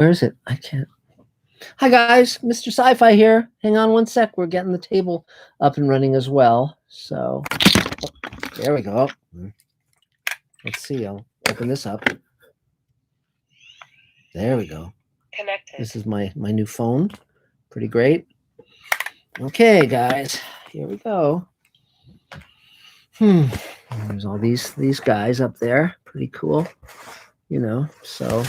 Where is it? I can't. Hi guys, Mr. Sci-Fi here. Hang on one sec. We're getting the table up and running as well. So there we go. Let's see. I'll open this up. There we go. Connected. This is my new phone. Pretty great. Okay, guys, here we go. There's all these guys up there. Pretty cool. So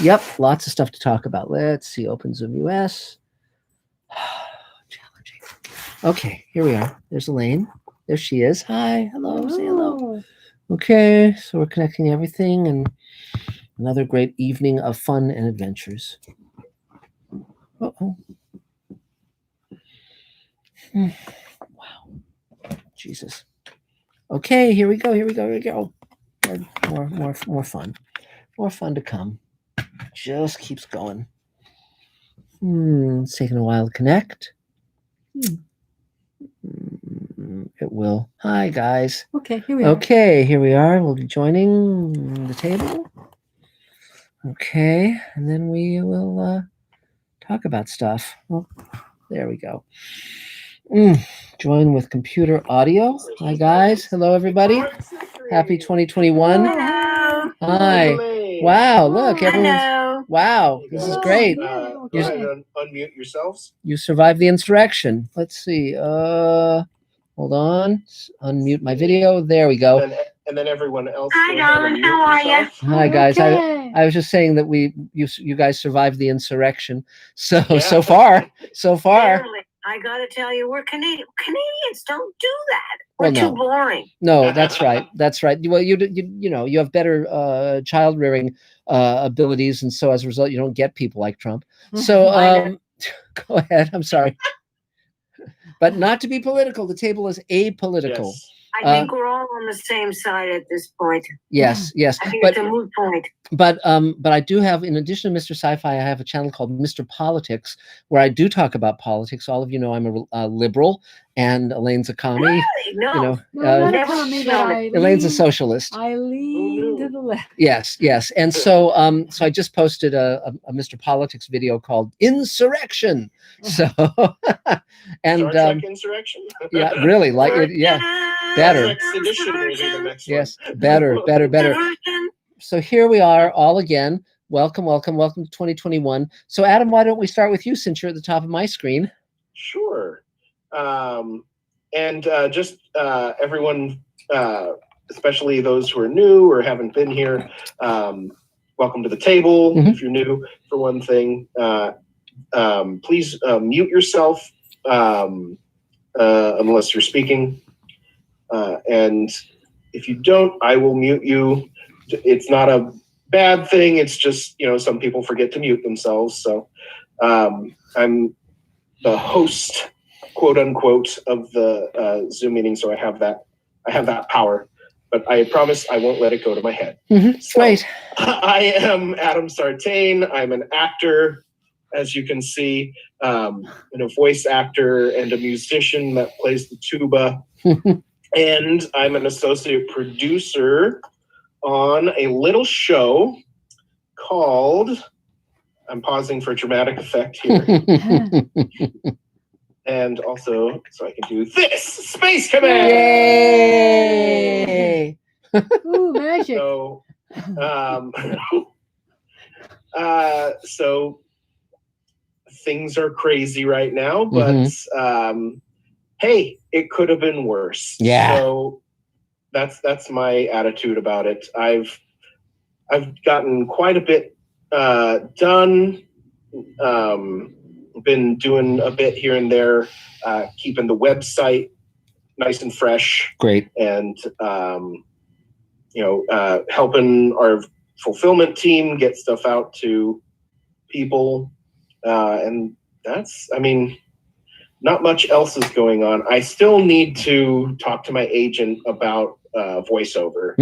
yep, lots of stuff to talk about. Let's see. Open Zoom US. Challenging. Okay, here we are. There's Elaine. There she is. Hi. Hello. Say hello. Okay, so we're connecting everything, and another great evening of fun and adventures. Uh-oh. Wow. Jesus. Okay, here we go. More fun. More fun to come. Just keeps going. It's taking a while to connect. It will. Hi, guys. Okay, here we are. Okay, here we are. We'll be joining the table. Okay, and then we will talk about stuff. Oh, there we go. Join with computer audio. Hi, guys. Hello, everybody. Happy 2021. Hello. Hi. Wow, look, everyone's... Hello. Wow, this is great. Go ahead and unmute yourselves. You survived the insurrection. Let's see. Hold on. Unmute my video. There we go. And then everyone else. Hi, go ahead and Dawn. mute How are yourself. Hi, guys. Okay. I was just saying that you guys survived the insurrection. So Yeah. so far. Barely. I gotta tell you, we're Canadians don't do that. We're Well, no. too boring. No, that's right. That's right. Well, you have better child rearing abilities, and so as a result, you don't get people like Trump. So go ahead. I'm sorry, but not to be political. The table is apolitical. Yes. I think we're all on the same side at this point. Yes. I think But it's a moot point. But I do have, in addition to Mr. Sci-Fi, I have a channel called Mr. Politics, where I do talk about politics. All of you know I'm a liberal, and Elaine's a commie. Really? No. You know, Well, not a never commie, but shown I Elaine's a lean- socialist. I lean to the left. Yes. And so I just posted a Mr. Politics video called Insurrection. So and Star Trek Insurrection. yeah, really like it. Yeah, better. Star Trek Sedition will be the next Yes, one. better. Diversion. So here we are all again. Welcome to 2021. So Adam, why don't we start with you since you're at the top of my screen? Sure. And just everyone, especially those who are new or haven't been here, welcome to the table. Mhm. If you're new, for one thing, please mute yourself unless you're speaking. And if you don't, I will mute you. It's not a bad thing. It's just, some people forget to mute themselves. So I'm the host, quote unquote, of the Zoom meeting. So I have that power, but I promise I won't let it go to my head. So, Great. I am Adam Sartain. I'm an actor, as you can see, a voice actor and a musician that plays the tuba. And I'm an associate producer on a little show called, I'm pausing for dramatic effect here, and also so I can do this, Space Command! Yay! Ooh, magic. So, so things are crazy right now, but hey, it could have been worse. Yeah. So that's my attitude about it. I've gotten quite a bit done. Been doing a bit here and there, keeping the website nice and fresh. Great. And helping our fulfillment team get stuff out to people. And that's, not much else is going on. I still need to talk to my agent about voiceover,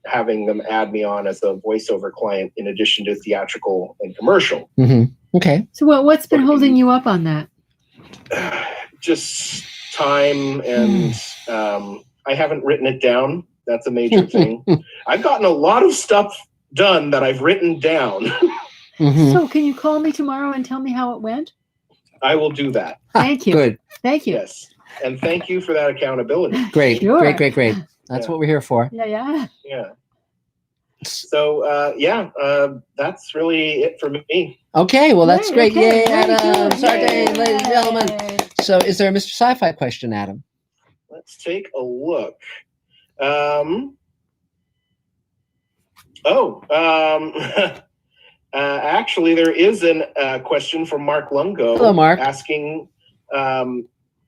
having them add me on as a voiceover client in addition to theatrical and commercial. Okay. So what's been holding you up on that? Just time, and I haven't written it down. That's a major thing. I've gotten a lot of stuff done that I've written down. Mhm. So can you call me tomorrow and tell me how it went? I will do that. Thank you. Good. Thank you. Yes. And thank you for that accountability. Great. Sure. Great. That's Yeah. what we're here for. Yeah. Yeah. So, that's really it for me. Okay, well, that's great. Okay, Yay, very Adam. good. Sorry, Yay. ladies and gentlemen. So is there a Mr. Sci-Fi question, Adam? Let's take a look. Actually, there is a question from Mark Lungo. Hello, Mark. Asking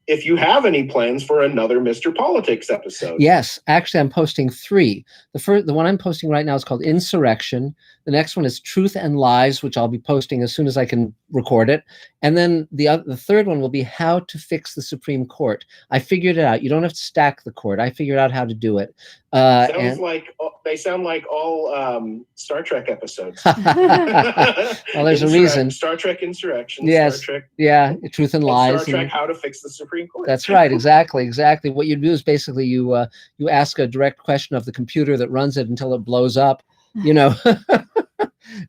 if you have any plans for another Mr. Politics episode. Yes, actually, I'm posting 3. The one I'm posting right now is called Insurrection. The next one is Truth and Lies, which I'll be posting as soon as I can record it. And then the third one will be How to Fix the Supreme Court. I figured it out. You don't have to stack the court. I figured out how to do it. They sound like all Star Trek episodes. Well, there's a reason. Star Trek Insurrection. Yes. Star Trek. Yeah, Truth and Lies. Star Trek: How to Fix the Supreme Court. That's right. Exactly. What you do is basically you ask a direct question of the computer that runs it until it blows up.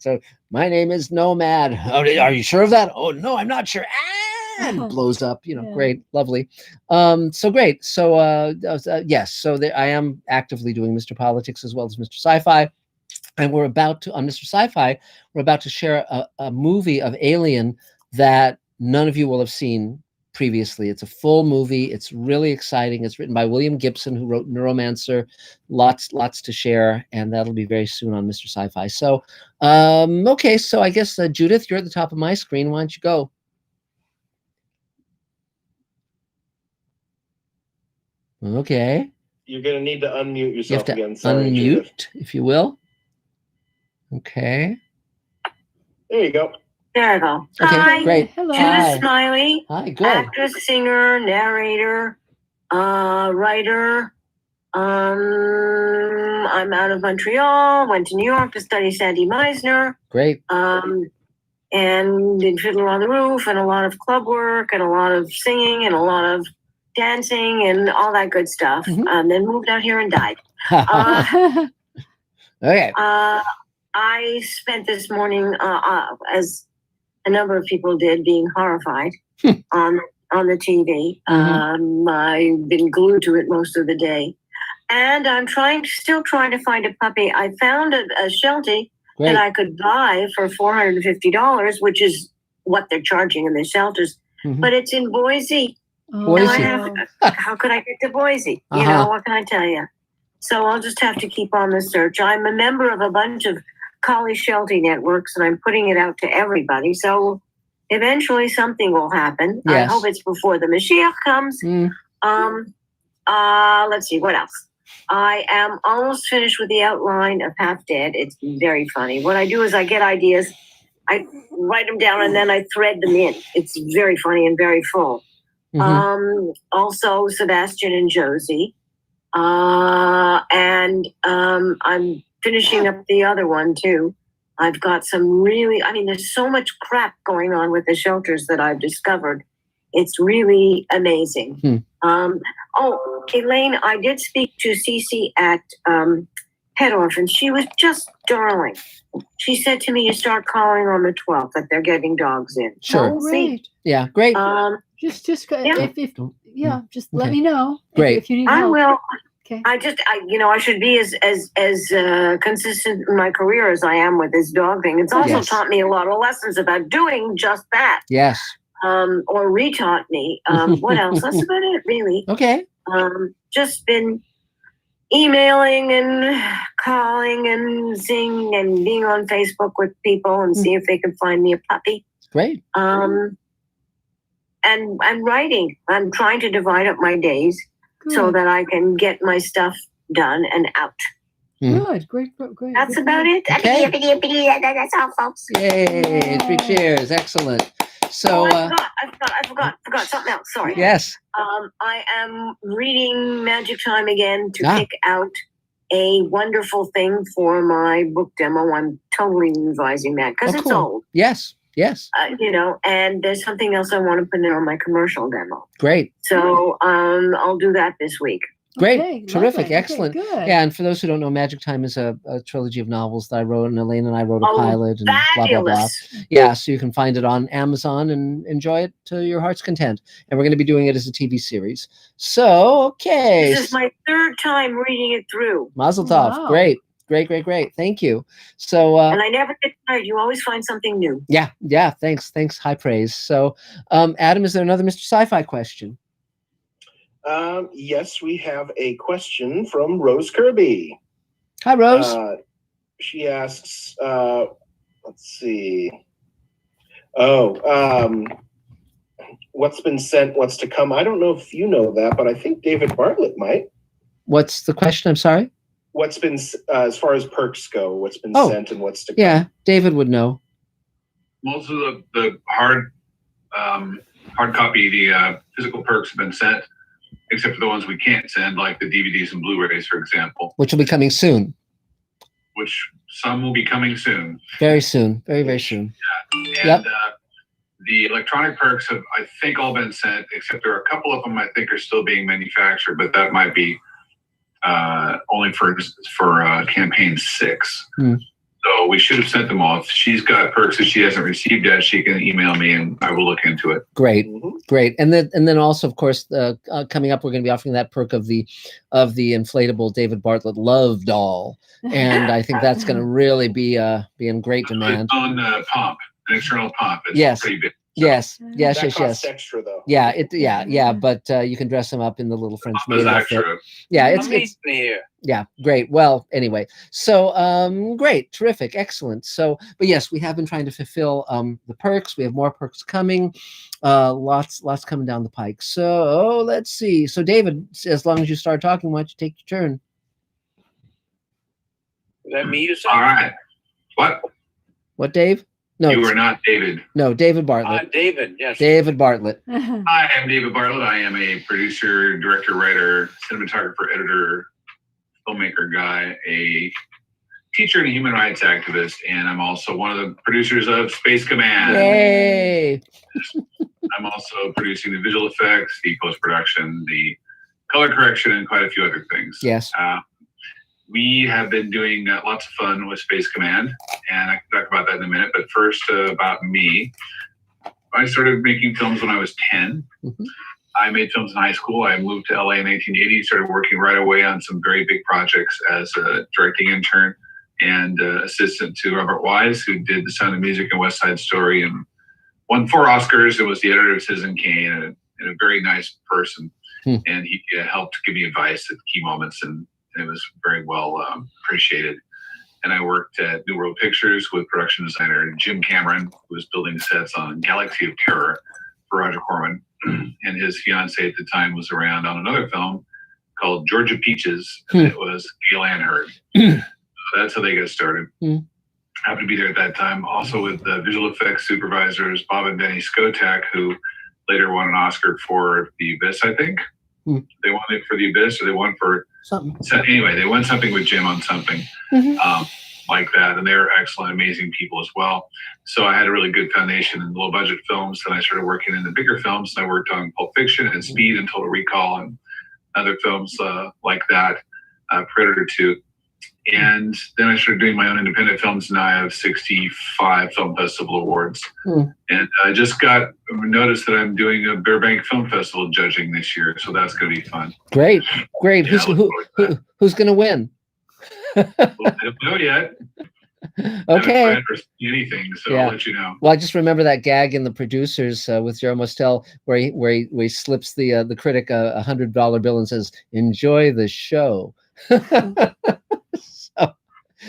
So my name is Nomad. Oh, are you sure of that? Oh no, I'm not sure. And it blows up. Yeah. Great, lovely. So great. So yes. So I am actively doing Mr. Politics as well as Mr. Sci-Fi. And we're about to, on Mr. Sci-Fi, we're about to share a movie of Alien that none of you will have seen previously. It's a full movie. It's really exciting. It's written by William Gibson, who wrote Neuromancer. Lots to share, and that'll be very soon on Mr. Sci-Fi. So, okay, so I guess, Judith, you're at the top of my screen. Why don't you go? Okay. You're going to need to unmute yourself You have to again. Sorry, unmute, Judith. if you will. Okay. There you go. There I go. Okay, Hi, great. Hello. Hi. Judith Smiley, Hi, good. actress, singer, narrator, writer. I'm out of Montreal. Went to New York to study Sandy Meisner. Great. And did Fiddler on the Roof and a lot of club work and a lot of singing and a lot of dancing and all that good stuff. Mhm. Then moved out here and died. Okay. I spent this morning, as a number of people did, being horrified on the TV. I've been glued to it most of the day, and I'm still trying to find a puppy. I found a Sheltie Great. that I could buy for $450, which is what they're charging in the shelters. Mhm. But it's in Boise. Boise. How could I get to Boise? You know, what can I tell you? So I'll just have to keep on the search. I'm a member of a bunch of collie Sheltie networks, and I'm putting it out to everybody. So eventually something will happen. Yes. I hope it's before the Mashiach comes. Let's see, what else? I am almost finished with the outline of Half Dead. It's very funny. What I do is I get ideas, I write them down, and then I thread them in. It's very funny and very full. Also Sebastian and Josie. And I'm finishing up the other one too. I've got some there's so much crap going on with the shelters that I've discovered. It's really amazing. Elaine, I did speak to Cece at Pet Orphan. She was just darling. She said to me, you start calling on the 12th that they're getting dogs in. Sure. Oh, great. Yeah, great. Just Yeah. just let me know. Great. If you need I help. will. Okay. I should be as consistent in my career as I am with this dog thing. It's also Yes. taught me a lot of lessons about doing just that. Yes. Or retaught me. What else? That's about it, really. Okay. Just been emailing and calling and seeing and being on Facebook with people and see if they can find me a puppy. Great. And writing. I'm trying to divide up my days so that I can get my stuff done and out. Good. Great. That's Good. about it. Okay. That's all, folks. Yay. 3 cheers. Excellent. So, I forgot something else. Sorry. yes. I am reading Magic Time again to Ah. pick out a wonderful thing for my book demo. I'm totally revising that because it's cool. old, Yes. and there's something else I want to put in on my commercial demo. Great. So I'll do that this week. Great. Okay, Terrific. lovely. Excellent. Okay, good. Yeah, and for those who don't know, Magic Time is a trilogy of novels that I wrote, and Elaine and I wrote a pilot, and blah, blah, blah. Fabulous. Yeah, so you can find it on Amazon and enjoy it to your heart's content. And we're going to be doing it as a TV series. So, okay. This is my third time reading it through. Mazel tov. Wow. Great. Great. Thank you. So, And I never get tired. You always find something new. yeah. Thanks. High praise. So, Adam, is there another Mr. Sci-Fi question? Yes, we have a question from Rose Kirby. Hi, Rose. She asks, let's see. What's been sent, what's to come? I don't know if you know that, but I think David Bartlett might. What's the question? I'm sorry. What's been, as far as perks go, what's been sent and what's to come? Yeah, David would know. Most of the hard copy, the physical perks have been sent, except for the ones we can't send, like the DVDs and Blu-rays, for example. Which will be coming soon. Which some will be coming soon. Very soon. Very soon. Yeah. And the electronic perks have, I think, all been sent, except there are a couple of them I think are still being manufactured, but that might be only for campaign 6. So we should have sent them all. If she's got perks that she hasn't received yet, she can email me and I will look into it. Great. And then also, of course, coming up, we're going to be offering that perk of the inflatable David Bartlett love doll, and I think that's going to really be in great demand. It's on pump, an external pump. It's pretty big. Yes. That costs extra though. Yeah. But you can dress them up in the little French maid outfit. Extra. Yeah, it's here. yeah, great. Well, anyway, so great, terrific, excellent. So, but yes, we have been trying to fulfill the perks. We have more perks coming, lots coming down the pike. So let's see. So David, as long as you start talking, why don't you take your turn? Is that me you said? All right. What, Dave? No, you are not David. No, David Bartlett. David, yes. David Bartlett. Hi, I'm David Bartlett. I am a producer, director, writer, cinematographer, editor, filmmaker guy, a teacher and a human rights activist, and I'm also one of the producers of Space Command. Yay! I'm also producing the visual effects, the post-production, the color correction, and quite a few other things. Yes. We have been doing lots of fun with Space Command, and I can talk about that in a minute. But first, about me. I started making films when I was 10. I made films in high school. I moved to LA in 1980, started working right away on some very big projects as a directing intern and assistant to Robert Wise, who did The Sound of Music and West Side Story, and won 4 Oscars and was the editor of Citizen Kane, and a very nice person. And he helped give me advice at key moments, and it was very well appreciated. And I worked at New World Pictures with production designer Jim Cameron, who was building sets on Galaxy of Terror for Roger Corman. And his fiance at the time was around on another film called Georgia Peaches, and it was Gail Ann Hurd. So that's how they got started. Happened to be there at that time. Also with the visual effects supervisors, Bob and Benny Skotak, who later won an Oscar for The Abyss, I think. They won it for The Abyss, or they won for something. So anyway, they won something with Jim on something like that, and they're excellent, amazing people as well. So I had a really good foundation in low budget films. Then I started working in the bigger films. I worked on Pulp Fiction and Speed and Total Recall and other films like that, Predator 2. And then I started doing my own independent films, and I have 65 film festival awards. And I just got notice that I'm doing a Burbank Film Festival judging this year, so that's going to be fun. Great. Yeah, Who's going to win? Well, I don't know yet. Okay. I haven't read anything, so I'll let you know. Well, I just remember that gag in The Producers with Jerome Mostel, where he slips the critic a $100 bill and says, "Enjoy the show."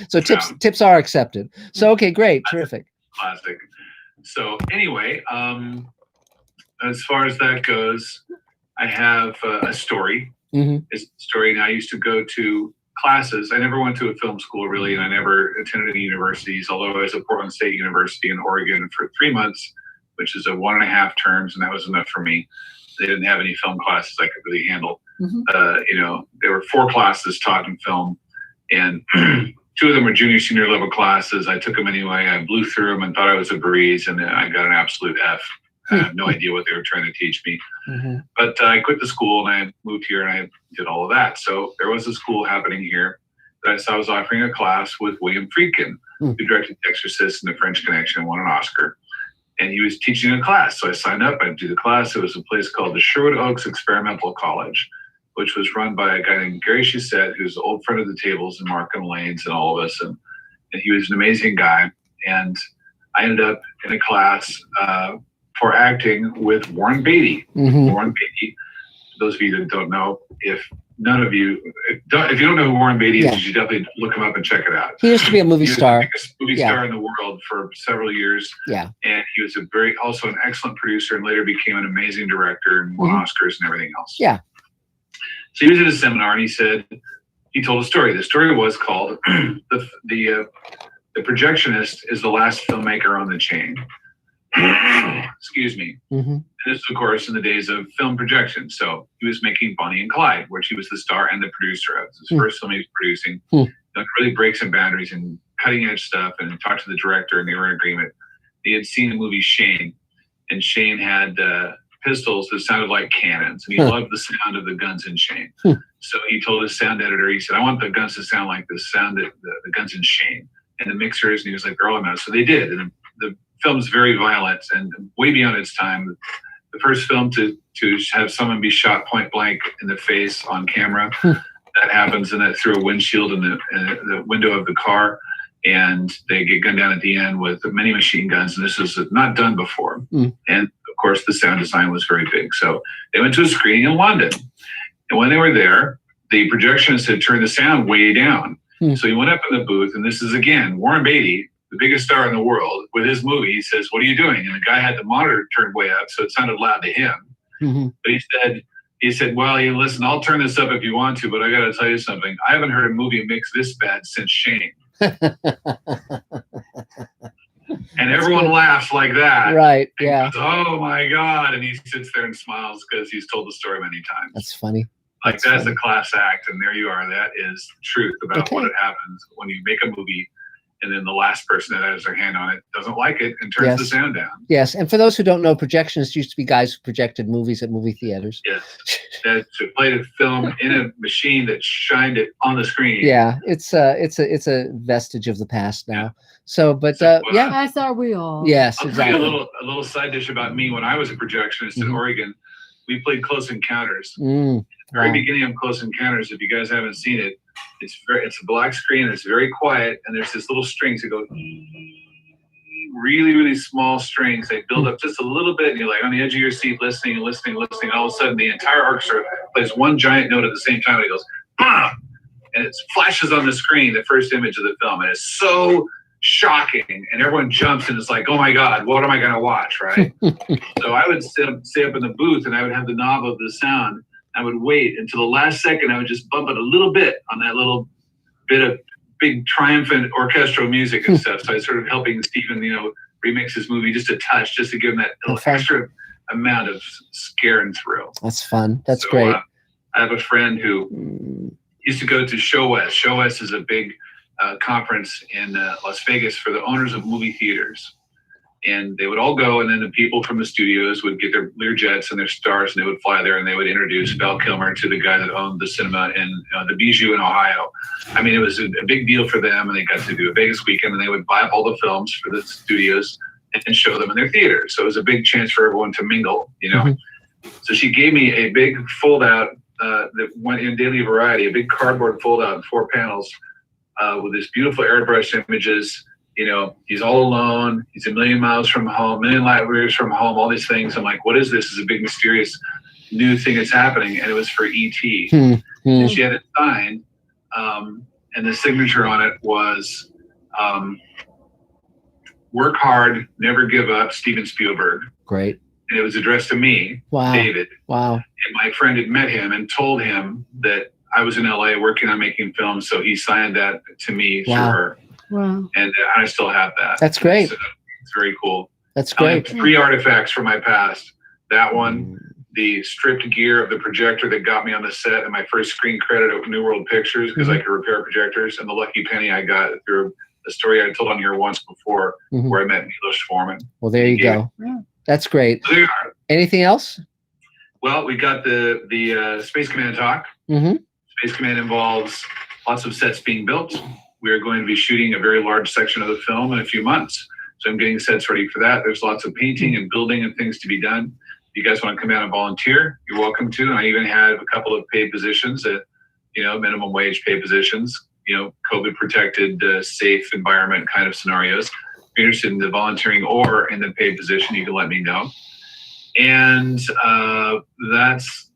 So tips are accepted. So okay, great, terrific. Classic. So anyway, as far as that goes, I have a story. It's a story, and I used to go to classes. I never went to a film school really, and I never attended any universities, although I was at Portland State University in Oregon for 3 months, which is a 1.5 terms, and that was enough for me. They didn't have any film classes I could really handle. There were 4 classes taught in film, and 2 of them were junior, senior level classes. I took them anyway. I blew through them and thought I was a breeze, and then I got an absolute F. I have no idea what they were trying to teach me. But I quit the school and I moved here and I did all of that. So there was a school happening here that I saw was offering a class with William Friedkin, who directed The Exorcist and The French Connection and won an Oscar. And he was teaching a class. So I signed up, I'd do the class. It was a place called the Sherwood Oaks Experimental College, which was run by a guy named Gary Chissette, who's an old friend of the tables and Mark and Lane's and all of us. And he was an amazing guy. And I ended up in a class for acting with Warren Beatty. Warren Beatty, for those of you that don't know, if you don't know who Warren Beatty is, you should definitely look him up and check it out. He used to be a movie star. He was the biggest movie star in the world for several years. Yeah. And he was also an excellent producer and later became an amazing director and won Oscars and everything else. Yeah. So he was at a seminar and he told a story. The story was called The Projectionist is the Last Filmmaker on the Chain. Excuse me. And this is, of course, in the days of film projection. So he was making Bonnie and Clyde, which he was the star and the producer of. It was his first film he was producing. It really breaks some boundaries and cutting edge stuff, and talked to the director and they were in agreement. He had seen the movie Shane, and Shane had pistols that sounded like cannons, and he loved the sound of the guns in Shane. So he told his sound editor, he said, I want the guns to sound like the sound that the guns in Shane, and the mixers, and he was like, they're all about it. So they did, and the film's very violent and way beyond its time. The first film to have someone be shot point blank in the face on camera, that happens, and that through a windshield in the window of the car, and they get gunned down at the end with many machine guns, and this was not done before. And of course, the sound design was very big. So they went to a screening in London, and when they were there, the projectionist had turned the sound way down. So he went up in the booth, and this is again Warren Beatty, the biggest star in the world, with his movie. He says, what are you doing? And the guy had the monitor turned way up, so it sounded loud to him. But he said, well, listen, I'll turn this up if you want to, but I got to tell you something. I haven't heard a movie mix this bad since Shane. And everyone laughs like that. Right, and yeah. goes, oh my God. And he sits there and smiles because he's told the story many times. That's funny. That's a class act, and there you are. That is the truth about what happens when you make a movie and then the last person that has their hand on it doesn't like it and turns the sound down. Yes, and for those who don't know, projectionists used to be guys who projected movies at movie theaters. Yes, that played a film in a machine that shined it on the screen. Yeah, it's a vestige of the past now. So, but yeah, as are we all. Yes, I'll exactly. tell you a little side dish about me. When I was a projectionist in Oregon, we played Close Encounters. The very beginning of Close Encounters, if you guys haven't seen it, it's a black screen, it's very quiet, and there's this little strings that go really, really small strings. They build up just a little bit, and you're like on the edge of your seat listening. And all of a sudden, the entire orchestra plays one giant note at the same time, and it goes, BAM! And it flashes on the screen, the first image of the film, and it's so shocking, and everyone jumps, and it's like, oh my God, what am I going to watch, right? So I would stay up in the booth, and I would have the knob of the sound. I would wait until the last second. I would just bump it a little bit on that little bit of big triumphant orchestral music and stuff. So I was sort of helping Stephen, remix his movie just a touch, just to give him that little extra amount of scare and thrill. That's fun. That's great. I have a friend who used to go to Show West. Show West is a big conference in Las Vegas for the owners of movie theaters. And they would all go, and then the people from the studios would get their Lear jets and their stars, and they would fly there, and they would introduce Val Kilmer to the guy that owned the cinema in the Bijou in Ohio. I mean, it was a big deal for them, and they got to do a Vegas weekend, and they would buy up all the films for the studios and show them in their theaters. So it was a big chance for everyone to mingle, So she gave me a big fold-out that went in Daily Variety, a big cardboard fold-out in 4 panels with this beautiful airbrush images. He's all alone. He's a million miles from home, million light years from home, all these things. I'm like, what is this? It's a big, mysterious new thing that's happening. And it was for E.T. And she had it signed. And the signature on it was, work hard, never give up, Steven Spielberg. Great. And it was addressed to me, David. Wow. And my friend had met him and told him that I was in LA working on making films. So he signed that to me through her. Wow. And I still have that. That's great. It's very cool. That's great. I have 3 artifacts from my past. That one, the stripped gear of the projector that got me on the set, and my first screen credit at New World Pictures because I could repair projectors, and the lucky penny I got through a story I told on here once before where I met Milos Forman. Well, there you go. That's great. So there you are. Anything else? Well, we got the Space Command talk. Mm-hmm. Space Command involves lots of sets being built. We are going to be shooting a very large section of the film in a few months. So I'm getting sets ready for that. There's lots of painting and building and things to be done. If you guys want to come out and volunteer, you're welcome to. And I even have a couple of paid positions at, minimum wage paid positions, COVID protected, safe environment kind of scenarios. If you're interested in the volunteering or in the paid position, you can let me know. And that's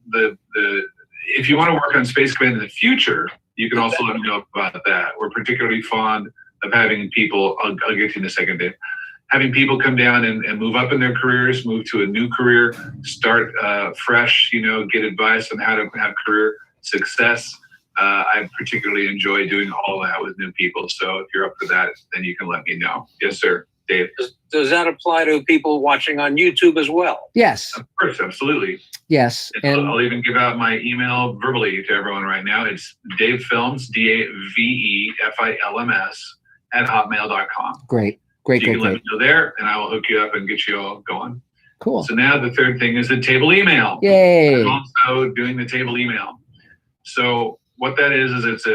if you want to work on Space Command in the future, you can also let me know about that. We're particularly fond of having people, I'll get to in a second, Dave, having people come down and move up in their careers, move to a new career, start fresh, get advice on how to have career success. I particularly enjoy doing all that with new people. So if you're up for that, then you can let me know. Yes, sir. Dave. Does that apply to people watching on YouTube as well? Yes. Of course, absolutely. Yes. And I'll even give out my email verbally to everyone right now. It's davefilms, DAVEFILMS @hotmail.com. Great. You can let me know there, and I will hook you up and get you all going. Cool. So now the third thing is the table email. Yay. I'm also doing the table email. So what that is it's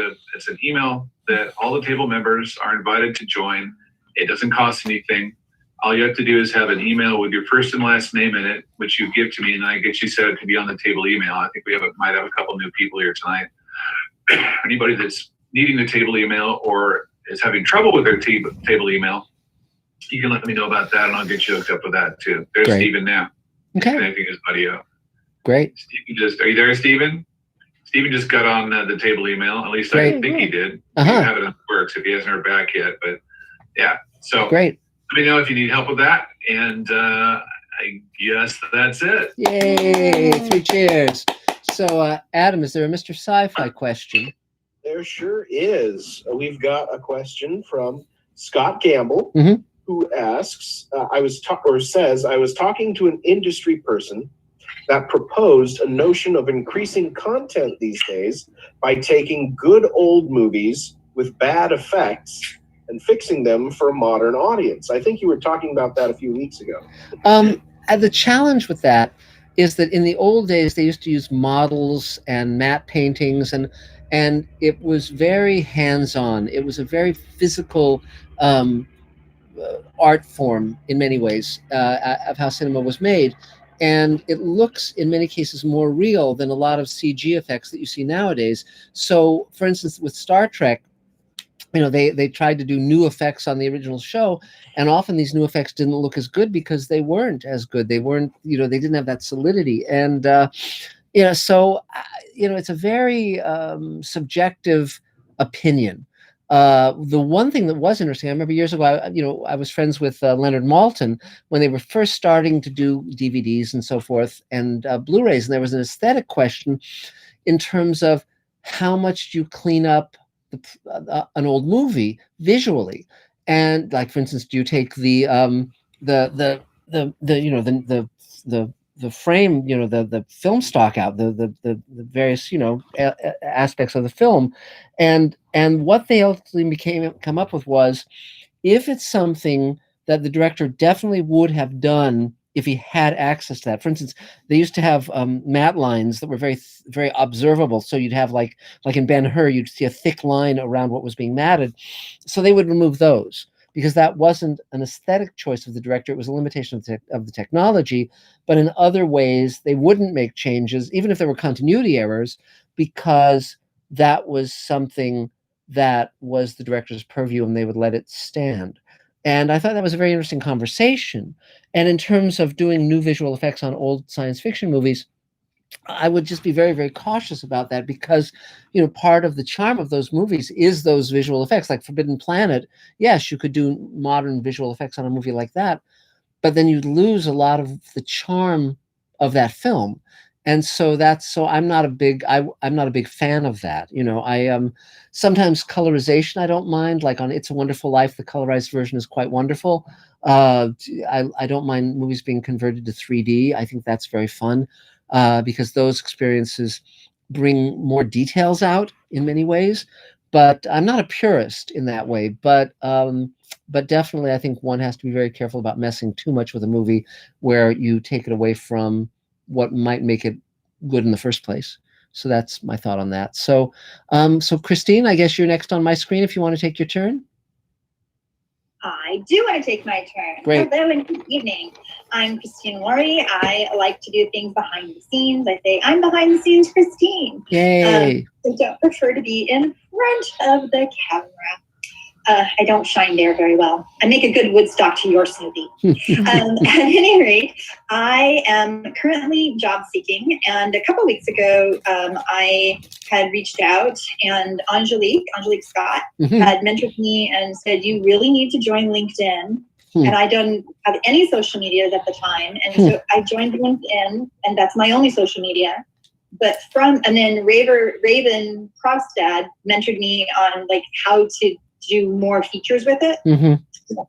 an email that all the table members are invited to join. It doesn't cost anything. All you have to do is have an email with your first and last name in it, which you give to me, and I get you set up to be on the table email. I think we might have a couple new people here tonight. Anybody that's needing the table email or is having trouble with their table email, you can let me know about that, and I'll get you hooked up with that too. There's Great. Stephen now. Okay. Connecting his audio. Great. Are you there, Stephen? Stephen just got on the table email. At least Great. I think he did. Uh-huh. You have it in the works if he hasn't heard back yet. But yeah, so Great. let me know if you need help with that. And I guess that's it. Yay. 3 cheers. So, Adam, is there a Mr. Sci-Fi question? There sure is. We've got a question from Scott Gamble, Mhm. who asks, I was talking to an industry person that proposed a notion of increasing content these days by taking good old movies with bad effects and fixing them for a modern audience. I think you were talking about that a few weeks ago. The challenge with that is that in the old days, they used to use models and matte paintings, and it was very hands-on. It was a very physical art form in many ways of how cinema was made. And it looks, in many cases, more real than a lot of CG effects that you see nowadays. So, for instance, with Star Trek, they tried to do new effects on the original show, and often these new effects didn't look as good because they weren't as good. They weren't, they didn't have that solidity. And, so, it's a very subjective opinion. The one thing that was interesting, I remember years ago, I was friends with Leonard Maltin when they were first starting to do DVDs and so forth and Blu-rays, and there was an aesthetic question in terms of how much do you clean up an old movie visually, and like, for instance, do you take the frame, the film stock out, the various aspects of the film, and what they ultimately come up with was, if it's something that the director definitely would have done if he had access to that. For instance, they used to have matte lines that were very, very observable. So you'd have like in Ben-Hur, you'd see a thick line around what was being matted. So they would remove those because that wasn't an aesthetic choice of the director. It was a limitation of the technology. But in other ways, they wouldn't make changes, even if there were continuity errors, because that was something that was the director's purview and they would let it stand. And I thought that was a very interesting conversation. And in terms of doing new visual effects on old science fiction movies, I would just be very, very cautious about that because, part of the charm of those movies is those visual effects. Like Forbidden Planet, yes, you could do modern visual effects on a movie like that, but then you'd lose a lot of the charm of that film. And so I'm not a big fan of that. I sometimes colorization I don't mind. Like on It's a Wonderful Life, the colorized version is quite wonderful. I don't mind movies being converted to 3D. I think that's very fun because those experiences bring more details out in many ways. But I'm not a purist in that way. But But definitely, I think one has to be very careful about messing too much with a movie where you take it away from what might make it good in the first place. So that's my thought on that. So, so Christine, I guess you're next on my screen if you want to take your turn. I do want to take my turn. Great. Hello and good evening. I'm Christine Laurie. I like to do things behind the scenes. I say, I'm behind the scenes, Christine. Yay. I don't prefer to be in front of the camera. I don't shine there very well. I make a good Woodstock to your smoothie. At any rate, I am currently job seeking. And a couple weeks ago, I had reached out, and Angelique Scott, had mentored me and said, you really need to join LinkedIn. And I didn't have any social media at the time. And so I joined LinkedIn, and that's my only social media. And then Raven Krogstad mentored me on like how to do more features with it.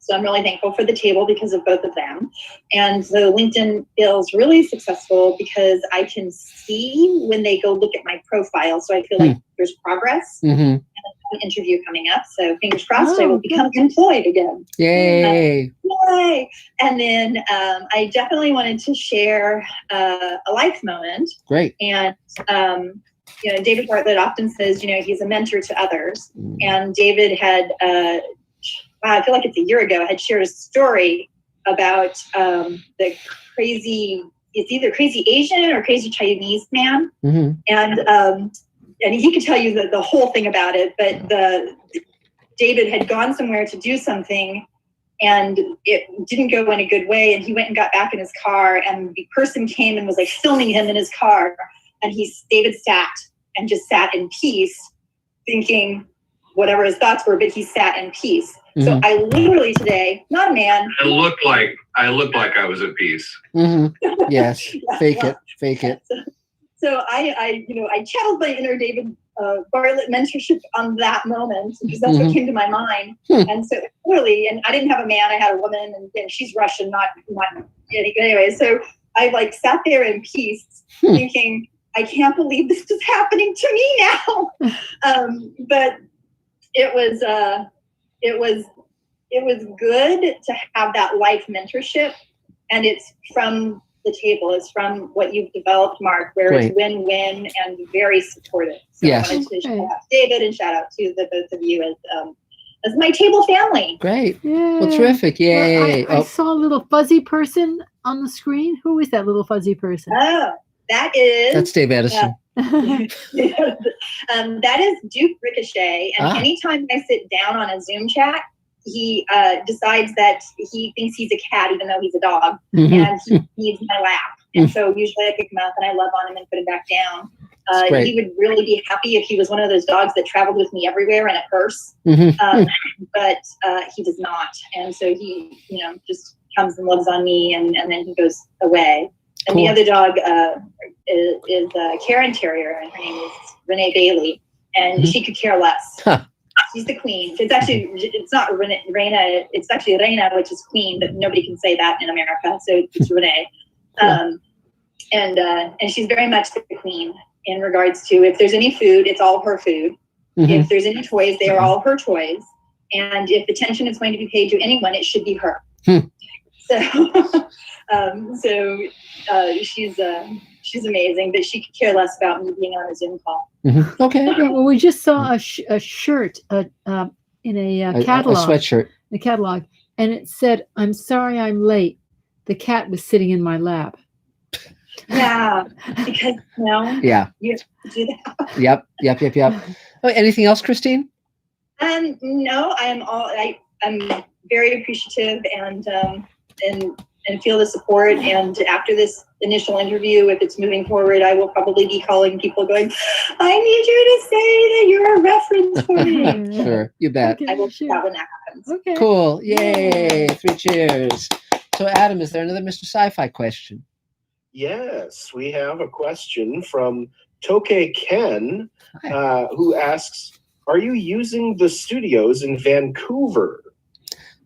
So I'm really thankful for the table because of both of them. And so LinkedIn feels really successful because I can see when they go look at my profile. So I feel like there's progress. And an interview coming up. So fingers crossed, I will become employed again. Yay. Yay. And then I definitely wanted to share a life moment. Great. And you know, David Bartlett often says, you know, he's a mentor to others. And David had, I feel like it's a year ago, had shared a story about the crazy, it's either crazy Asian or crazy Chinese man. And he could tell you the whole thing about it, but David had gone somewhere to do something and it didn't go in a good way. And he went and got back in his car, and the person came and was like filming him in his car. And David sat in peace, thinking whatever his thoughts were, but he sat in peace. So I literally today, not a man. I looked like I was at peace. Yes, fake it. So I channeled my inner David Bartlett mentorship on that moment because that's what came to my mind. And so clearly, and I didn't have a man, I had a woman, and she's Russian, not anyway. So I like sat there in peace, thinking, I can't believe this is happening to me now. But it was good to have that life mentorship, and it's from the table. It's from what you've developed, Mark, where it's win-win and very supportive. So I wanted to shout out to David and shout out to the both of you as my table family. Great. Well, terrific. Yay. Well, I saw a little fuzzy person on the screen. Who is that little fuzzy person? Oh, that's Dave Edison. That is Duke Ricochet. And anytime I sit down on a Zoom chat, he decides that he thinks he's a cat, even though he's a dog, and he needs my lap. And so usually I pick him up and I love on him and put him back down. He would really be happy if he was one of those dogs that traveled with me everywhere in a purse, but he does not. And so he, just comes and loves on me, and then he goes away. And the other dog is a Karen Terrier, and her name is Renee Bailey, and she could care less. She's the queen. It's not Reina, it's actually Reina, which is queen, but nobody can say that in America, so it's Renee. And she's very much the queen in regards to, if there's any food, it's all her food. If there's any toys, they are all her toys. And if attention is going to be paid to anyone, it should be her. She's amazing, but she could care less about me being on a Zoom call. Okay. Well, we just saw a shirt in a catalog. A sweatshirt. The catalog. And it said, "I'm sorry I'm late. The cat was sitting in my lap." Yeah, because yeah, you have to do that. Yep. Oh, anything else, Christine? No, I'm very appreciative and feel the support. And after this initial interview, if it's moving forward, I will probably be calling people going, I need you to say that you're a reference for me. Sure, you bet. I will do that when that happens. Okay. Cool. Yay. 3 cheers. So, Adam, is there another Mr. Sci-Fi question? Yes, we have a question from Toke Ken, who asks, are you using the studios in Vancouver?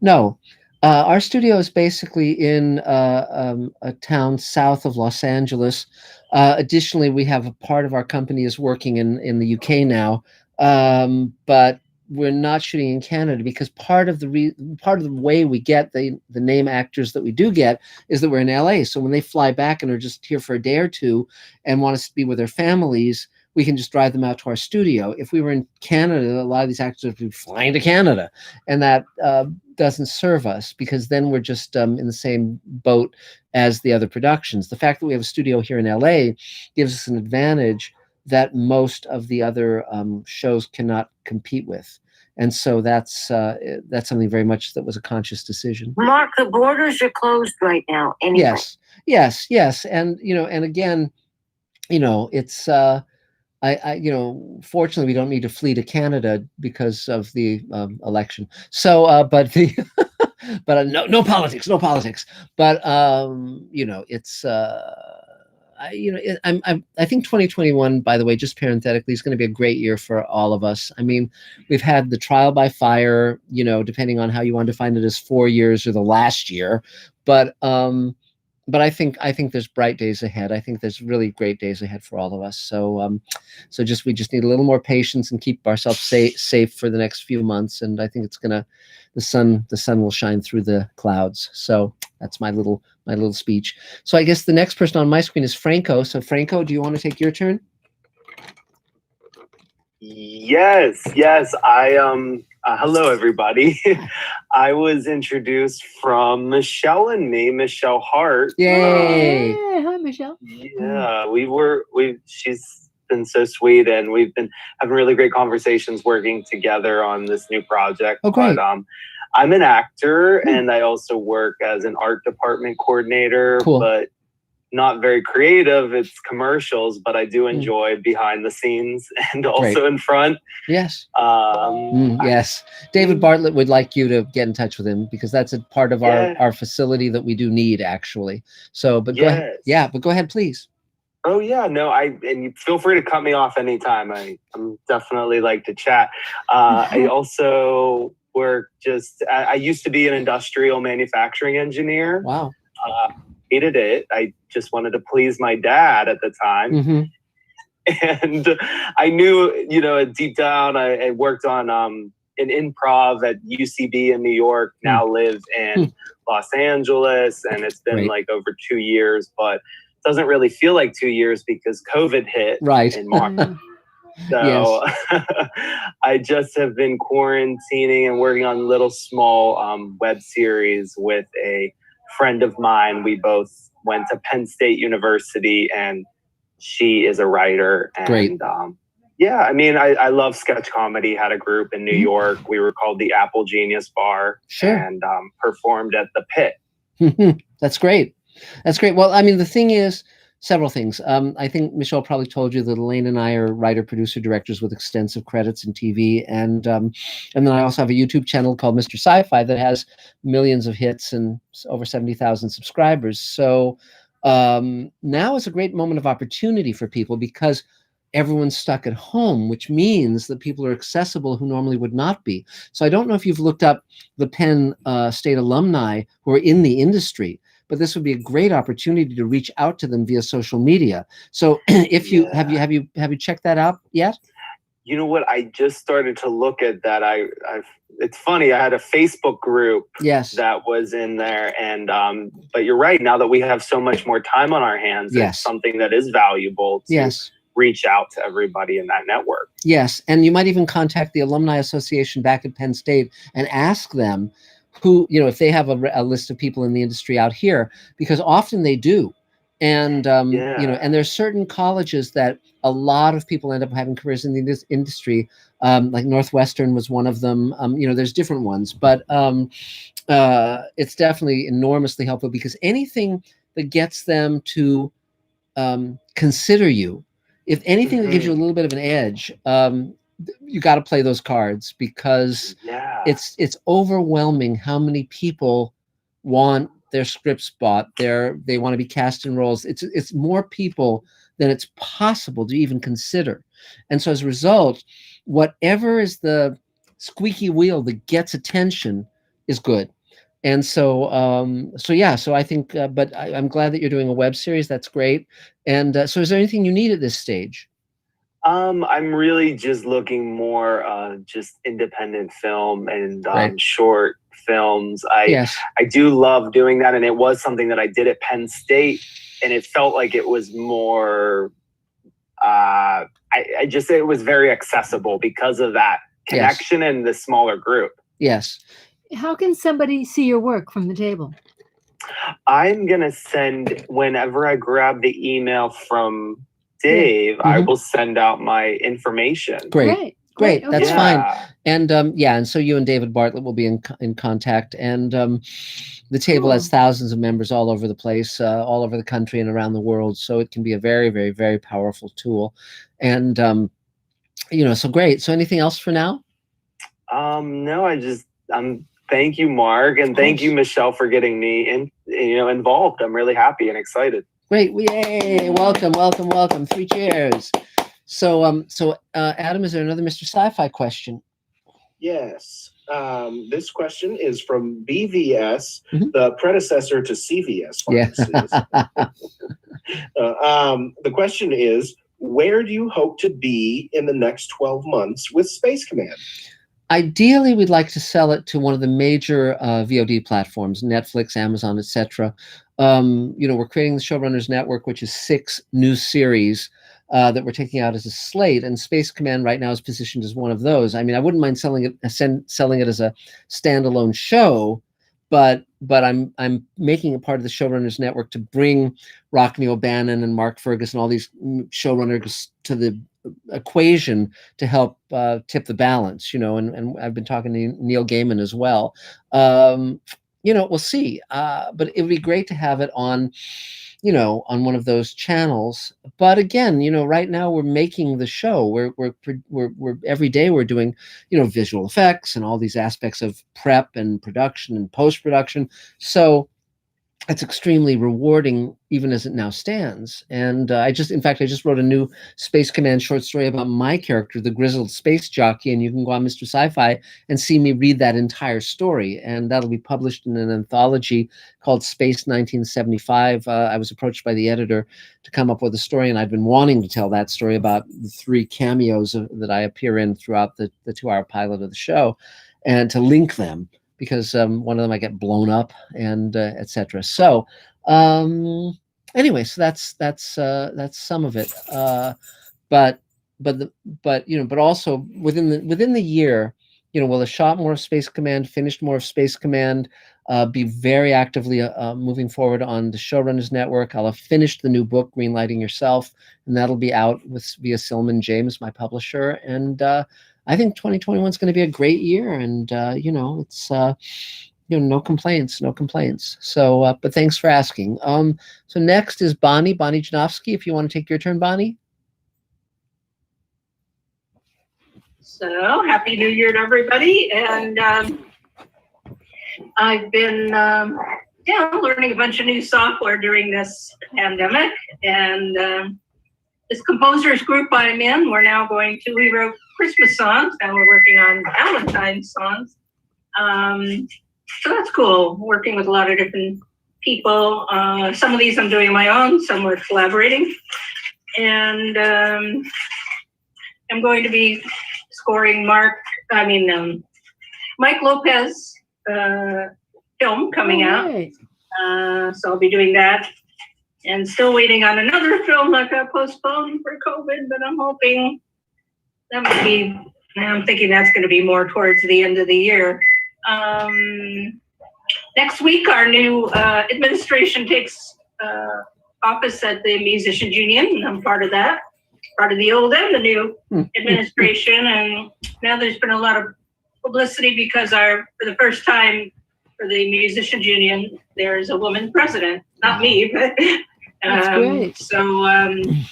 No. Our studio is basically in a town south of Los Angeles. Additionally, we have a part of our company is working in the UK now. But we're not shooting in Canada because part of the way we get the name actors that we do get is that we're in LA. So when they fly back and are just here for a day or two and want us to be with their families, we can just drive them out to our studio. If we were in Canada, a lot of these actors would be flying to Canada, and that doesn't serve us because then we're just in the same boat as the other productions. The fact that we have a studio here in LA gives us an advantage that most of the other shows cannot compete with. And so that's something very much that was a conscious decision. Mark, the borders are closed right now. Anyway. Yes. And, and again, it's, fortunately, we don't need to flee to Canada because of the election. So, but no politics. But it's I think 2021, by the way, just parenthetically, is going to be a great year for all of us. I mean, we've had the trial by fire, depending on how you want to define it, as 4 years or the last year, but I think there's bright days ahead. I think there's really great days ahead for all of us. So we just need a little more patience and keep ourselves safe for the next few months. And I think the sun will shine through the clouds. So that's my little speech. So I guess the next person on my screen is Franco. So Franco, do you want to take your turn? Yes. Hello, everybody. I was introduced from Michelle and me, Michelle Hart. Yay! Hi, Michelle. Yeah, she's been so sweet, and we've been having really great conversations working together on this new project. Oh, great. But, I'm an actor, and I also work as an art department coordinator. Cool. But not very creative. It's commercials, but I do enjoy behind the scenes and also in front. Yes. Yes. David Bartlett would like you to get in touch with him because that's a part of our facility that we do need, actually. So, but go ahead. Yeah, but go ahead, please. Oh yeah, no, and feel free to cut me off anytime. I'm definitely like to chat. I also work I used to be an industrial manufacturing engineer. Wow. Hated it. I just wanted to please my dad at the time. Mm-hmm. And I knew, deep down, I worked on an improv at UCB in New York, now live in Los Angeles, and it's been like over 2 years, but it doesn't really feel like 2 years because COVID hit in March. So I just have been quarantining and working on little small web series with a friend of mine. We both went to Penn State University, and she is a writer. And, great. I mean, I love sketch comedy. Had a group in New York. We were called the Apple Genius Bar. Sure. And performed at the Pit. That's great. Well, I mean, the thing is, several things. I think Michelle probably told you that Elaine and I are writer, producer, directors with extensive credits in TV. And then I also have a YouTube channel called Mr. Sci-Fi that has millions of hits and over 70,000 subscribers. So now is a great moment of opportunity for people because everyone's stuck at home, which means that people are accessible who normally would not be. So I don't know if you've looked up the Penn State alumni who are in the industry, but this would be a great opportunity to reach out to them via social media. So if you have you checked that out yet? You know what? I just started to look at that. It's funny. I had a Facebook group that was in there, and but you're right. Now that we have so much more time on our hands, it's something that is valuable to reach out to everybody in that network. Yes, and you might even contact the Alumni Association back at Penn State and ask them who, if they have a list of people in the industry out here, because often they do. And, and there's certain colleges that a lot of people end up having careers in the industry. Like Northwestern was one of them. There's different ones, but it's definitely enormously helpful because anything that gets them to consider you, if anything that gives you a little bit of an edge, you got to play those cards because it's overwhelming how many people want their scripts bought. They want to be cast in roles. It's more people than it's possible to even consider. And so as a result, whatever is the squeaky wheel that gets attention is good. And so I think, but I'm glad that you're doing a web series. That's great. And so is there anything you need at this stage? I'm really just looking more just independent film and Right. short films. Yes. I do love doing that, and it was something that I did at Penn State, and it felt like it was more. I just it was very accessible because of that connection and the smaller group. Yes. How can somebody see your work from the table? I'm gonna send whenever I grab the email from Dave. I will send out my information. Great. Okay. That's fine. And and so you and David Bartlett will be in contact, and the table has thousands of members all over the place, all over the country and around the world. So it can be a very, very, very powerful tool. And so great. So anything else for now? No, thank you, Mark, and thank you, Michelle, for getting me involved. I'm really happy and excited. Great. Yay. Welcome. 3 cheers. So Adam, is there another Mr. Sci-Fi question? Yes. This question is from BVS, the predecessor to CVS pharmacies. The question is, where do you hope to be in the next 12 months with Space Command? Ideally, we'd like to sell it to one of the major VOD platforms, Netflix, Amazon, etc. We're creating the Showrunners Network, which is 6 new series that we're taking out as a slate, and Space Command right now is positioned as one of those. I mean, I wouldn't mind selling it as a standalone show, but I'm making it part of the Showrunners Network to bring Rockne O'Bannon and Mark Ferguson, all these showrunners to the equation to help tip the balance, and I've been talking to Neil Gaiman as well. We'll see, but it would be great to have it on one of those channels. But again, right now we're making the show. We're every day we're doing visual effects and all these aspects of prep and production and post-production. So it's extremely rewarding, even as it now stands. And I just wrote a new Space Command short story about my character, the grizzled space jockey, and you can go on Mr. Sci-Fi and see me read that entire story. And that'll be published in an anthology called Space 1975. I was approached by the editor to come up with a story, and I'd been wanting to tell that story about the 3 cameos that I appear in throughout the 2-hour pilot of the show, and to link them, because one of them I get blown up and etc. So anyway, so that's some of it. But also within the year, we'll have shot more of Space Command, finished more of Space Command, be very actively moving forward on the Showrunners Network. I'll have finished the new book, Greenlighting Yourself, and that'll be out via Silman James, my publisher. And I think 2021 is going to be a great year, and it's no complaints. So, but thanks for asking. So next is Bonnie Janofsky. If you want to take your turn, Bonnie. So happy New Year to everybody, and I've been learning a bunch of new software during this pandemic, and this composers group I'm in, we wrote Christmas songs. Now we're working on Valentine's songs. So that's cool, working with a lot of different people. Some of these I'm doing on my own, some we're collaborating. And I'm going to be scoring Mike Lopez film coming out. So I'll be doing that. And still waiting on another film that got postponed for COVID, but I'm hoping I'm thinking that's going to be more towards the end of the year. Next week, our new administration takes office at the Musicians Union, and I'm part of that. Part of the old and the new administration. And now there's been a lot of publicity because for the first time for the Musicians Union, there's a woman president. Not me, but that's great. So I'm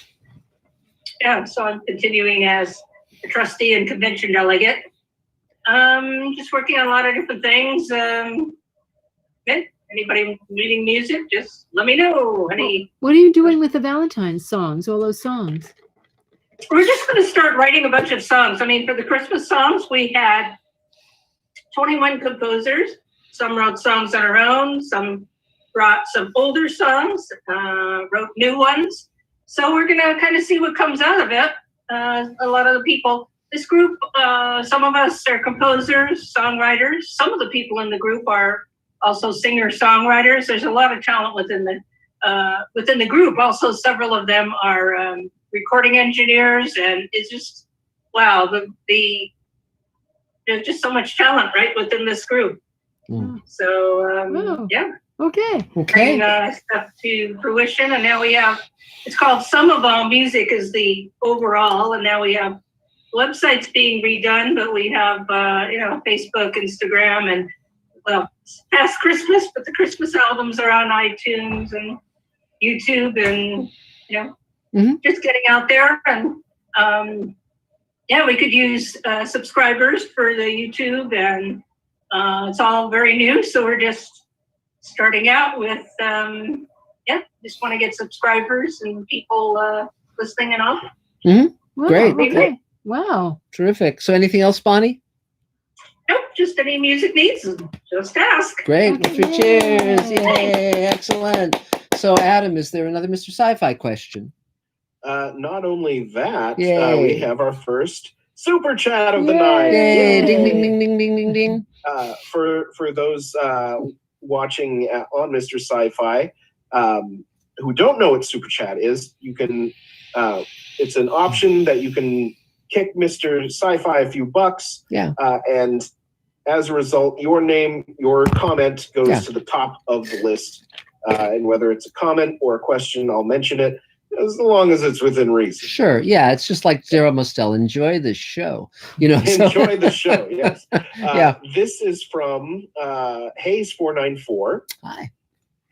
continuing as a trustee and convention delegate. Just working on a lot of different things. Anybody reading music, just let me know. What are you doing with the Valentine's songs, all those songs? We're just going to start writing a bunch of songs. For the Christmas songs, we had 21 composers. Some wrote songs on our own. Some brought some older songs, wrote new ones. So we're going to kind of see what comes out of it. a lot of the people. This group, some of us are composers, songwriters. Some of the people in the group are also singer-songwriters. There's a lot of talent within the group. Also, several of them are recording engineers, and it's just wow. There's just so much talent right within this group. So yeah. Okay. Okay. Bring stuff to fruition, and now we have. It's called Some of All Music is the overall, and now we have websites being redone, but we have Facebook, Instagram, and well, it's past Christmas, but the Christmas albums are on iTunes and YouTube, and just getting out there. And we could use subscribers for the YouTube, and it's all very new, so we're just starting out with just want to get subscribers and people listening and all. Wow, Great. Okay. Wow. Terrific. So anything else, Bonnie? Nope, just any music needs, just ask. Great. Okay. Three cheers. Yay. Excellent. So Adam, is there another Mr. Sci-Fi question? Not only that, Yay. we have our first super chat of the Yay. night. Yay. Ding, ding, ding, ding, ding, ding, ding. For those watching on Mr. Sci-Fi who don't know what super chat is, you can. It's an option that you can kick Mr. Sci-Fi a few bucks. Yeah. And as a result, your name, your comment goes to the top of the list. And whether it's a comment or a question, I'll mention it as long as it's within reason. Sure. Yeah. It's just like Zero Mostel. Enjoy the show. Enjoy the show. Yes. Yeah. This is from Hayes494. Hi.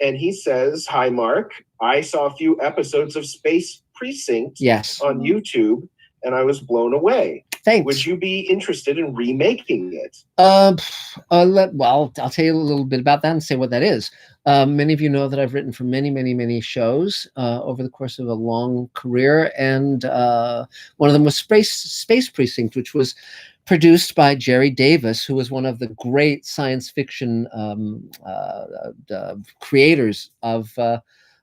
And he says, "Hi, Mark. I saw a few episodes of Space Precinct on YouTube, and I was blown away. Thanks. Would you be interested in remaking it?" Well, I'll tell you a little bit about that and say what that is. Many of you know that I've written for many, many, many shows over the course of a long career, and one of them was Space Precinct, which was produced by Jerry Davis, who was one of the great science fiction creators of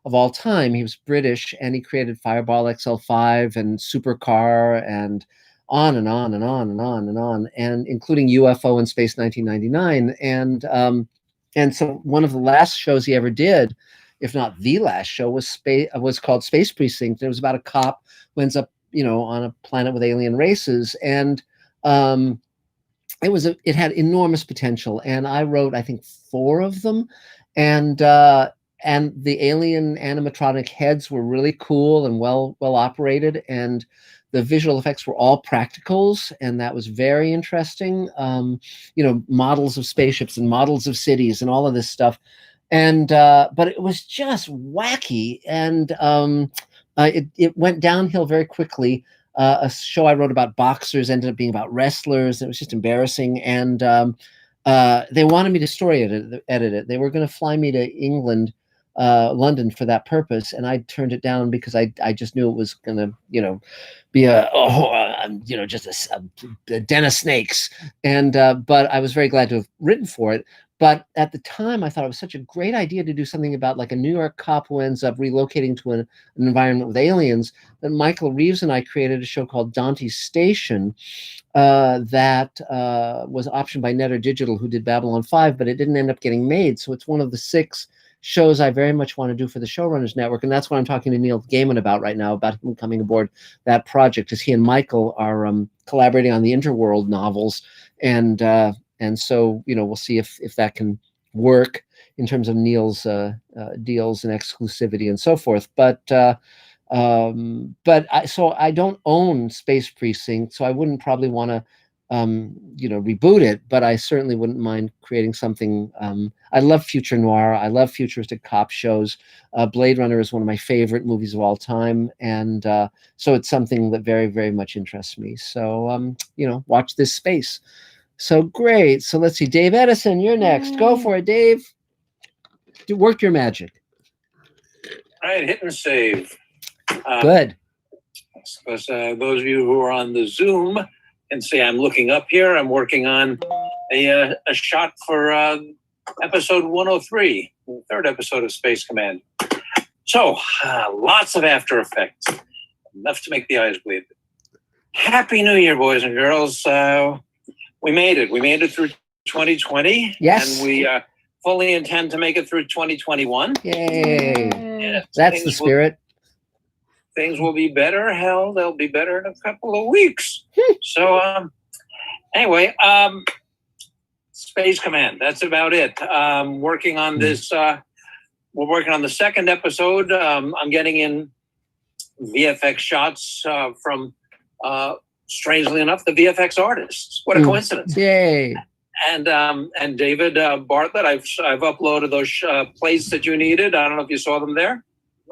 all time. He was British, and he created Fireball XL5 and Supercar and on and on and on and on and on, and including UFO in Space 1999. And so one of the last shows he ever did, if not the last show, was called Space Precinct. It was about a cop who ends up, on a planet with alien races, and it had enormous potential. And I wrote, I think, 4 of them, and the alien animatronic heads were really cool and well operated, and the visual effects were all practicals, and that was very interesting. Models of spaceships and models of cities and all of this stuff, and but it was just wacky, and it went downhill very quickly. A show I wrote about boxers ended up being about wrestlers. It was just embarrassing, and they wanted me to story edit it. They were going to fly me to England, London, for that purpose, and I turned it down because I just knew it was going to be just a den of snakes, and but I was very glad to have written for it. But at the time, I thought it was such a great idea to do something about like a New York cop who ends up relocating to an environment with aliens, that Michael Reeves and I created a show called Dante's Station that was optioned by Netter Digital, who did Babylon 5, but it didn't end up getting made. So it's one of the 6 shows I very much want to do for the Showrunners Network. And that's what I'm talking to Neil Gaiman about right now, about him coming aboard that project, as he and Michael are collaborating on the Interworld novels. And so, we'll see if that can work in terms of Neil's deals and exclusivity and so forth. But I don't own Space Precinct, so I wouldn't probably want to, reboot it. But I certainly wouldn't mind creating something. I love future noir. I love futuristic cop shows. Blade Runner is one of my favorite movies of all time, and so it's something that very, very much interests me. So watch this space. So great. So let's see. Dave Edison, you're next. Go for it, Dave. Work your magic. All right, hit and save. Good. Because those of you who are on the Zoom can see I'm looking up here. I'm working on a shot for episode 103, the 3rd episode of Space Command. So lots of After Effects, enough to make the eyes bleed. Happy New Year, boys and girls. We made it. We made it through 2020. Yes. And we fully intend to make it through 2021. Yay. Yeah, That's the spirit. Things will be better. Hell, they'll be better in a couple of weeks. So, anyway, Space Command. That's about it. Working on this. We're working on the second episode. I'm getting in VFX shots from, strangely enough, the VFX artists. What a coincidence! Yay! And David Bartlett. I've uploaded those plays that you needed. I don't know if you saw them there.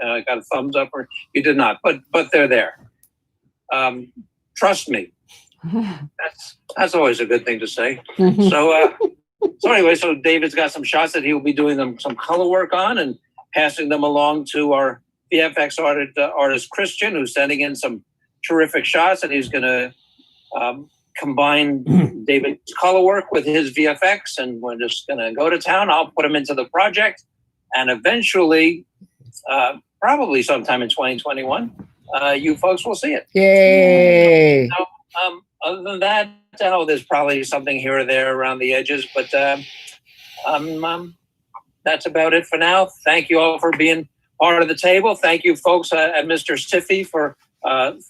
I got a thumbs up, or you did not, but they're there. Trust me. That's always a good thing to say. So anyway, so David's got some shots that he will be doing some color work on and passing them along to our VFX artist Christian, who's sending in some terrific shots, and he's going to combine David's color work with his VFX, and we're just going to go to town. I'll put him into the project, and eventually, probably sometime in 2021, you folks will see it. Yay! So, other than that, there's probably something here or there around the edges, but that's about it for now. Thank you all for being part of the table. Thank you, folks, at Mr. Stiffy for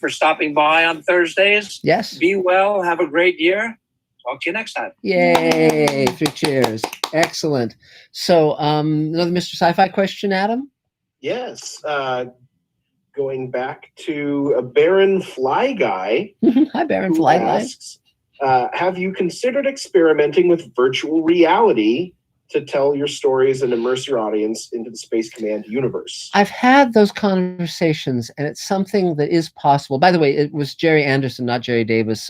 stopping by on Thursdays. Yes. Be well. Have a great year. Talk to you next time. Yay! 3 cheers. Excellent. So, another Mr. Sci-Fi question, Adam? Yes. Going back to Baron Fly Guy. Hi, Baron Fly Guy. Asks, have you considered experimenting with virtual reality to tell your stories and immerse your audience into the Space Command universe? I've had those conversations, and it's something that is possible. By the way, it was Jerry Anderson, not Jerry Davis.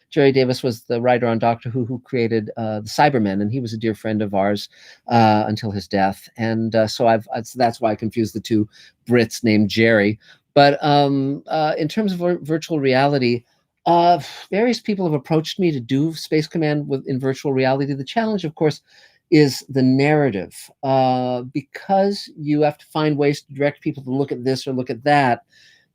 Jerry Davis was the writer on Doctor who created the Cybermen, and he was a dear friend of ours until his death. And so that's why I confused the two Brits named Jerry. But in terms of virtual reality, various people have approached me to do Space Command in virtual reality. The challenge, of course, is the narrative, because you have to find ways to direct people to look at this or look at that.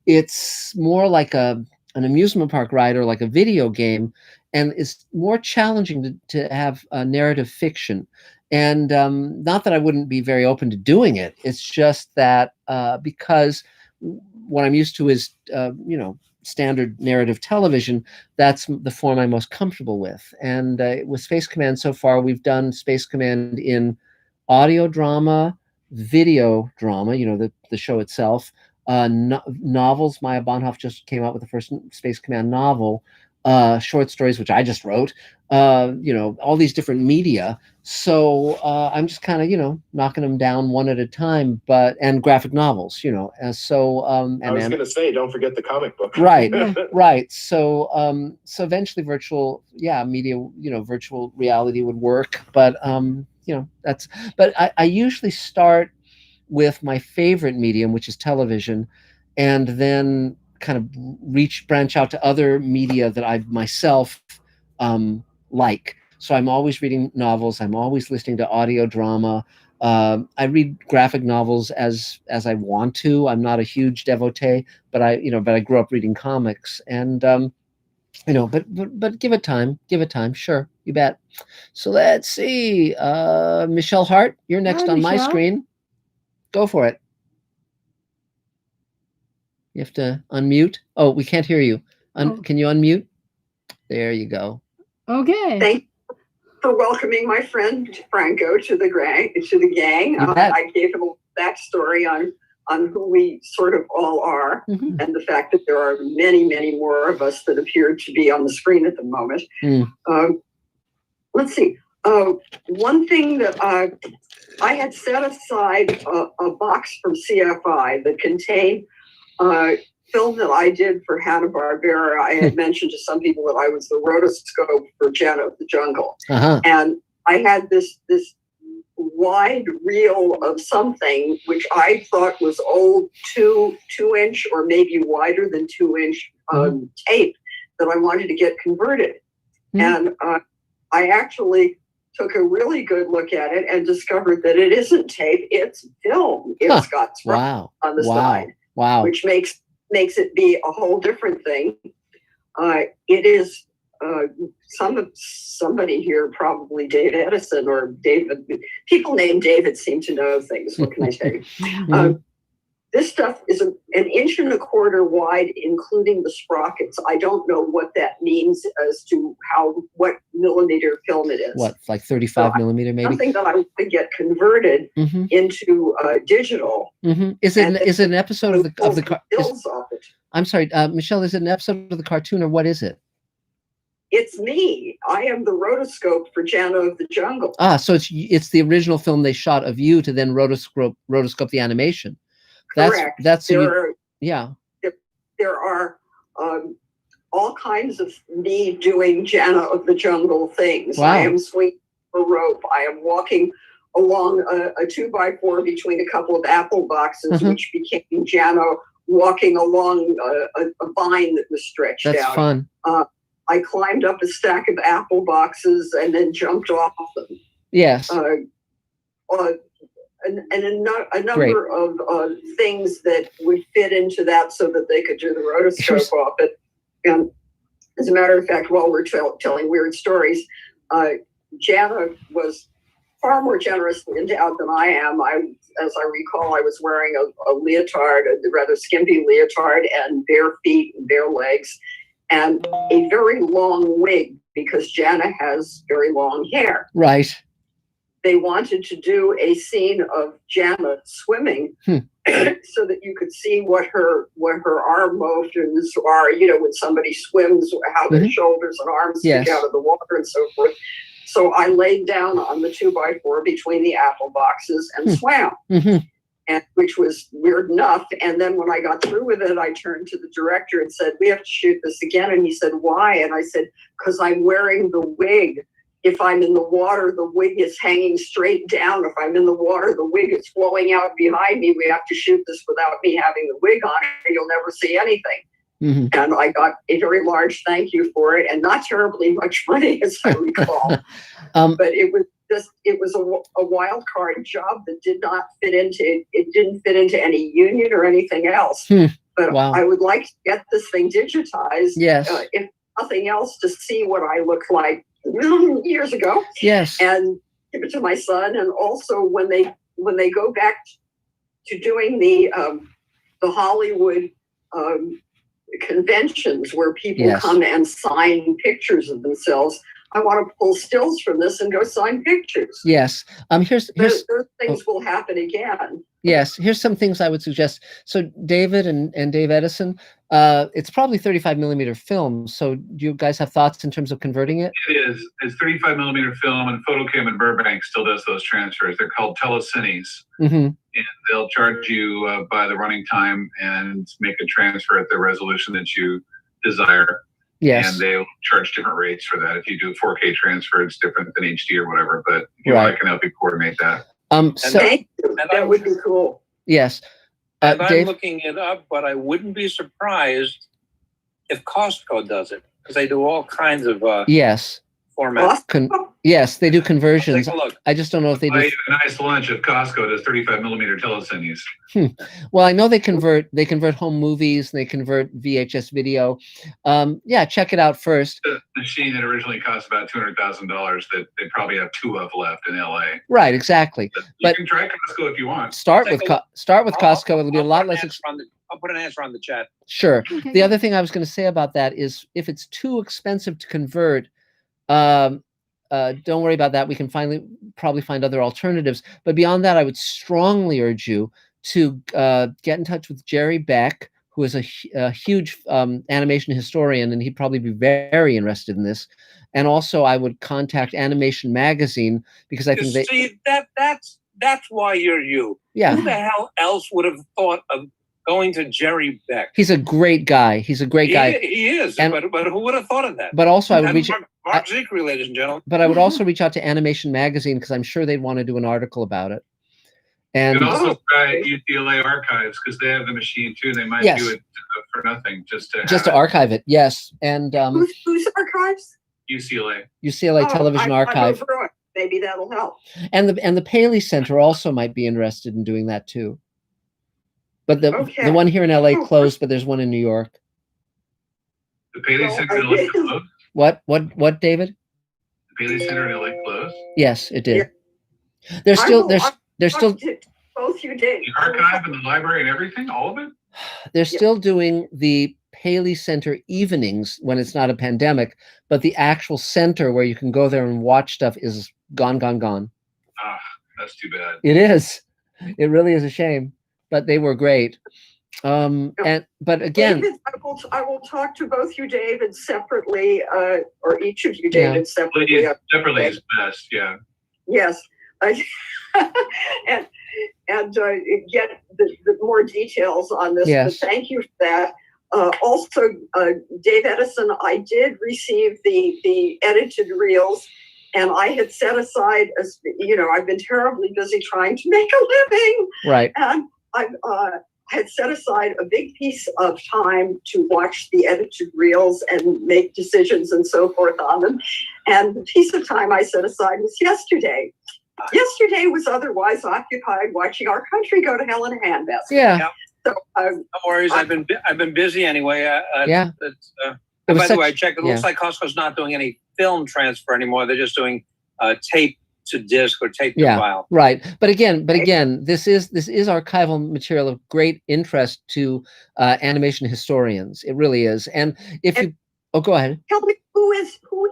It's more like an amusement park ride or like a video game, and it's more challenging to have a narrative fiction. And not that I wouldn't be very open to doing it. It's just that because what I'm used to is, standard narrative television, that's the form I'm most comfortable with. And with Space Command so far, we've done Space Command in audio drama, video drama, the show itself, novels. Maya Bonhoff just came out with the first Space Command novel, short stories, which I just wrote, all these different media. So I'm just kind of, knocking them down one at a time, and graphic novels, and so. I was going to say, don't forget the comic book. Right, right. So, so eventually virtual, media, virtual reality would work, but, but I usually start with my favorite medium, which is television, and then kind of branch out to other media that I myself like. So I'm always reading novels. I'm always listening to audio drama. I read graphic novels as I want to. I'm not a huge devotee, but I grew up reading comics, and but give it time. Give it time. Sure, you bet. So let's see. Michelle Hart, you're next on my screen. Go for it. You have to unmute. Oh, we can't hear you. Can you unmute? There you go. Okay. Thank you for welcoming my friend Franco to the gang. I gave him a backstory on who we sort of all are, and the fact that there are many, many more of us that appear to be on the screen at the moment. Let's see. One thing that I had set aside a box from CFI that contained film that I did for Hanna-Barbera. I had mentioned to some people that I was the rotoscope for Janet of the Jungle. And I had this wide reel of something which I thought was old 2-inch or maybe wider than 2-inch tape that I wanted to get converted. And I actually took a really good look at it and discovered that it isn't tape, it's film. It's got scratch on the side. Wow. Which makes it be a whole different thing. It is somebody here, probably Dave Edison or David. People named David seem to know things. What can I say? This stuff is an 1.25 inches wide, including the sprockets. I don't know what that means as to what millimeter film it is. What, like 35 millimeter, maybe? Something that I want to get converted into digital. Is it an episode of the I'm sorry, Michelle. Is it an episode of the cartoon, or what is it? It's me. I am the rotoscope for Jana of the Jungle. Ah, so it's the original film they shot of you to then rotoscope the animation. Correct. There are all kinds of me doing Jana of the Jungle things. Wow. I am swinging a rope. I am walking along a 2x4 between a couple of apple boxes, which became Jana walking along a vine that was stretched out. That's fun. I climbed up a stack of apple boxes and then jumped off them. Yes. And a number of things that would fit into that so that they could do the rotoscope off it. And as a matter of fact, while we're telling weird stories, Jana was far more generously endowed than I am. As I recall, I was wearing a leotard, a rather skimpy leotard, and bare feet and bare legs, and a very long wig because Jana has very long hair. Right. They wanted to do a scene of Jana swimming so that you could see what her arm motions are, when somebody swims, how their shoulders and arms stick out of the water and so forth. So I laid down on the 2x4 between the apple boxes and swam, and which was weird enough. And then when I got through with it, I turned to the director and said, "We have to shoot this again." And he said, "Why?" And I said, "Because I'm wearing the wig. If I'm in the water, the wig is hanging straight down. If I'm in the water, the wig is flowing out behind me. We have to shoot this without me having the wig on, or you'll never see anything." And I got a very large thank you for it, and not terribly much money, as I recall. But it was a wild card job that didn't fit into any union or anything else. But I would like to get this thing digitized. Yes. If nothing else, to see what I looked like years ago. Yes. And give it to my son. And also when they go back to doing the Hollywood conventions where people come and sign pictures of themselves, I want to pull stills from this and go sign pictures. Yes. Here's those things will happen again. Yes. Here's some things I would suggest. So David and Dave Edison, it's probably 35 millimeter film. So do you guys have thoughts in terms of converting it? It is. It's 35 millimeter film, and Photocam in Burbank still does those transfers. They're called telecines. And they'll charge you by the running time and make a transfer at the resolution that you desire. Yes. And they'll charge different rates for that. If you do a 4K transfer, it's different than HD or whatever. But if you want, I can help you coordinate that. That would be cool. Yes. And I'm Dave? looking it up, but I wouldn't be surprised if Costco does it, because they do all kinds of yes. formats. Yes, they do conversions. Take a look. I just don't know if they do. A nice lunch at Costco does 35 millimeter telecines. Well, I know they convert home movies, and they convert VHS video. Yeah, check it out first. The machine that originally cost about $200,000 that they probably have 2 of left in LA. Right, exactly. But you can try Costco if you want. Start with Costco. It'll be a lot less. I'll put an answer on the chat. Sure. Okay. The other thing I was going to say about that is, if it's too expensive to convert, don't worry about that. We can probably find other alternatives. But beyond that, I would strongly urge you to get in touch with Jerry Beck, who is a huge animation historian, and he'd probably be very interested in this. And also, I would contact Animation Magazine, because I think that's why you're you. Yeah. Who the hell else would have thought of going to Jerry Beck? He's a great guy. He is. But who would have thought of that? But also, I would reach Mark Zickery, ladies and gentlemen. But I would also reach out to Animation Magazine, because I'm sure they'd want to do an article about it. And you can also try UCLA Archives, because they have the machine too. They might do it for nothing, just to archive it. Yes. And whose archives? UCLA Television Archive. Maybe that'll help. And the Paley Center also might be interested in doing that too. But the one here in LA closed, but there's one in New York. The Paley Well, Center I in LA did. closed? What, David? The Paley Center in LA closed? Yes, it did. Yeah. There's I still will- there's still Both you did. The archive and the library and everything, all of it? they're still doing the Paley Center evenings when it's not a pandemic, but the actual center where you can go there and watch stuff is gone. Ah, that's too bad. It is. It really is a shame, but they were great. But again, David, I will talk to both you, David, separately, or each of you, David, separately. Please, separately is best, yeah. Yes. and get the more details on this. Yes. But thank you for that. Also, Dave Edison, I did receive the edited reels, and I had set aside, I've been terribly busy trying to make a living. Right. And I had set aside a big piece of time to watch the edited reels and make decisions and so forth on them. And the piece of time I set aside was yesterday. Yesterday was otherwise occupied watching our country go to hell in a handbasket. Yeah. So, No worries. I've been busy anyway. Yeah. And by the way, I checked. It looks like Costco's not doing any film transfer anymore. They're just doing tape to disc or tape to file. Right. But again, this is archival material of great interest to animation historians. It really is. And if you go ahead. Tell me, who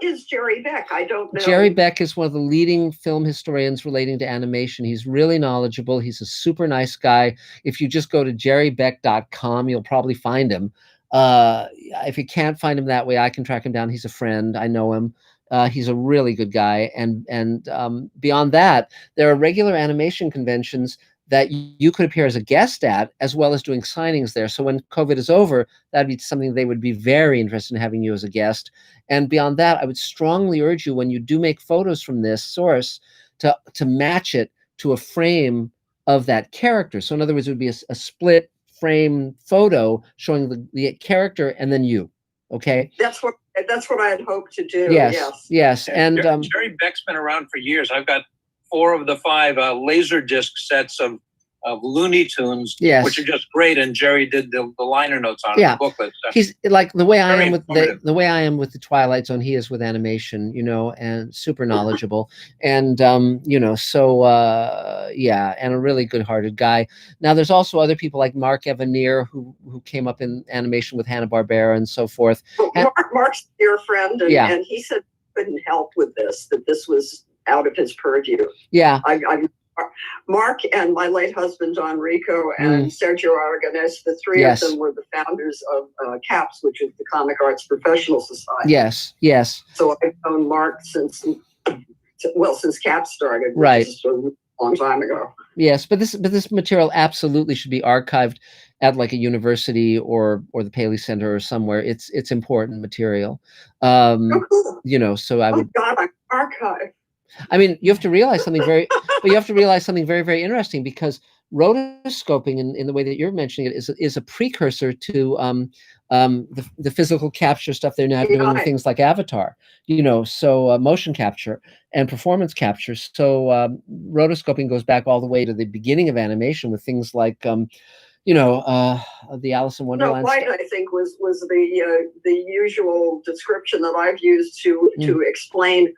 is Jerry Beck? I don't know. Jerry Beck is one of the leading film historians relating to animation. He's really knowledgeable. He's a super nice guy. If you just go to jerrybeck.com, you'll probably find him. If you can't find him that way, I can track him down. He's a friend. I know him. He's a really good guy. And beyond that, there are regular animation conventions that you could appear as a guest at, as well as doing signings there. So when COVID is over, that'd be something they would be very interested in having you as a guest. And beyond that, I would strongly urge you, when you do make photos from this source, to match it to a frame of that character. So in other words, it would be a split frame photo showing the character and then you. Okay. That's what I had hoped to do. Yes. And Jerry Beck's been around for years. I've got 4 of the 5 laser disc sets of Looney Tunes, which are just great. And Jerry did the liner notes on the booklet. So he's like the way I am with the Twilight Zone. He is with animation, and super knowledgeable, and and a really good-hearted guy. Now, there's also other people like Mark Evanier who came up in animation with Hanna-Barbera and so forth. Well, Mark's a dear friend, and he said he couldn't help with this, that this was out of his purview. Yeah. Mark and my late husband, Don Rico, and Sergio Aragonés, the three of them were the founders of CAPS, which is the Comic Arts Professional Society. Yes. So I've known Mark since CAPS started, right, which is a long time ago. Yes, but this material absolutely should be archived at like a university or the Paley Center or somewhere. It's important material. Cool. So I would. God, I'm archived. I mean, you have to realize something very very interesting, because rotoscoping in the way that you're mentioning it is a precursor to the physical capture stuff they're now doing with things like Avatar, so motion capture and performance capture. So rotoscoping goes back all the way to the beginning of animation with things like the Alice in Wonderland. Light, I think, was the usual description that I've used to explain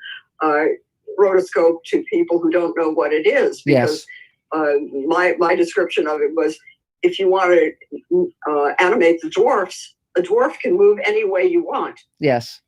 rotoscope to people who don't know what it is, because my description of it was, if you want to animate the dwarfs, a dwarf can move any way you want. Yes.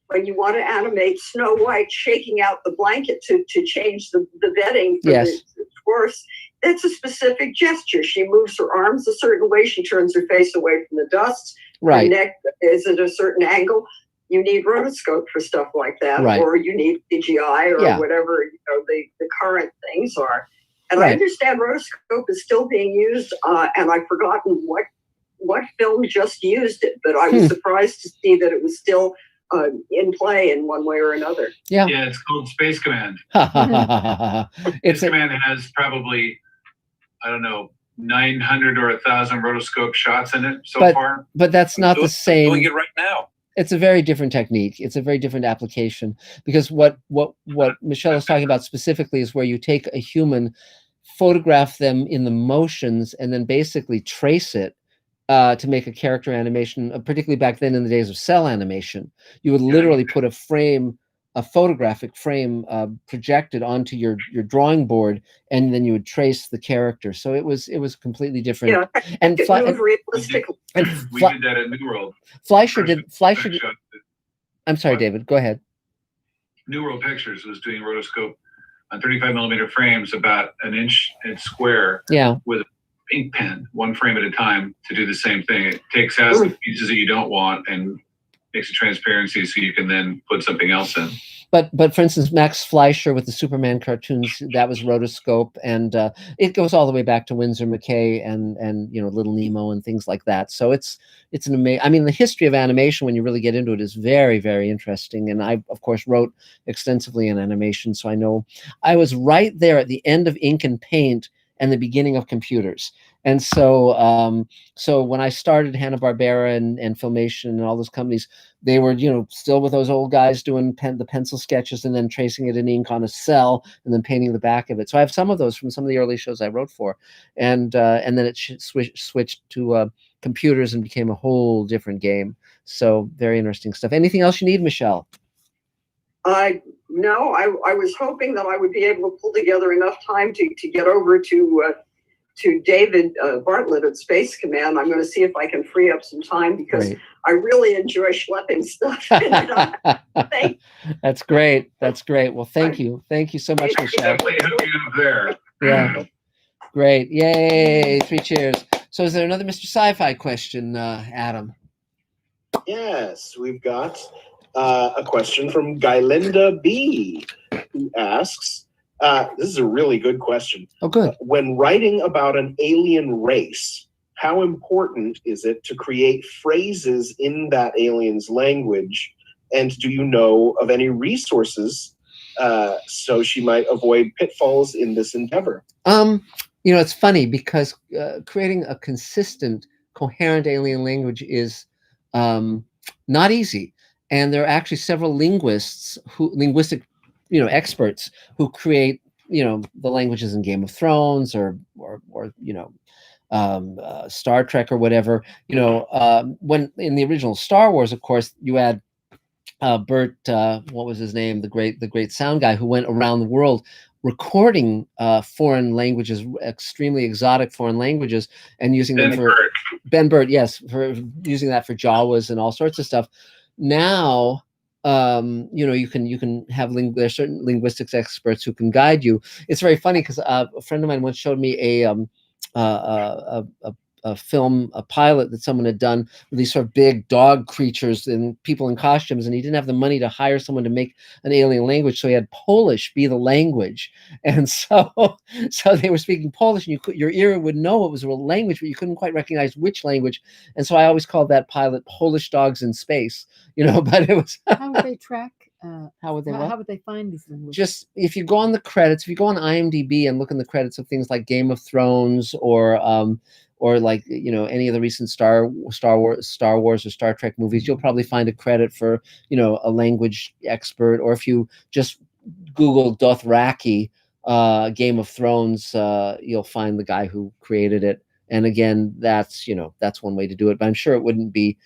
When you want to animate Snow White shaking out the blanket to change the bedding for the dwarfs, that's a specific gesture. She moves her arms a certain way. She turns her face away from the dust. Right. Her neck is at a certain angle. You need rotoscope for stuff like that, or you need CGI or whatever the current things are. And I understand rotoscope is still being used, and I've forgotten what film just used it, but I was surprised to see that it was still in play in one way or another. Yeah, it's called Space Command. Space Command has probably, I don't know, 900 or 1,000 rotoscope shots in it so far. But that's not the same. Doing it right now. It's a very different technique. It's a very different application, because what Michelle is talking about specifically is where you take a human, photograph them in the motions, and then basically trace it to make a character animation, particularly back then in the days of cell animation. You would literally put a frame, a photographic frame projected onto your drawing board, and then you would trace the character. So it was completely different. Yeah, And it moved realistically. We did that at New World. Fleischer did. I'm sorry, What? David. Go ahead. New World Pictures was doing rotoscope on 35 millimeter frames about an inch square. Yeah. With a ink pen, one frame at a time, to do the same thing. It takes out the pieces that you don't want and makes a transparency so you can then put something else in. But for instance, Max Fleischer with the Superman cartoons, that was rotoscope, and it goes all the way back to Winsor McCay and Little Nemo and things like that. So it's an amazing. I mean, the history of animation, when you really get into it, is very, very interesting. And I, of course, wrote extensively in animation, so I know I was right there at the end of ink and paint and the beginning of computers. And so so when I started Hanna-Barbera and Filmation and all those companies, they were, still with those old guys doing the pencil sketches and then tracing it in ink on a cell and then painting the back of it. So I have some of those from some of the early shows I wrote for. And then it switched to computers and became a whole different game. So very interesting stuff. Anything else you need, Michelle? No, I was hoping that I would be able to pull together enough time to get over to David Bartlett at Space Command. I'm going to see if I can free up some time because I really enjoy schlepping stuff. That's great. That's great. Well, thank you. Thank you so much, Michelle. Definitely hook you up there. Yeah. Great. Yay. 3 cheers. So is there another Mr. Sci-Fi question, Adam? Yes, we've got a question from Guylinda B, who asks, this is a really good question. Oh, good. When writing about an alien race, how important is it to create phrases in that alien's language? And do you know of any resources so she might avoid pitfalls in this endeavor? It's funny because creating a consistent, coherent alien language is not easy. And there are actually several linguistic experts who create, the languages in Game of Thrones or Star Trek or whatever. When in the original Star Wars, of course, you had Bert, what was his name? The great sound guy who went around the world recording foreign languages, extremely exotic foreign languages, and using them for Ben Burt, yes, for using that for Jawas and all sorts of stuff. Now, you can have there's certain linguistics experts who can guide you. It's very funny because a friend of mine once showed me a film, a pilot that someone had done with these sort of big dog creatures and people in costumes, and he didn't have the money to hire someone to make an alien language, so he had Polish be the language, and so they were speaking Polish, and your ear would know it was a real language, but you couldn't quite recognize which language, and so I always called that pilot Polish Dogs in Space, but it was how would they track? How would they find these languages? Just if you go on the credits, if you go on IMDb and look in the credits of things like Game of Thrones or like any of the recent Star Wars or Star Trek movies, you'll probably find a credit for a language expert. Or if you just Google Dothraki Game of Thrones, you'll find the guy who created it. And again, that's one way to do it. But I'm sure it wouldn't be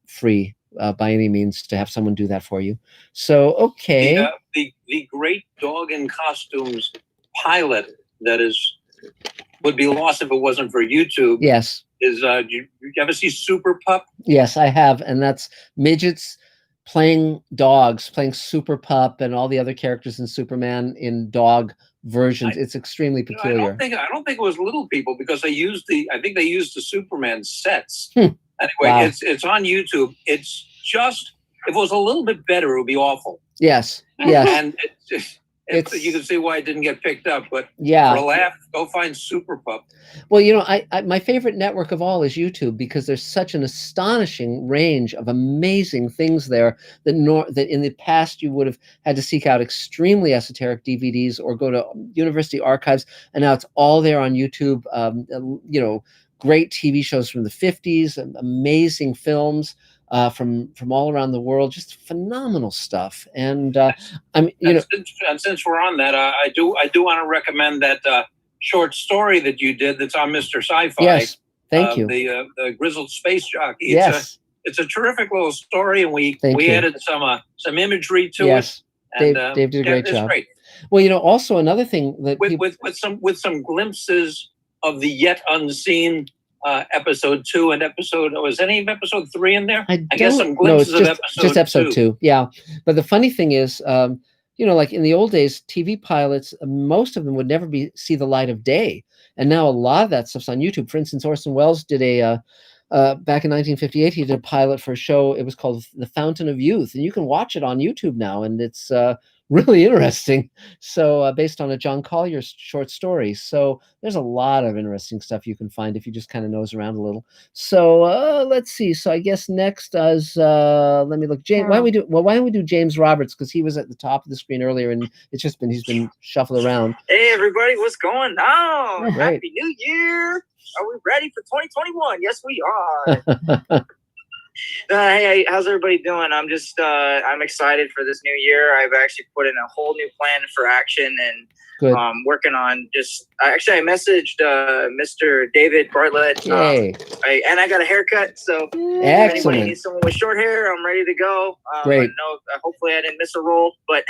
free by any means to have someone do that for you. So okay, the great dog in costumes pilot that would be lost if it wasn't for YouTube. Yes. Is you ever see Super Pup? Yes, I have, and that's midgets playing dogs, playing Super Pup and all the other characters in Superman in dog versions. It's extremely peculiar. I don't think it was little people because I think they used the Superman sets. Anyway, wow. It's on YouTube. It's just, if it was a little bit better, it would be awful. Yes. And you can see why it didn't get picked up, but yeah, for a laugh, go find Super Pup. Well, I my favorite network of all is YouTube because there's such an astonishing range of amazing things there that in the past you would have had to seek out extremely esoteric DVDs or go to university archives, and now it's all there on YouTube. Great TV shows from the 50s, amazing films from all around the world, just phenomenal stuff. And since we're on that, I do want to recommend that short story that you did that's on Mr. Sci-Fi. Yes, Thank you. The grizzled space jockey. Yes. It's a terrific little story, and we Thank you. added some imagery to Yes. it. Dave did a great it's job. Great. Well, you know, also another thing that with some glimpses of the yet unseen episode 2 and was any of episode 3 in there? I guess some glimpses of just episode 2. Yeah. But the funny thing is, you know, like in the old days, TV pilots, most of them would never see the light of day. And now a lot of that stuff's on YouTube. For instance, Orson Welles did back in 1958, he did a pilot for a show. It was called The Fountain of Youth. And you can watch it on YouTube now. And it's really interesting. So based on a John Collier short story. So there's a lot of interesting stuff you can find if you just kind of nose around a little. So let's see. So I guess next is let me look. James, why don't we do James Roberts, because he was at the top of the screen earlier and he's been shuffled around. Hey everybody, what's going on? Right. Happy New Year! Are we ready for 2021? Yes, we are. Hey, how's everybody doing? I'm just, I'm excited for this new year. I've actually put in a whole new plan for action and working on I messaged Mr. David Bartlett. Yay. And I got a haircut. So if anybody needs someone with short hair, I'm ready to go. Great. Hopefully I didn't miss a role, but,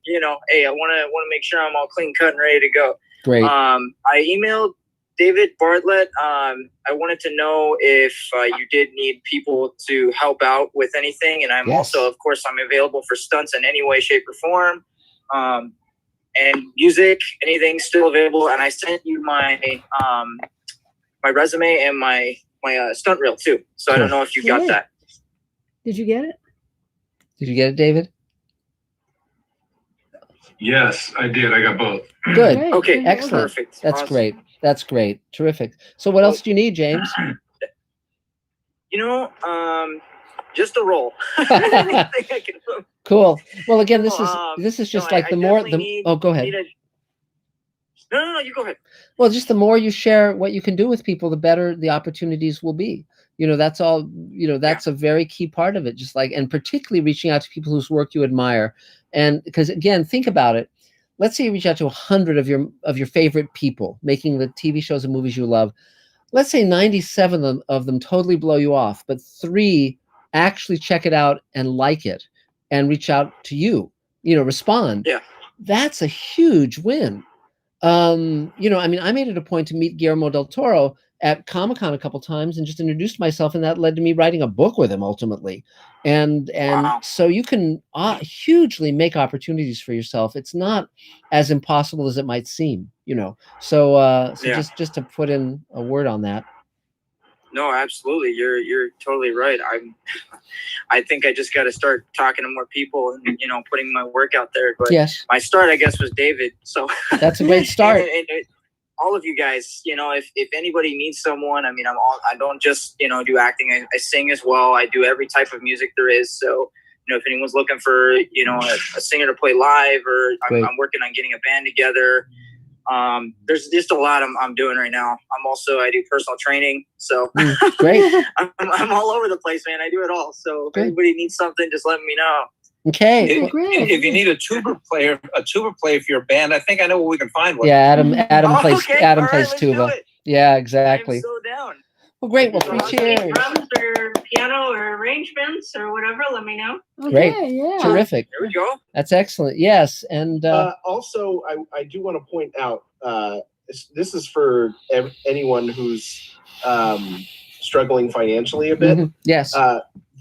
you know, hey, I want to make sure I'm all clean cut and ready to go. Great. I emailed David Bartlett. I wanted to know if you did need people to help out with anything, and I'm also, of course, I'm available for stunts in any way, shape, or form. And music, anything still available. And I sent you my my resume and my stunt reel too. So I don't know if you got that. Did you get it? Did you get it, David? Yes, I did. I got both. Good. Okay. Excellent. Perfect. That's Awesome. great. That's great. Terrific. So what else do you need, James? You know, just a role. Cool. Well, again, this is just like the more oh, go ahead. No, you go ahead. Well, just the more you share what you can do with people, the better the opportunities will be. You know, that's all, you know, that's a very key part of it. Just like, and particularly reaching out to people whose work you admire. And because again, think about it. Let's say you reach out to 100 of your favorite people making the TV shows and movies you love. Let's say 97 of them totally blow you off, but 3 actually check it out and like it and reach out to you, you know, respond. Yeah. That's a huge win. You know, I mean, I made it a point to meet Guillermo del Toro at Comic-Con a couple times and just introduced myself, and that led to me writing a book with him ultimately. And so you can hugely make opportunities for yourself. It's not as impossible as it might seem, you know. So just to put in a word on that. No, absolutely. You're totally right. I think I just got to start talking to more people and, you know, putting my work out there. But my start, I guess, was David. So that's a great start. and all of you guys, you know, if anybody needs someone, I mean, I don't just, you know, do acting. I sing as well. I do every type of music there is. So, you know, if anyone's looking for, you know, a singer to play live, or I'm working on getting a band together. There's just a lot I'm doing right now. I do personal training. So great. I'm all over the place, man. I do it all. So if anybody needs something, just let me know. Okay. If you need a tuba player for your band, I think I know where we can find one. Yeah, Adam plays tuba. Yeah, exactly. I'm so down. Well, great. Well, 3 cheers. Drums or piano or arrangements or whatever, let me know. Great. Okay, yeah. Terrific. There we go. That's excellent. Yes. And also, I do want to point out, this is for anyone who's struggling financially a bit. Yes.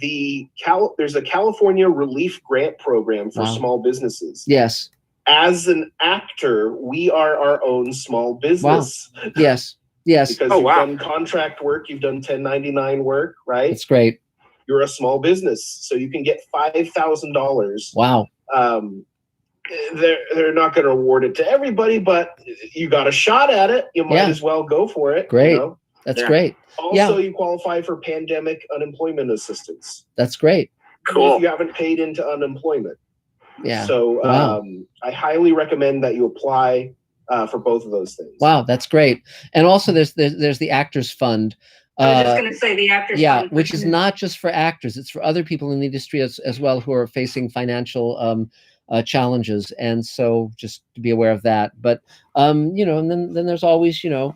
There's a California relief grant program for small businesses. Yes. As an actor, we are our own small business. Wow. Yes. Yes. Because you've done contract work, you've done 1099 work, right? That's great. You're a small business, so you can get $5,000. Wow. They're not going to award it to everybody, but you got a shot at it. You might as well go for it. Great. You know? That's great. Also, you qualify for pandemic unemployment assistance. That's great. Cool. If you haven't paid into unemployment. Yeah. So I highly recommend that you apply for both of those things. Wow, that's great. And also there's the Actors Fund. I was just going to say the Actors Fund. Which is not just for actors. It's for other people in the industry as well who are facing financial challenges. And so just to be aware of that. But, you know, and then there's always, you know,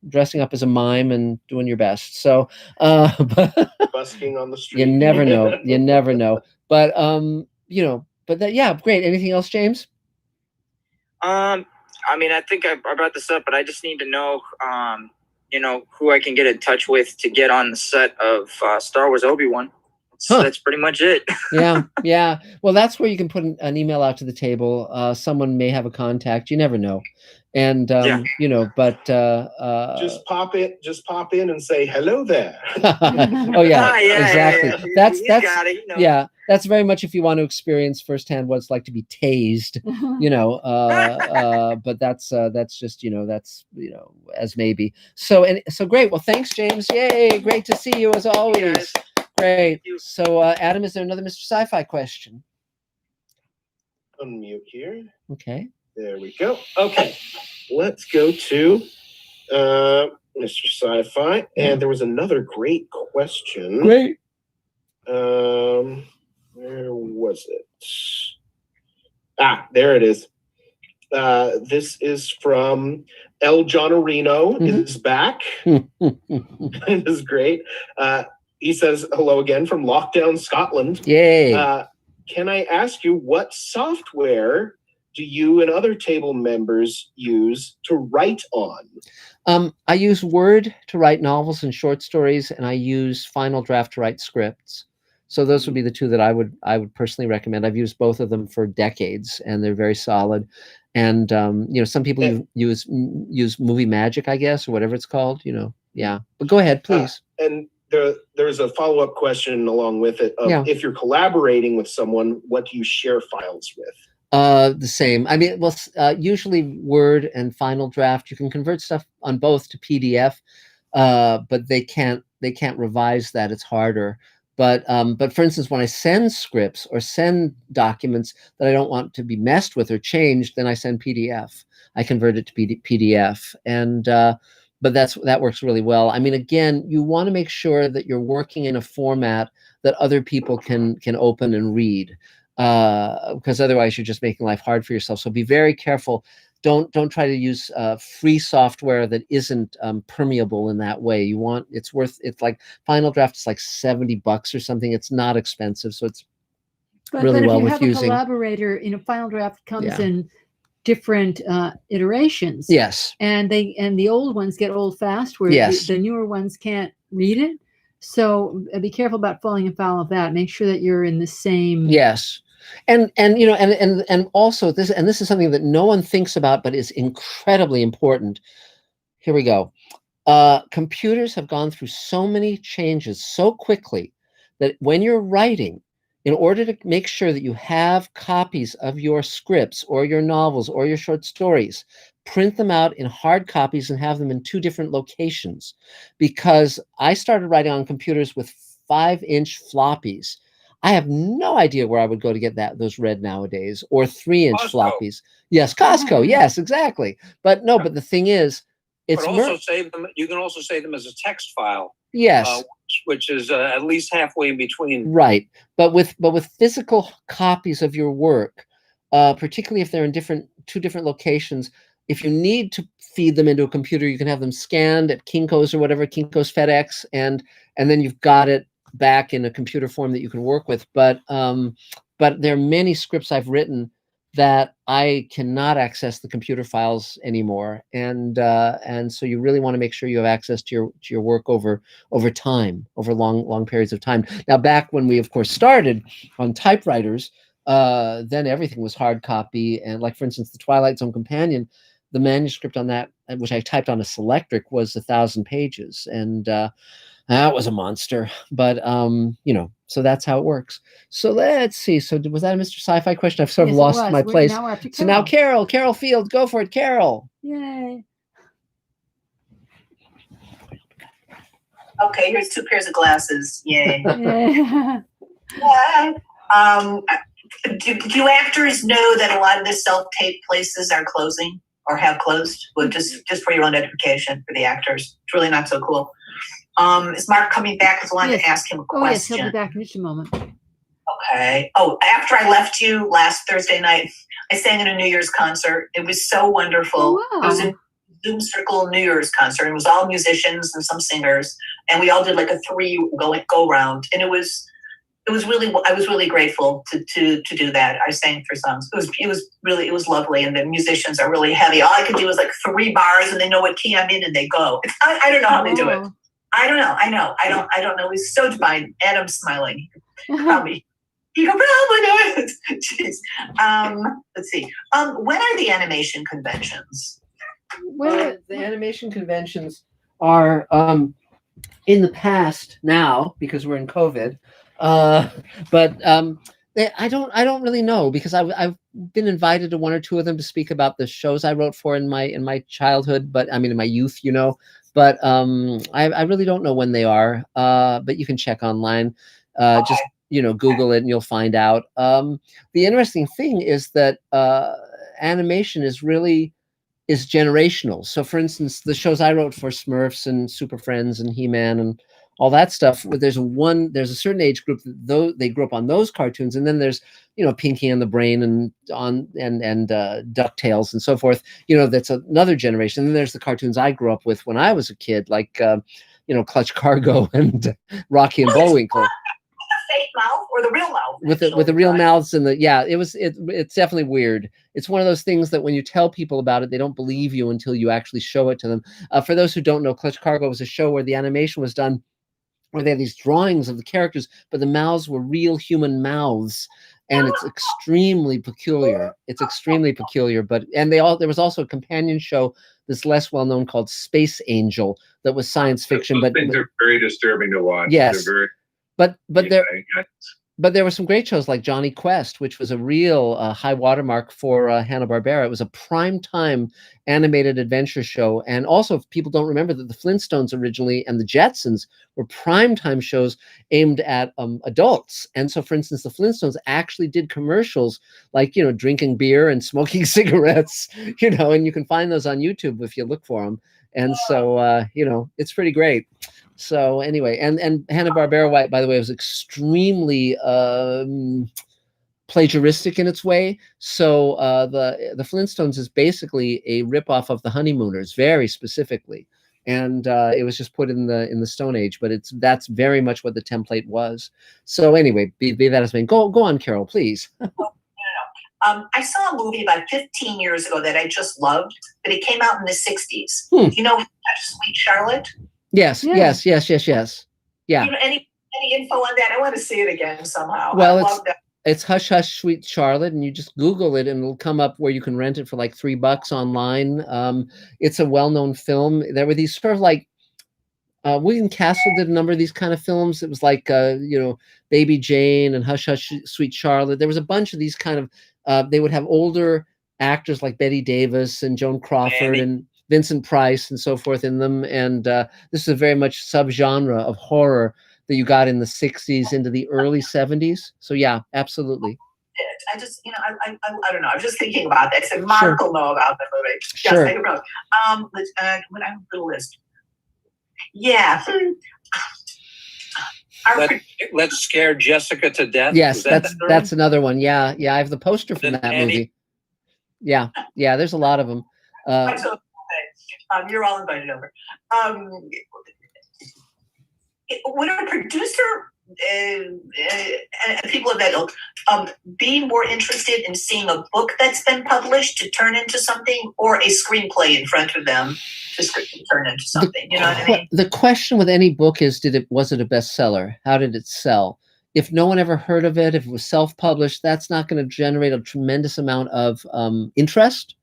dressing up as a mime and doing your best. So, busking on the street. You never know. You never know. But but that, yeah, great. Anything else, James? I mean, I think I brought this up, but I just need to know, who I can get in touch with to get on the set of Star Wars Obi-Wan. That's pretty much it. Yeah. Well, that's where you can put an email out to the table. Someone may have a contact. You never know. And but just pop in and say hello there. Oh yeah, exactly. Yeah. That's got it, yeah. That's very much if you want to experience firsthand what it's like to be tased. But that's just that's as maybe. So great. Well, thanks, James. Yay! Great to see you as always. Yes. Great. So Adam, is there another Mr. Sci-Fi question? Unmute here. Okay. There we go. Okay, let's go to Mr. Sci-Fi. And there was another great question. Great. Where was it? There it is. This is from El Jonorino is back. It is great. He says, hello again from Lockdown, Scotland. Yay. Can I ask you, what software do you and other table members use to write on? I use Word to write novels and short stories, and I use Final Draft to write scripts. So those would be the two that I would personally recommend. I've used both of them for decades, and they're very solid. And some people use Movie Magic, I guess, or whatever it's called. Yeah. But go ahead, please. And there's a follow-up question along with it. If you're collaborating with someone, what do you share files with? The same. I mean, well, usually Word and Final Draft. You can convert stuff on both to PDF, but they can't revise that. It's harder. But for instance, when I send scripts or send documents that I don't want to be messed with or changed, then I send PDF. I convert it to PDF, and but that works really well. I mean, again, you want to make sure that you're working in a format that other people can open and read, because otherwise you're just making life hard for yourself. So be very careful. Don't try to use free software that isn't permeable in that way. It's like Final Draft is like $70 or something. It's not expensive, so it's really well worth using. But if you have a collaborator, Final Draft comes in different iterations. Yes. And the old ones get old fast, where the newer ones can't read it. So be careful about falling afoul of that. Make sure that you're in the same. Yes. And also this is something that no one thinks about, but is incredibly important. Here we go. Computers have gone through so many changes so quickly that when you're writing, in order to make sure that you have copies of your scripts or your novels or your short stories, print them out in hard copies and have them in 2 different locations. Because I started writing on computers with 5-inch floppies. I have no idea where I would go to get those read nowadays, or 3-inch floppies. Yes, Costco. Yes, exactly. But the thing is, you can also save them as a text file. Yes, which is at least halfway in between. Right, but with physical copies of your work, particularly if they're in 2 different locations, if you need to feed them into a computer, you can have them scanned at Kinko's or whatever, Kinko's, FedEx, and then you've got it back in a computer form that you can work with. But there are many scripts I've written that I cannot access the computer files anymore, and so you really want to make sure you have access to your work over time, over long periods of time. Now, back when we of course started on typewriters, then everything was hard copy, and like for instance, the Twilight Zone companion, the manuscript on that, which I typed on a Selectric, was 1,000 pages, and that was a monster. But so that's how it works. So let's see. So was that a Mr. Sci-Fi question? I've sort of lost my place. So now Carol Field, go for it, Carol. Yay. Okay, here's 2 pairs of glasses. Yay. Do actors know that a lot of the self-tape places are closing or have closed? Well, just for your own edification for the actors. It's really not so cool. Is Mark coming back? Because I wanted to ask him a question. Oh, yes, he'll be back in just a moment. Okay. Oh, after I left you last Thursday night, I sang at a New Year's concert. It was so wonderful. Oh, wow. It was in Zoom Circle New Year's concert. It was all musicians and some singers, and we all did like a 3 go round, and it was really, I was really grateful to do that. I sang 3 songs. It was lovely, and the musicians are really heavy. All I could do was like 3 bars, and they know what key I'm in, and they go. I don't know how they do it. I don't know. I don't know. It was so divine. Adam's smiling. Probably. You probably know it. Jeez. Let's see. When are the animation conventions? Well, the animation conventions are in the past now because we're in COVID. But I don't really know, because I've been invited to 1 or 2 of them to speak about the shows I wrote for in my childhood, but I mean in my youth, you know. But I really don't know when they are. But you can check online. Just Google it and you'll find out. The interesting thing is that animation is generational. So for instance, the shows I wrote for, Smurfs and Super Friends and He-Man and all that stuff, there's a certain age group that they grew up on those cartoons, and then there's Pinky and the Brain and DuckTales and so forth. That's another generation. And then there's the cartoons I grew up with when I was a kid, like Clutch Cargo and Rocky and Bullwinkle. Fake mouth or the real mouth? With the real mouths and it's definitely weird. It's one of those things that when you tell people about it, they don't believe you until you actually show it to them. For those who don't know, Clutch Cargo was a show where the animation was done where they had these drawings of the characters, but the mouths were real human mouths, and it's extremely peculiar. But there was also a companion show that's less well known called Space Angel that was science fiction. Those things are very disturbing to watch. Yes. They're very But there were some great shows like Johnny Quest, which was a real high watermark for Hanna-Barbera. It was a primetime animated adventure show. And also, if people don't remember, that the Flintstones originally and the Jetsons were primetime shows aimed at adults. And so, for instance, the Flintstones actually did commercials like, drinking beer and smoking cigarettes, and you can find those on YouTube if you look for them. And so, it's pretty great. So anyway, and Hanna-Barbera, by the way, was extremely plagiaristic in its way. So the Flintstones is basically a ripoff of the Honeymooners, very specifically, and it was just put in the Stone Age. But that's very much what the template was. So anyway, be that as it may, go on, Carol, please. I saw a movie about 15 years ago that I just loved, but it came out in the 60s. Do you know Sweet Charlotte? Yes. Yeah. Any info on that? I want to see it again somehow. Well, it's Hush Hush Sweet Charlotte, and you just Google it and it'll come up where you can rent it for like $3 online. It's a well-known film. There were these sort of like William Castle did a number of these kind of films. It was like Baby Jane and Hush Hush Sweet Charlotte. There was a bunch of these kind of they would have older actors like Betty Davis and Joan Crawford and Vincent Price and so forth in them. And this is a very much subgenre of horror that you got in the 60s into the early 70s. So yeah, absolutely. I just, I don't know. I was just thinking about that. I said, Mark will know about the movie. Sure. Yes, I know. What I have a little list. Yeah. Let's Scare Jessica to Death. Yes, that's another one. Yeah. I have the poster from that movie. Yeah. There's a lot of them. You're all invited over. Would a producer and people of that ilk be more interested in seeing a book that's been published to turn into something, or a screenplay in front of them to turn into something? You know what I mean? The question with any book is, was it a bestseller? How did it sell? If no one ever heard of it, if it was self-published, that's not going to generate a tremendous amount of interest.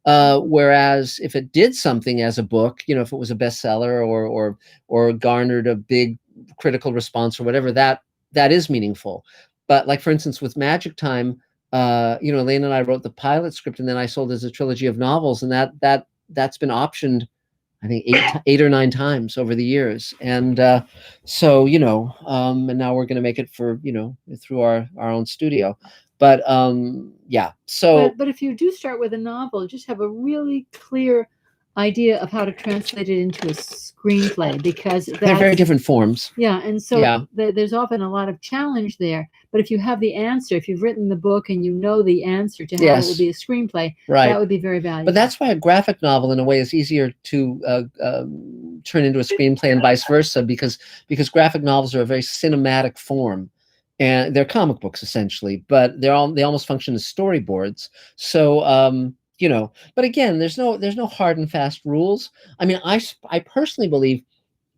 Whereas if it did something as a book, if it was a bestseller or garnered a big critical response or whatever, that is meaningful. But like, for instance, with Magic Time, Elaine and I wrote the pilot script, and then I sold it as a trilogy of novels, and that's been optioned, I think 8 or 9 times over the years. And so, and now we're going to make it for, through our own studio. But yeah, so. But if you do start with a novel, just have a really clear idea of how to translate it into a screenplay, because they're very different forms. Yeah, and so there's often a lot of challenge there. But if you have the answer, if you've written the book and you know the answer to how it would be a screenplay, that would be very valuable. But that's why a graphic novel, in a way, is easier to turn into a screenplay and vice versa, because graphic novels are a very cinematic form. And they're comic books essentially, but they almost function as storyboards. So you know, but again, there's no hard and fast rules. I mean, I personally believe,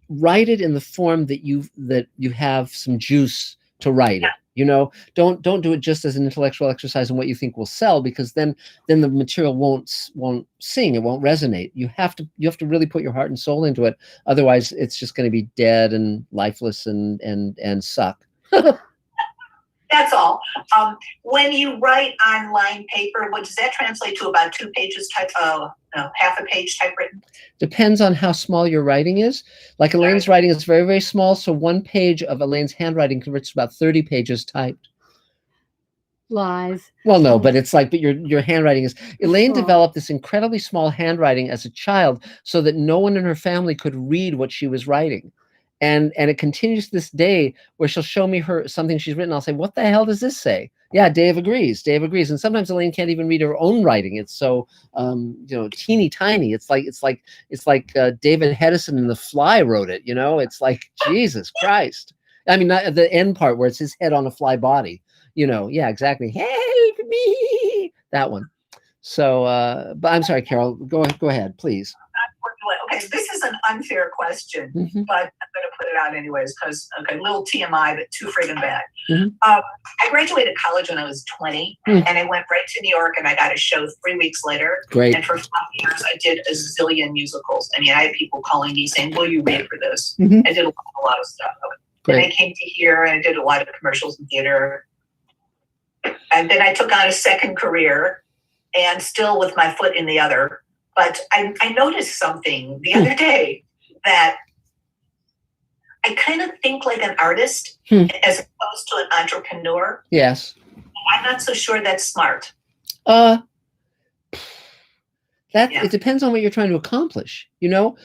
write it in the form that you have some juice to write it. You know, don't do it just as an intellectual exercise in what you think will sell, because then the material won't sing, it won't resonate. You have to really put your heart and soul into it. Otherwise, it's just going to be dead and lifeless and suck. That's all. When you write on line paper, what does that translate to? About 2 pages type? No, half a page typewritten. Depends on how small your writing is. Like Elaine's writing is very, very small, so 1 page of Elaine's handwriting converts to about 30 pages typed. Lies. Well, no, but it's like, but your handwriting is. Elaine developed this incredibly small handwriting as a child, so that no one in her family could read what she was writing. And it continues to this day, where she'll show me something she's written. I'll say, "What the hell does this say?" Yeah, Dave agrees. Dave agrees. And sometimes Elaine can't even read her own writing. It's so you know, teeny tiny. It's like David Hedison in The Fly wrote it. You know, it's like, Jesus Christ. I mean, not the end part where it's his head on a fly body. You know, yeah, exactly. Help me, that one. So, but I'm sorry, Carol. Go ahead, please. Okay, this is an unfair question, but I'm going to put it out anyways because, little TMI, but too friggin' bad. I graduated college when I was 20, and I went right to New York, and I got a show 3 weeks later. Great. And for 5 years, I did a zillion musicals. I mean, I had people calling me saying, "Will you read for this?" I did a lot of stuff. Then I came to here, and I did a lot of commercials and theater. And then I took on a second career, and still with my foot in the other. But I noticed something the other day, that I kind of think like an artist as opposed to an entrepreneur. Yes. I'm not so sure that's smart. It depends on what you're trying to accomplish. You know,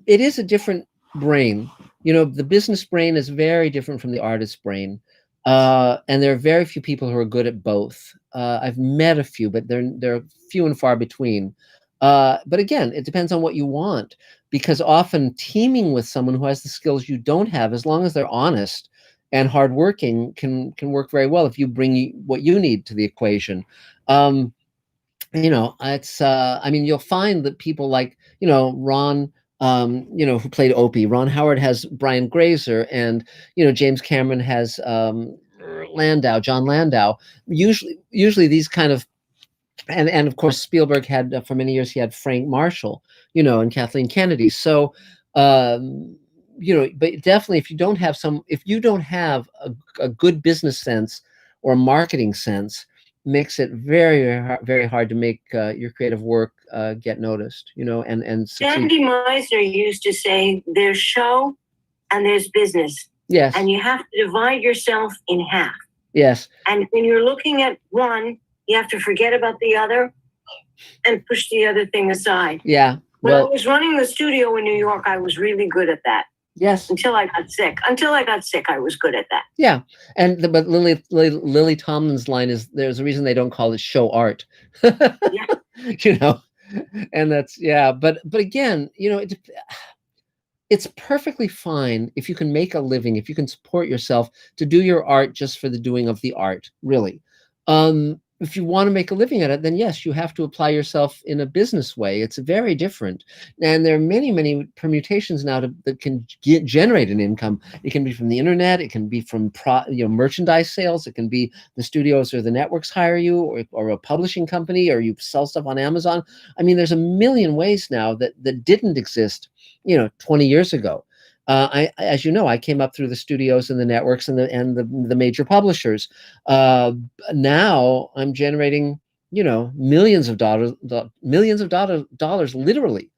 it is a different brain. You know, the business brain is very different from the artist brain. And there are very few people who are good at both. I've met a few, but they're few and far between. But again, it depends on what you want, because often teaming with someone who has the skills you don't have, as long as they're honest and hardworking, can work very well if you bring what you need to the equation. You know, it's I mean, you'll find that people like, you know, Ron, you know, who played Opie. Ron Howard has Brian Grazer, and, you know, James Cameron has John Landau. Usually these kind of, and of course Spielberg had for many years, he had Frank Marshall, you know, and Kathleen Kennedy. So, you know, but definitely if you don't have a good business sense or a marketing sense, makes it very, very hard to make your creative work get noticed, you know, and succeed. Sandy Meisner used to say, "There's show and there's business." Yes. And you have to divide yourself in half. Yes. And when you're looking at one, you have to forget about the other and push the other thing aside. Yeah. When I was running the studio in New York, I was really good at that. Yes. Until I got sick. I was good at that. Yeah. And but Lily Tomlin's line is, "There's a reason they don't call it show art." Yeah. You know, and that's, yeah. But again, you know, it's perfectly fine if you can make a living, if you can support yourself, to do your art just for the doing of the art, really. If you want to make a living at it, then yes, you have to apply yourself in a business way. It's very different. And there are many, many permutations now that can generate an income. It can be from the internet. It can be from merchandise sales. It can be the studios or the networks hire you, or a publishing company, or you sell stuff on Amazon. I mean, there's a million ways now that didn't exist, you know, 20 years ago. As you know, I came up through the studios and the networks and the major publishers. Now I'm generating, you know, millions of dollars, literally,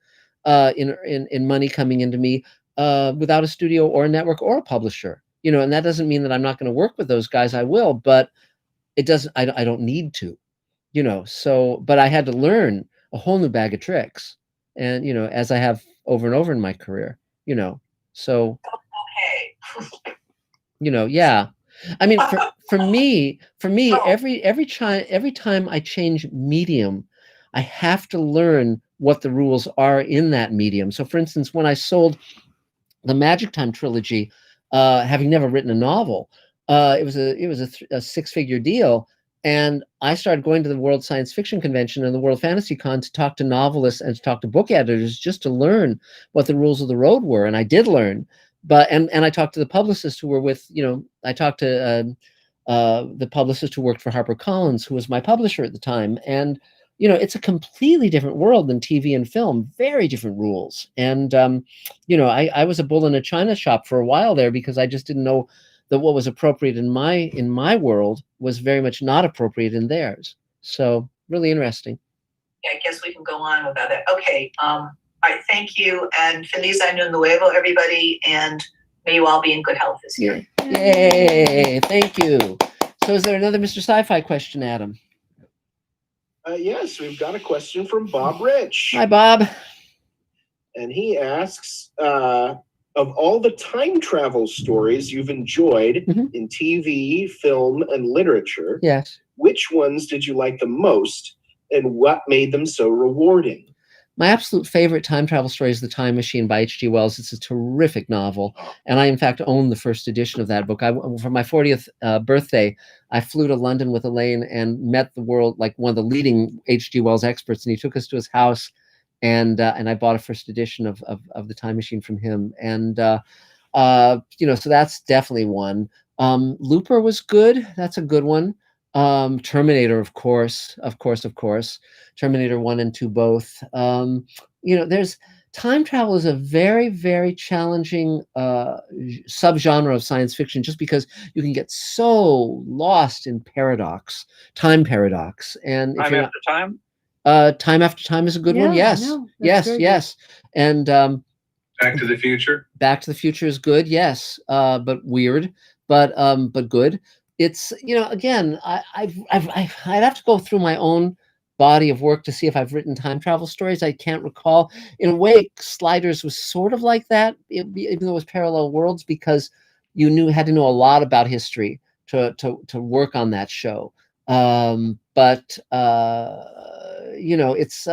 in money coming into me, without a studio or a network or a publisher. You know, and that doesn't mean that I'm not going to work with those guys. I will, but it doesn't. I don't need to. You know. So, but I had to learn a whole new bag of tricks. And, you know, as I have over and over in my career, you know, so, you know, yeah. I mean, for me, every time I change medium, I have to learn what the rules are in that medium. So for instance, when I sold the Magic Time trilogy, having never written a novel, it was a six-figure deal. And I started going to the World Science Fiction Convention and the World Fantasy Con to talk to novelists and to talk to book editors just to learn what the rules of the road were. And I did learn, but and I talked to the publicists who were with, you know, I talked to the publicist who worked for HarperCollins, who was my publisher at the time. And, you know, it's a completely different world than TV and film, very different rules. And, you know, I was a bull in a china shop for a while there because I just didn't know that what was appropriate in my world was very much not appropriate in theirs. So really interesting. Yeah, I guess we can go on without it. Okay. All right. Thank you. And Feliz Año Nuevo, everybody. And may you all be in good health this year. Yay. Thank you. So is there another Mr. Sci-Fi question, Adam? Yes, we've got a question from Bob Rich. Hi, Bob. And he asks, of all the time travel stories you've enjoyed in TV, film, and literature, yes, which ones did you like the most, and what made them so rewarding? My absolute favorite time travel story is The Time Machine by H.G. Wells. It's a terrific novel, and I, in fact, own the first edition of that book. For my 40th birthday, I flew to London with Elaine and met the world, like one of the leading H.G. Wells experts, and he took us to his house, and I bought a first edition of The Time Machine from him. And, you know, so that's definitely one. Looper was good. That's a good one. Terminator, of course. Terminator 1 and 2 both. You know, there's time travel is a very, very challenging subgenre of science fiction, just because you can get so lost in paradox, time paradox. And Time After Time? Time After Time is a good one. Yes, yes. And Back to the Future. Back to the Future is good. Yes, but weird, but good. It's, you know, again, I'd have to go through my own body of work to see if I've written time travel stories. I can't recall. In a way, Sliders was sort of like that, even though it was parallel worlds, because you had to know a lot about history to work on that show. But you know, it's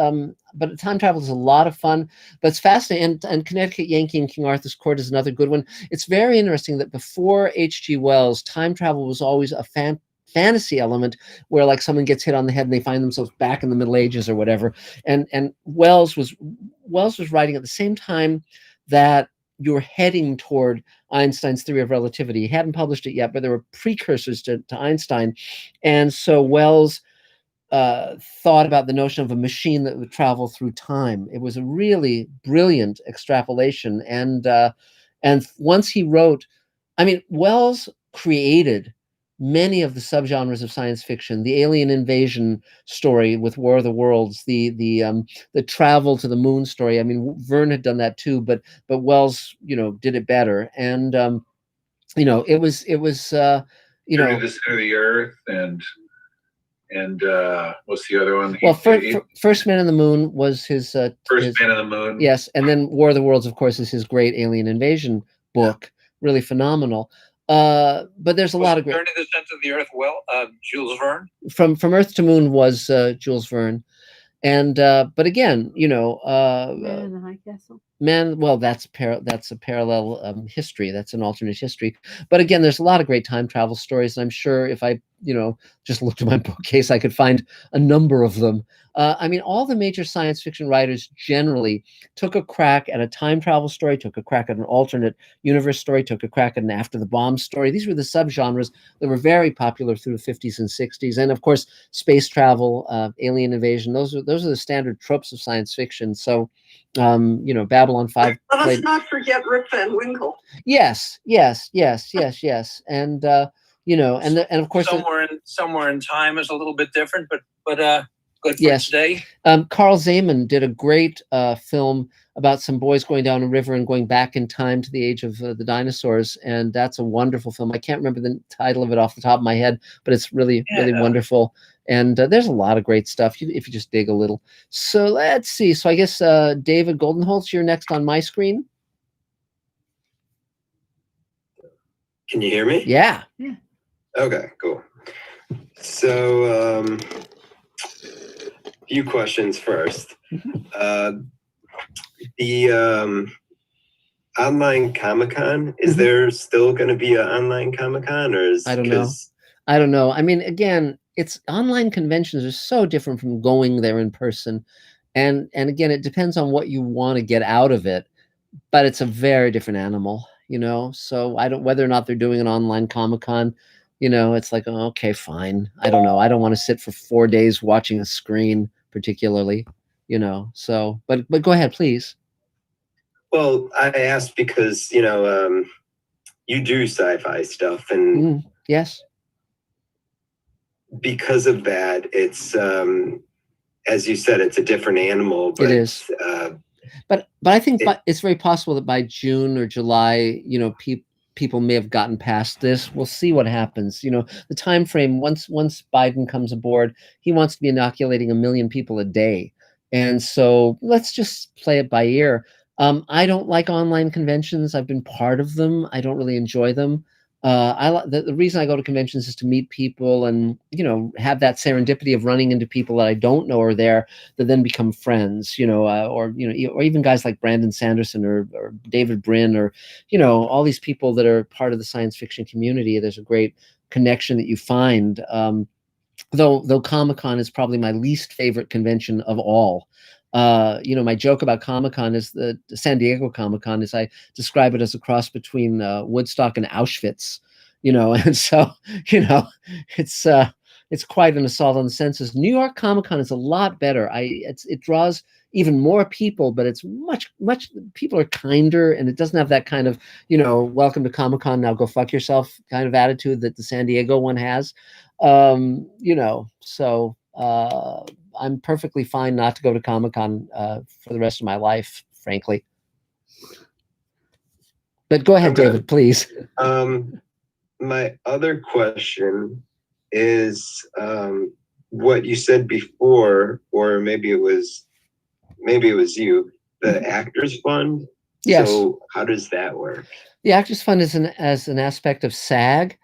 but time travel is a lot of fun, but it's fascinating. And Connecticut Yankee and King Arthur's Court is another good one. It's very interesting that before H.G. Wells, time travel was always a fantasy element where, like, someone gets hit on the head and they find themselves back in the Middle Ages or whatever. And Wells was writing at the same time that you're heading toward Einstein's theory of relativity. He hadn't published it yet, but there were precursors to Einstein. And so Wells thought about the notion of a machine that would travel through time. It was a really brilliant extrapolation. And once he wrote, I mean, Wells created many of the subgenres of science fiction: the alien invasion story with War of the Worlds, the travel to the moon story. I mean, Verne had done that too, but Wells, you know, did it better. And you know, it was you know, the Center of the Earth, and what's the other one? Well, First Man on the Moon was his First Man on the Moon. Yes, and then War of the Worlds, of course, is his great alien invasion book. Really phenomenal. But there's a lot of great. Return to the Center of the Earth. Well, Jules Verne. From Earth to Moon was Jules Verne, and but again, you know, Man in the High Castle. Well, that's a parallel history. That's an alternate history. But again, there's a lot of great time travel stories, and I'm sure if I, you know, just looked at my bookcase, I could find a number of them. I mean, all the major science fiction writers generally took a crack at a time travel story, took a crack at an alternate universe story, took a crack at an after the bomb story. These were the subgenres that were very popular through the 50s and 60s. And of course, space travel, alien invasion, those are the standard tropes of science fiction. So, you know, Babylon 5. Let us not forget Rip Van Winkle. Yes. And, you know, and of course, somewhere in time is a little bit different, but good for Yes. today? Carl Zayman did a great film about some boys going down a river and going back in time to the age of the dinosaurs, and that's a wonderful film. I can't remember the title of it off the top of my head, but it's really wonderful. And there's a lot of great stuff if you just dig a little. So let's see. So I guess David Goldenholtz, you're next on my screen. Can you hear me? Yeah. Okay, cool. So, few questions first. The online Comic-Con, is there still going to be an online Comic-Con, or is I don't know. I mean, again, it's online conventions are so different from going there in person, and again, it depends on what you want to get out of it, but it's a very different animal, you know. So I don't, whether or not they're doing an online Comic-Con, you know, it's like, oh, okay, fine. I don't know. I don't want to sit for 4 days watching a screen, particularly, you know. So, but go ahead, please. Well, I asked because, you know, you do sci-fi stuff, and yes, because of that, it's as you said, it's a different animal. But, it is. But I think it's very possible that by June or July, you know, people may have gotten past this. We'll see what happens. You know, the time frame, once Biden comes aboard, he wants to be inoculating 1 million people a day. And so let's just play it by ear. I don't like online conventions. I've been part of them. I don't really enjoy them. The reason I go to conventions is to meet people and, you know, have that serendipity of running into people that I don't know are there that then become friends, you know, or even guys like Brandon Sanderson or David Brin, or, you know, all these people that are part of the science fiction community. There's a great connection that you find. Though Comic-Con is probably my least favorite convention of all. You know, my joke about Comic-Con is the San Diego Comic-Con is I describe it as a cross between Woodstock and Auschwitz, you know, and so, you know, it's quite an assault on the senses. New York Comic-Con is a lot better. It draws even more people, but it's much people are kinder, and it doesn't have that kind of, you know, welcome to Comic-Con, now go fuck yourself kind of attitude that the San Diego one has. You know, so I'm perfectly fine not to go to Comic-Con for the rest of my life, frankly. But go ahead, David, please. My other question is what you said before, or maybe it was you, the Actors Fund. Yes. So how does that work? The Actors Fund is as an aspect of SAG.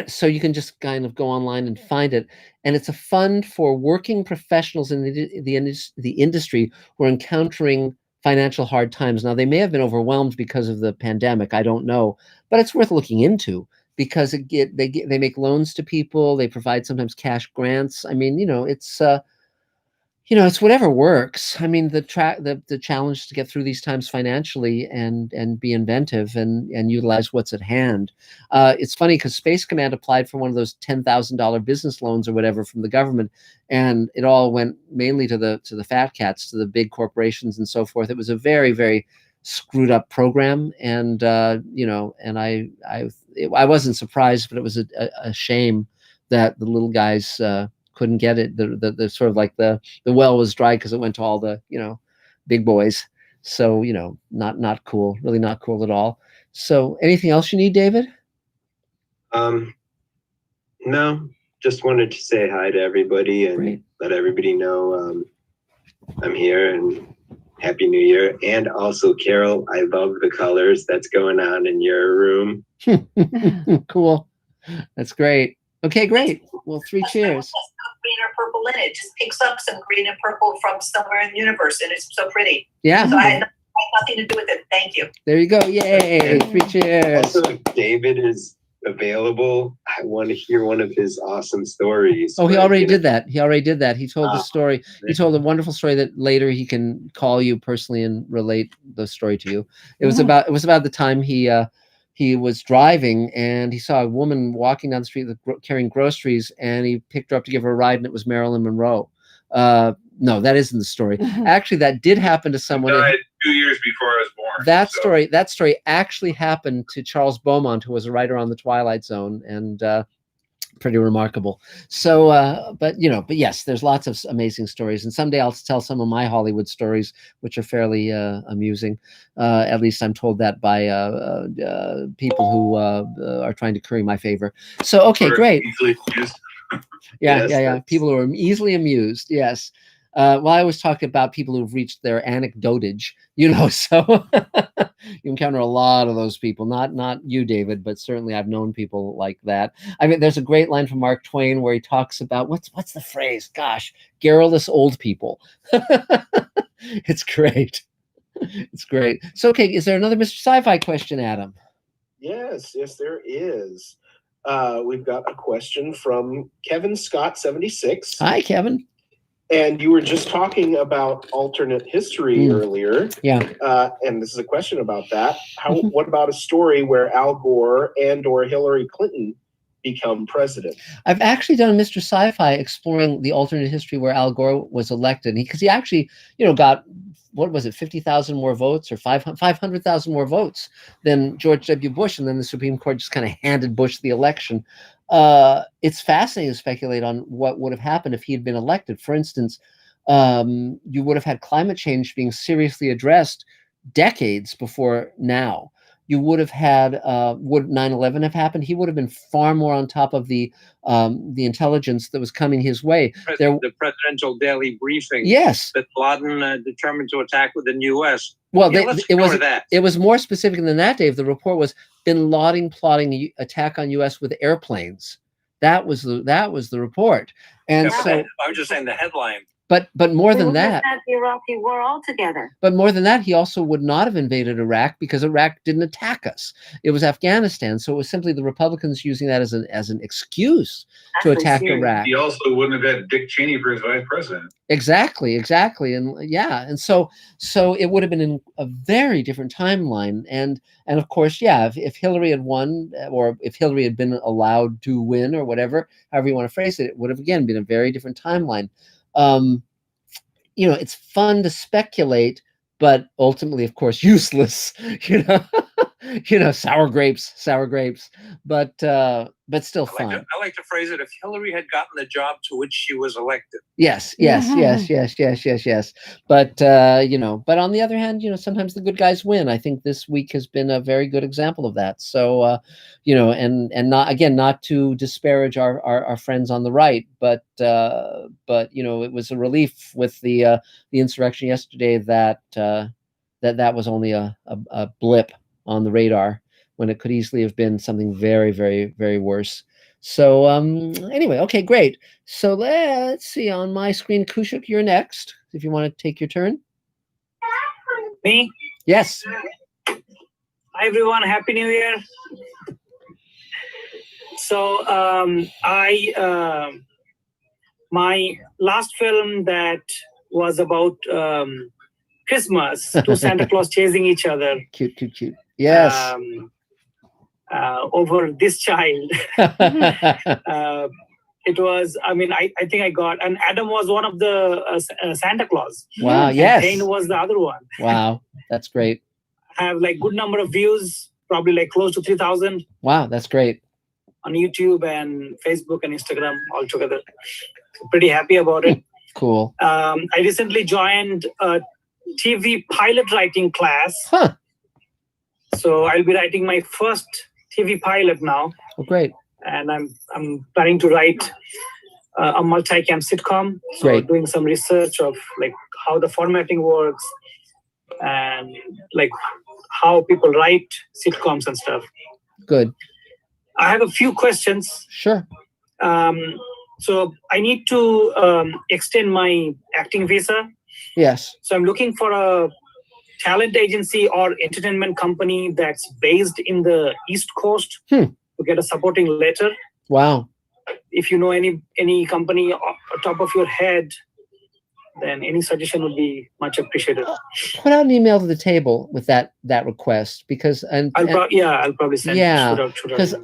So you can just kind of go online and find it. And it's a fund for working professionals in the industry who are encountering financial hard times. Now, they may have been overwhelmed because of the pandemic. I don't know. But it's worth looking into, because they make loans to people. They provide sometimes cash grants. I mean, you know, it's whatever works. I mean, the challenge is to get through these times financially and be inventive and utilize what's at hand. It's funny because Space Command applied for one of those $10,000 business loans or whatever from the government, and it all went mainly to the fat cats, to the big corporations and so forth. It was a very, very screwed up program, and you know, and I wasn't surprised, but it was a shame that the little guys couldn't get it. The sort of like the well was dry because it went to all the, you know, big boys. So, you know, not cool, really not cool at all. So anything else you need, David? No, just wanted to say hi to everybody and let everybody know I'm here, and Happy New Year. And also, Carol, I love the colors that's going on in your room. Cool. That's great. Okay, great. Well, 3 cheers. Green or purple in it. Just picks up some green and purple from somewhere in the universe, and it's so pretty. Yeah. So I had nothing to do with it. Thank you. There you go. Yay. 3 cheers. Also, if David is available, I want to hear one of his awesome stories. Oh, he already did that. He told the story. He told a wonderful story that later he can call you personally and relate the story to you. It was about the time he was driving and he saw a woman walking down the street carrying groceries, and he picked her up to give her a ride, and it was Marilyn Monroe. No, that isn't the story. Actually, that did happen to someone. She died 2 years before I was born. That story actually happened to Charles Beaumont, who was a writer on the Twilight Zone, and Pretty remarkable. So, but yes, there's lots of amazing stories, and someday I'll tell some of my Hollywood stories, which are fairly amusing. At least I'm told that by people who are trying to curry my favor. So, okay, great. Easily amused. Yeah. People who are easily amused. Yes. Well, I always talk about people who've reached their anecdotage, so you encounter a lot of those people, not you, David, but certainly I've known people like that. I mean, there's a great line from Mark Twain where he talks about, what's the phrase? Gosh, garrulous old people. It's great. It's great. So, okay, is there another Mr. Sci-Fi question, Adam? Yes, there is. We've got a question from Kevin Scott 76. Hi, Kevin. And you were just talking about alternate history earlier. Yeah. And this is a question about that. What about a story where Al Gore or Hillary Clinton become president? I've actually done Mr. Sci-Fi exploring the alternate history where Al Gore was elected, because he actually, got, what was it, 50,000 more votes or 500,000 more votes than George W. Bush, and then the Supreme Court just kind of handed Bush the election. It's fascinating to speculate on what would have happened if he had been elected. For instance, you would have had climate change being seriously addressed decades before now. You would have had, would 9/11 have happened? He would have been far more on top of the intelligence that was coming his way. The presidential daily briefing. Yes. That Laden determined to attack within the U.S. Well, that. It was more specific than that, Dave. The report was Bin Laden plotting attack on U.S. with airplanes. That was the report. And so I was just saying the headline. But more than that, the Iraqi war altogether. But more than that, he also would not have invaded Iraq because Iraq didn't attack us. It was Afghanistan, so it was simply the Republicans using that as an excuse to attack Iraq. He also wouldn't have had Dick Cheney for his vice president. Exactly, and so it would have been a very different timeline. And of course, if Hillary had won, or if Hillary had been allowed to win, or whatever, however you want to phrase it, it would have again been a very different timeline. It's fun to speculate, but ultimately, of course, useless. Sour grapes, but still fun. I like to phrase it: if Hillary had gotten the job to which she was elected. Yes. But but on the other hand, sometimes the good guys win. I think this week has been a very good example of that. So, and not to disparage our friends on the right, but it was a relief with the insurrection yesterday that was only a blip on the radar when it could easily have been something very, very, very worse. So anyway, okay, great. So let's see on my screen, Kuship, you're next. If you want to take your turn. Me? Yes. Hi everyone, Happy New Year. So my last film that was about Christmas, two Santa Claus chasing each other. Cute. Yes. Over this child. It was, I think I got, and Adam was one of the Santa Claus. Wow, yes. Kane was the other one. Wow, that's great. I have good number of views, probably close to 3,000. Wow, that's great. On YouTube and Facebook and Instagram all together. Pretty happy about it. Cool. I recently joined a TV pilot writing class. Huh. So I'll be writing my first TV pilot now. Oh, great. And I'm planning to write a multi-cam sitcom. So great. Doing some research of how the formatting works and how people write sitcoms and stuff. Good. I have a few questions. Sure. So I need to extend my acting visa. Yes. So I'm looking for a talent agency or entertainment company that's based in the East Coast to get a supporting letter. Wow. If you know any company off the top of your head, then any suggestion would be much appreciated. Put out an email to the table with that request, because I'll probably send. Yeah, because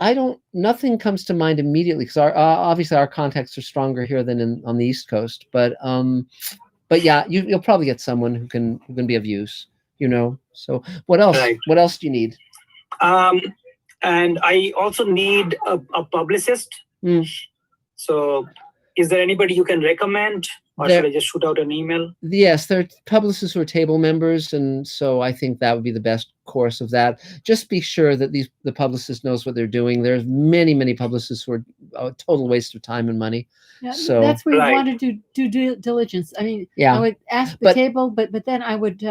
nothing comes to mind immediately, because obviously our contacts are stronger here than on the East Coast, but yeah, you'll probably get someone who can be of use. So what else? Right. What else do you need? And I also need a publicist. So is there anybody you can recommend, or should I just shoot out an email? Yes, there are publicists who are table members, and so I think that would be the best course of that. Just be sure that the publicist knows what they're doing. There's many publicists who are a total waste of time and money. Yeah, so that's where you want to do due diligence. I mean, I would ask the table, but then I would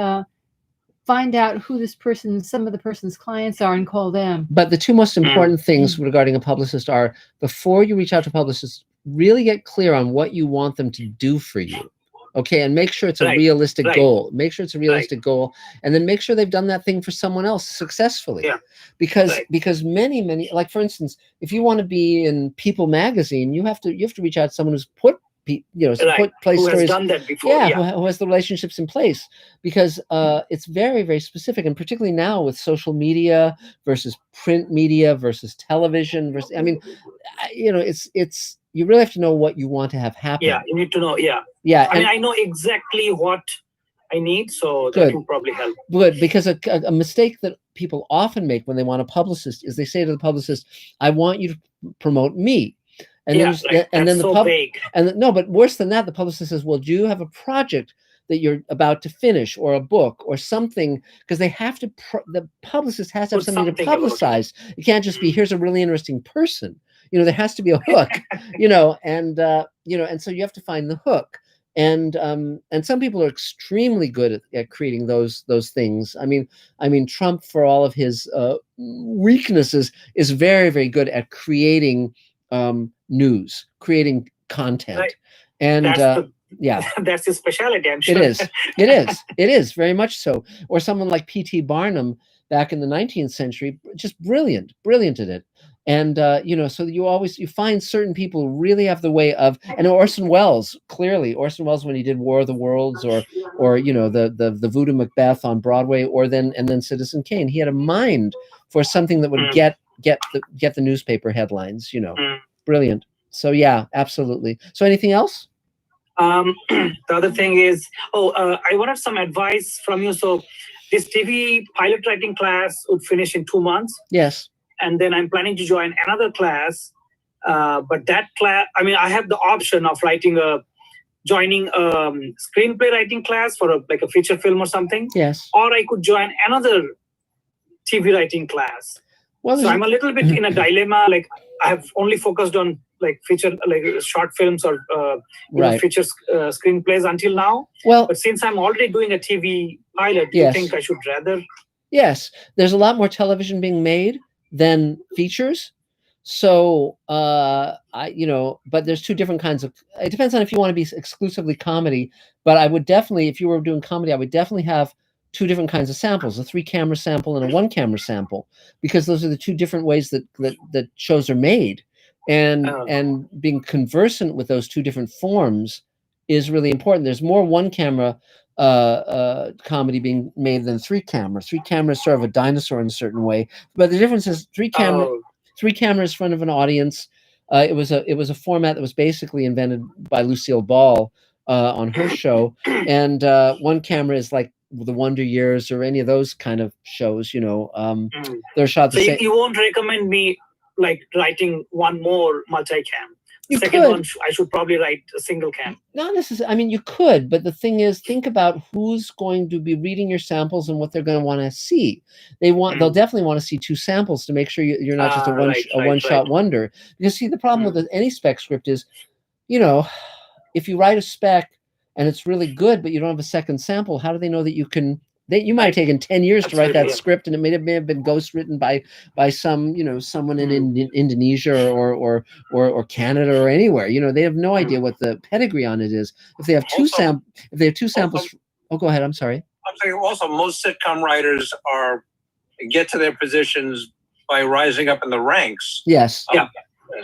find out who some of the person's clients are and call them. But the two most important things regarding a publicist are, before you reach out to publicists, really get clear on what you want them to do for you. Okay, and make sure it's a realistic goal. Make sure it's a realistic goal, and then make sure they've done that thing for someone else successfully. Yeah. Because many, like for instance, if you want to be in People magazine, you have to reach out to someone who's put place who stories. Has done that before. Who has the relationships in place, because it's very specific, and particularly now with social media versus print media versus television versus. I mean, it's you really have to know what you want to have happen. Yeah, you need to know. Yeah. I mean, I know exactly what I need, so that will probably help. Good, because a mistake that people often make when they want a publicist is they say to the publicist, "I want you to promote me." And then but worse than that, the publicist says, "Well, do you have a project that you're about to finish, or a book, or something?" Because they have to. The publicist has to have something to publicize. It can't just be, "Here's a really interesting person." There has to be a hook. And so you have to find the hook. And some people are extremely good at creating those things. I mean, Trump, for all of his weaknesses, is very good at creating news, creating content, and that's his specialty. I'm sure. It is very much so. Or someone like P.T. Barnum back in the 19th century, just brilliant at it. And so you find certain people who really have the way of, and Orson Welles, when he did War of the Worlds, or the Voodoo Macbeth on Broadway, and then Citizen Kane, he had a mind for something that would get the newspaper headlines. Brilliant. So yeah, absolutely. So anything else? The other thing is, I wanted some advice from you. So this TV pilot writing class would finish in 2 months. Yes. And then I'm planning to join another class. But that class, I mean, I have the option of joining a screenplay writing class for a feature film or something. Yes. Or I could join another TV writing class. Well, so I'm a little bit in a dilemma. Like, I have only focused on feature, short films or feature screenplays until now. Well, but since I'm already doing a TV pilot, do you think I should rather? Yes, there's a lot more television being made than features. So, but there's two different kinds of. It depends on if you want to be exclusively comedy. But I would definitely, if you were doing comedy, I would definitely have two different kinds of samples: a 3-camera sample and a 1-camera sample, because those are the two different ways that shows are made. And being conversant with those two different forms is really important. There's more 1-camera comedy being made than 3-camera. 3-camera is sort of a dinosaur in a certain way, but the difference is 3-camera is in front of an audience. It was a format that was basically invented by Lucille Ball on her show, and 1-camera is like the Wonder Years or any of those kind of shows. They're shot the same. You won't recommend me writing one more multi-cam. Second one, I should probably write a single cam. Not necessarily. I mean, you could, but the thing is, think about who's going to be reading your samples and what they're going to want to see. They'll definitely want to see 2 samples to make sure you're not just a one-shot wonder. Because see, the problem with any spec script is, if you write a spec and it's really good, but you don't have a second sample, how do they know that you can? You might have taken 10 years to write that script, and it may have been ghostwritten by someone in Indonesia or Canada or anywhere. They have no idea what the pedigree on it is. If they have two samples. Oh, go ahead. I'm sorry. I'm saying also most sitcom writers get to their positions by rising up in the ranks. Yes.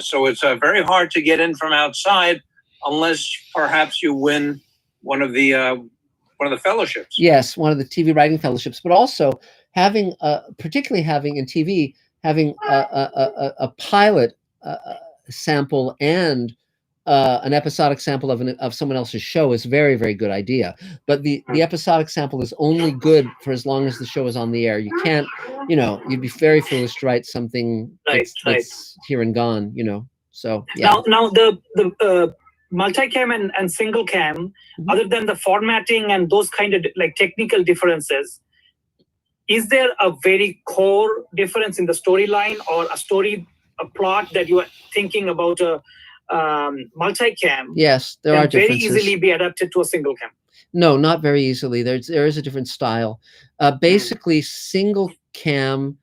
So it's very hard to get in from outside unless perhaps you win one of the fellowships. Yes, one of the TV writing fellowships, but also particularly having in TV, having a pilot sample and an episodic sample of someone else's show is very, very good idea. But the episodic sample is only good for as long as the show is on the air. You can't, you'd be very foolish to write something that's here and gone, So yeah. Now the multicam and single cam, other than the formatting and those kind of like technical differences, is there a very core difference in the storyline or a plot that you are thinking about a multicam? Yes, there are differences. Very easily be adapted to a single cam. No, not very easily. There is a different style. Basically, single cam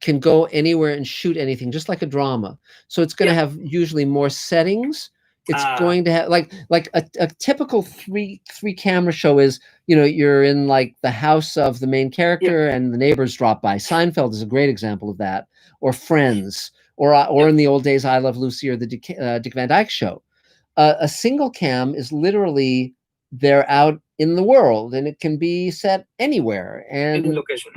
can go anywhere and shoot anything, just like a drama. So it's going to have usually more settings. It's going to have like a typical three camera show is, you're in like the house of the main character and the neighbors drop by. Seinfeld is a great example of that, or Friends, or in the old days, I Love Lucy or the Dick Van Dyke Show. A single cam is literally they're out in the world, and it can be set anywhere, and any location.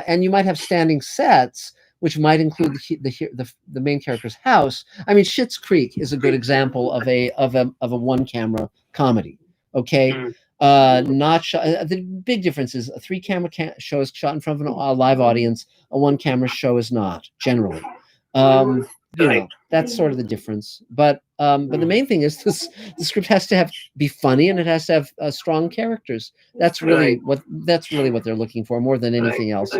And you might have standing sets, which might include the main character's house. I mean, Schitt's Creek is a good example of a one camera comedy. Okay, the big difference is a 3 camera show is shot in front of a live audience. A 1 camera show is not generally. That's sort of the difference. But the main thing is the script has to be funny, and it has to have strong characters. That's really what they're looking for more than anything else.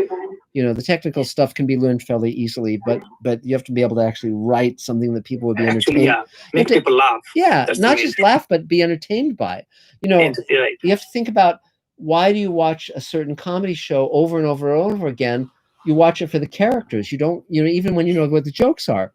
The technical stuff can be learned fairly easily, but you have to be able to actually write something that people would be entertained. Make people laugh. Yeah, not just laugh, but be entertained by. You have to think about, why do you watch a certain comedy show over and over and over again? You watch it for the characters. You don't, even when you know what the jokes are.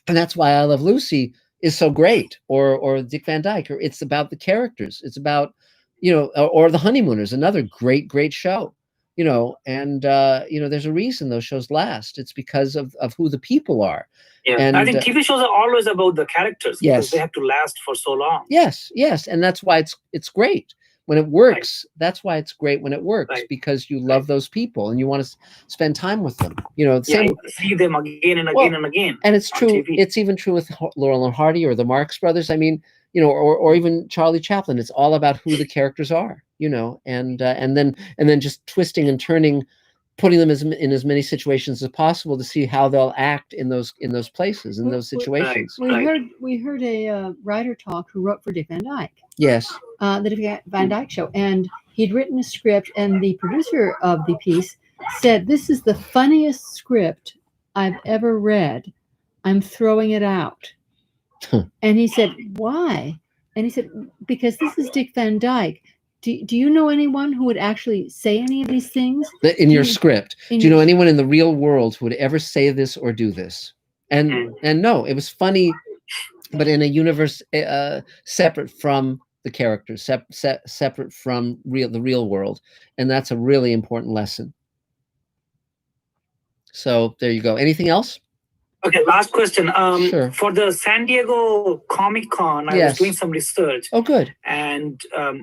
And that's why I Love Lucy is so great, or Dick Van Dyke, or it's about the characters. It's about, or The Honeymooners, another great show. There's a reason those shows last. It's because of who the people are. Yeah, and I think TV shows are always about the characters, because they have to last for so long. Yes, and that's why it's great when it works. That's why it's great when it works, because you love those people and you want to spend time with them. See them again and again and again. And it's true. TV. It's even true with Laurel and Hardy or the Marx Brothers. I mean, or even Charlie Chaplin. It's all about who the characters are. And then just twisting and turning, putting them in as many situations as possible to see how they'll act in those places, in those situations. We heard a writer talk who wrote for Dick Van Dyke. Yes. The Dick Van Dyke Show, and he'd written a script, and the producer of the piece said, "This is the funniest script I've ever read. I'm throwing it out." And he said, "Why?" And he said, "Because this is Dick Van Dyke. Do you know anyone who would actually say any of these things in your script? Do you know anyone in the real world who would ever say this or do this?" And no, it was funny, but in a universe separate from the characters, separate from the real world, and that's a really important lesson. So there you go. Anything else? Okay, last question. Sure. For the San Diego Comic-Con, I was doing some research. Oh, good. And I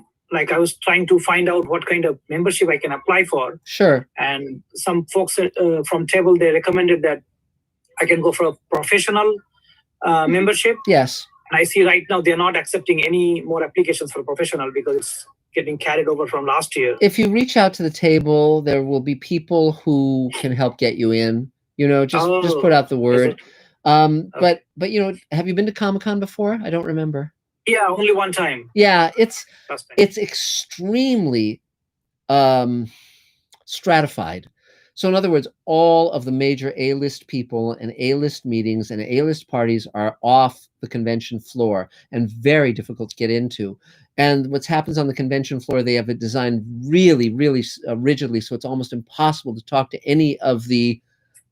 was trying to find out what kind of membership I can apply for. Sure. And some folks from Table, they recommended that I can go for a professional membership. Yes. And I see right now they're not accepting any more applications for professional because it's getting carried over from last year. If you reach out to the Table, there will be people who can help get you in. Just put out the word. But have you been to Comic-Con before? I don't remember. Yeah, only one time. Yeah, it's extremely stratified. So in other words, all of the major A-list people and A-list meetings and A-list parties are off the convention floor and very difficult to get into. And what happens on the convention floor, they have it designed really, really rigidly, so it's almost impossible to talk to any of the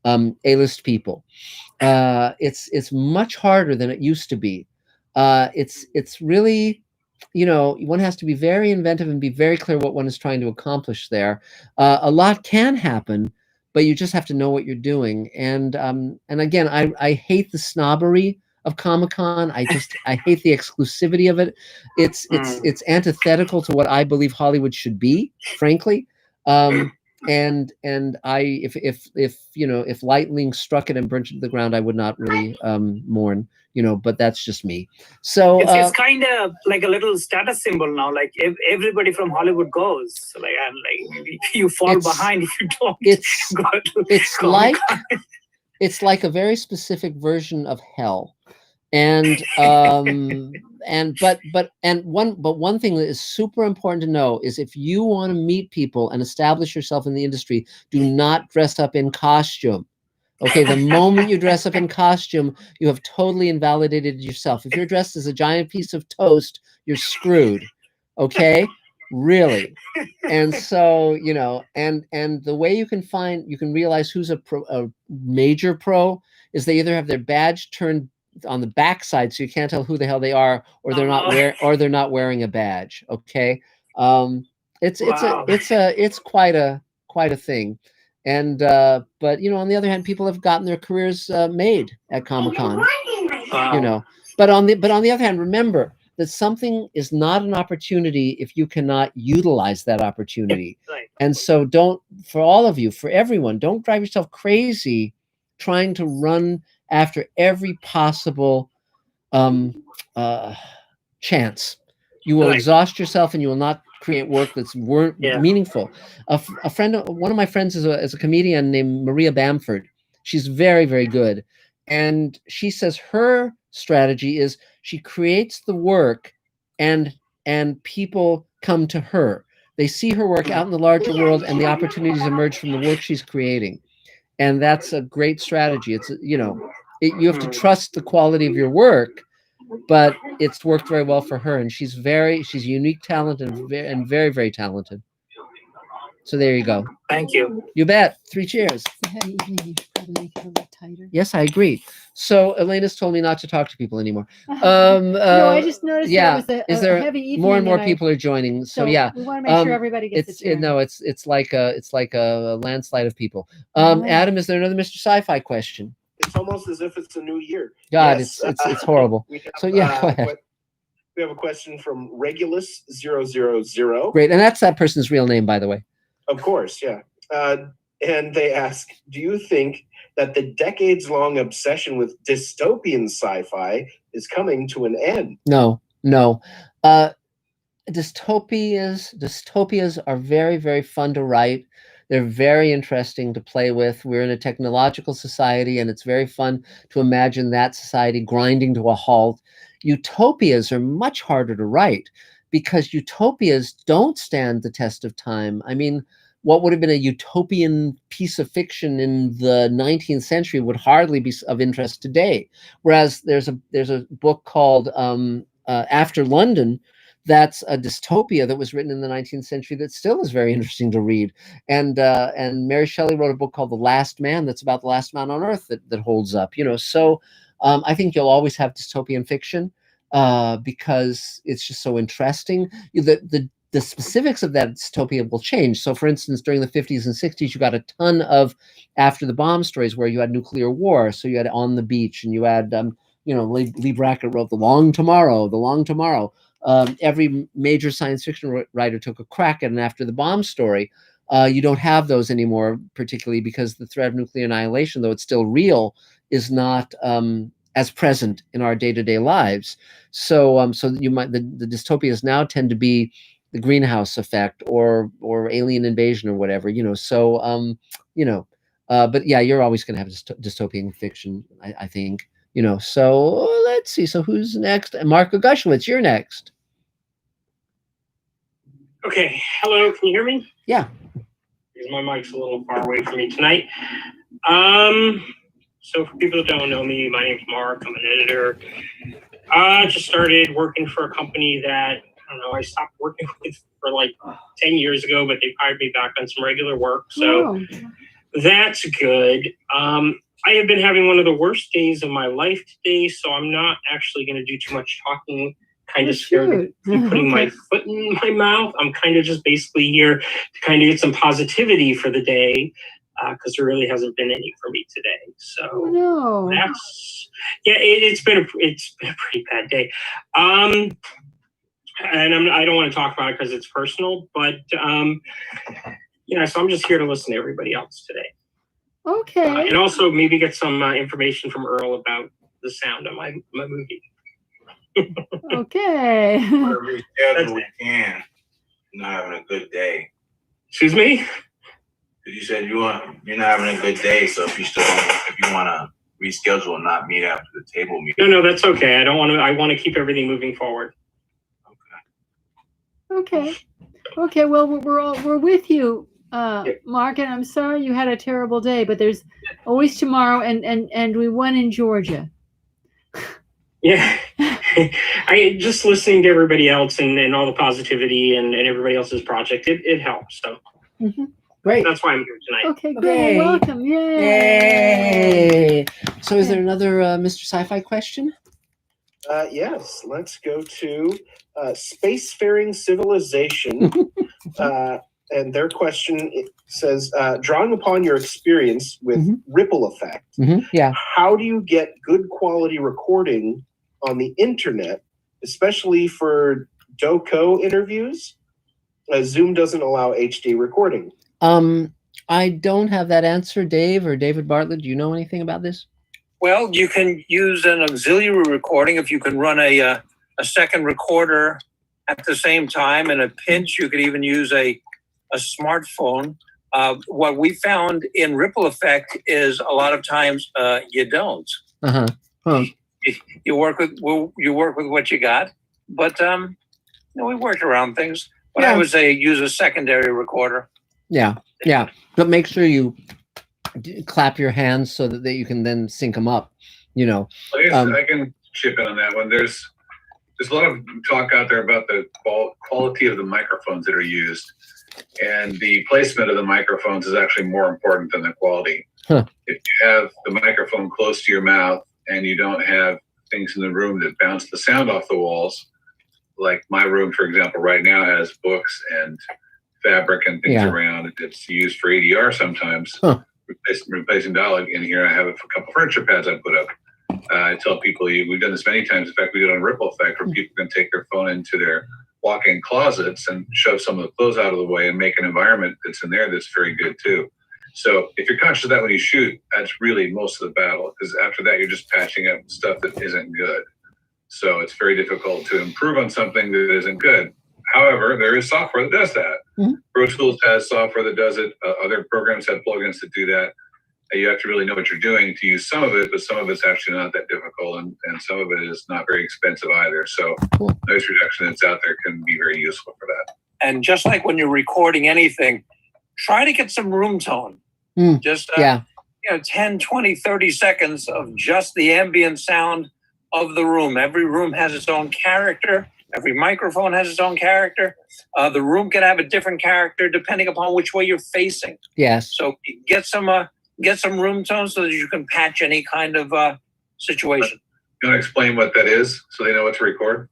A-list people. It's much harder than it used to be. It's really, one has to be very inventive and be very clear what one is trying to accomplish there. A lot can happen, but you just have to know what you're doing. And again, I hate the snobbery of Comic-Con. I hate the exclusivity of it. It's antithetical to what I believe Hollywood should be, frankly. And if lightning struck it and burnt it to the ground, I would not really mourn, but that's just me. So it's kind of like a little status symbol now. Like everybody from Hollywood goes, you fall behind if you don't. It's like a very specific version of hell. And one thing that is super important to know is if you want to meet people and establish yourself in the industry, do not dress up in costume. Okay, the moment you dress up in costume, you have totally invalidated yourself. If you're dressed as a giant piece of toast, you're screwed. Okay, really. And so, you know, and the way you can realize who's a major pro is they either have their badge turned on the backside so you can't tell who the hell they are, or they're not wearing a badge. Okay, it's quite a thing. And but you know, on the other hand, people have gotten their careers made at Comic-Con. You know, but on the other hand, remember that something is not an opportunity if you cannot utilize that opportunity. Right. And so don't, for all of you, for everyone, don't drive yourself crazy trying to run after every possible chance. You will exhaust yourself and you will not create work that's meaningful. One of my friends is a comedian named Maria Bamford. She's very, very good. And she says her strategy is she creates the work and people come to her. They see her work out in the larger world and the opportunities emerge from the work she's creating. And that's a great strategy. It's, you know, you have to trust the quality of your work, but it's worked very well for her. And she's a unique talent and very, very talented. So there you go. Thank you. You bet. 3 cheers. Yes, I agree. So Elena's told me not to talk to people anymore. No, I just noticed that it was a heavy evening. More and more people are joining. So yeah, we want to make sure everybody gets a turn. No, it's like a landslide of people. Adam, is there another Mr. Sci-Fi question? It's almost as if it's a new year. God, yes. it's horrible. So yeah, go ahead. We have a question from Regulus000. Great, and that's that person's real name, by the way. Of course, yeah. And they ask, do you think that the decades-long obsession with dystopian sci-fi is coming to an end? No. Dystopias are very, very fun to write. They're very interesting to play with. We're in a technological society, and it's very fun to imagine that society grinding to a halt. Utopias are much harder to write because utopias don't stand the test of time. I mean, what would have been a utopian piece of fiction in the 19th century would hardly be of interest today. Whereas there's a book called After London, that's a dystopia that was written in the 19th century that still is very interesting to read. And Mary Shelley wrote a book called The Last Man that's about the last man on Earth that holds up. You know, so I think you'll always have dystopian fiction because it's just so interesting. The specifics of that dystopia will change. So, for instance, during the 50s and 60s, you got a ton of after the bomb stories where you had nuclear war. So you had On the Beach, and you had, Lee Brackett wrote The Long Tomorrow. Every major science fiction writer took a crack at an after the bomb story. You don't have those anymore, particularly because the threat of nuclear annihilation, though it's still real, is not as present in our day-to-day lives. So, the dystopias now tend to be the greenhouse effect or alien invasion or whatever, So, but yeah, you're always going to have dystopian fiction, I think, So let's see. So who's next? Mark Gushowitz, you're next. Okay. Hello. Can you hear me? Yeah. Because my mic's a little far away from me tonight. So for people that don't know me, my name's Mark. I'm an editor. I just started working for a company that I stopped working with for like 10 years ago, but they hired me back on some regular work. So that's good. I have been having one of the worst days of my life today, so I'm not actually going to do too much talking. Kind of scared of putting my foot in my mouth. I'm kind of just basically here to kind of get some positivity for the day because there really hasn't been any for me today. So that's it's been a pretty bad day. And I don't want to talk about it because it's personal, but so I'm just here to listen to everybody else today. Okay. And also maybe get some information from Earl about the sound of my movie. Okay. Reschedule we can. You're not having a good day. Excuse me? You said you're not having a good day, so if you want to reschedule and not meet after the table meeting. No, that's okay. I want to keep everything moving forward. Okay. Well, we're with you, Mark, and I'm sorry you had a terrible day, but there's always tomorrow, and we won in Georgia. Yeah, I just listening to everybody else and all the positivity and everybody else's project. It helps. So great. That's why I'm here tonight. Okay, great. Well, welcome. Yay. So, is there another Mr. Sci-Fi question? Yes. Let's go to Spacefaring Civilization. And their question says, drawing upon your experience with ripple effect, how do you get good quality recording on the internet, especially for DoCo interviews? Zoom doesn't allow HD recording. I don't have that answer. Dave or David Bartlett, do you know anything about this? Well, you can use an auxiliary recording if you can run a second recorder at the same time. In a pinch, you could even use a smartphone. What we found in ripple effect is a lot of times you don't. You work with what you got, but we worked around things. But I would say use a secondary recorder. Yeah, but make sure you clap your hands so that you can then sync them up. I can chip in on that one. There's a lot of talk out there about the quality of the microphones that are used, and the placement of the microphones is actually more important than the quality. If you have the microphone close to your mouth and you don't have things in the room that bounce the sound off the walls, like my room, for example, right now has books and fabric and things around. It's used for ADR sometimes, replacing dialogue. In here, I have a couple furniture pads I put up. I tell people, we've done this many times. In fact, we did it on Ripple Effect, where people can take their phone into their walk-in closets and shove some of the clothes out of the way and make an environment that's in there that's very good too. So if you're conscious of that when you shoot, that's really most of the battle, because after that, you're just patching up stuff that isn't good. So it's very difficult to improve on something that isn't good. However, there is software that does that. Pro Tools has software that does it. Other programs have plugins that do that. You have to really know what you're doing to use some of it, but some of it's actually not that difficult, and some of it is not very expensive either. So noise reduction that's out there can be very useful for that. And just like when you're recording anything, try to get some room tone. Just 10, 20, 30 seconds of just the ambient sound of the room. Every room has its own character. Every microphone has its own character. The room can have a different character depending upon which way you're facing. Yes. So get some room tone so that you can patch any kind of situation. You want to explain what that is so they know what to record?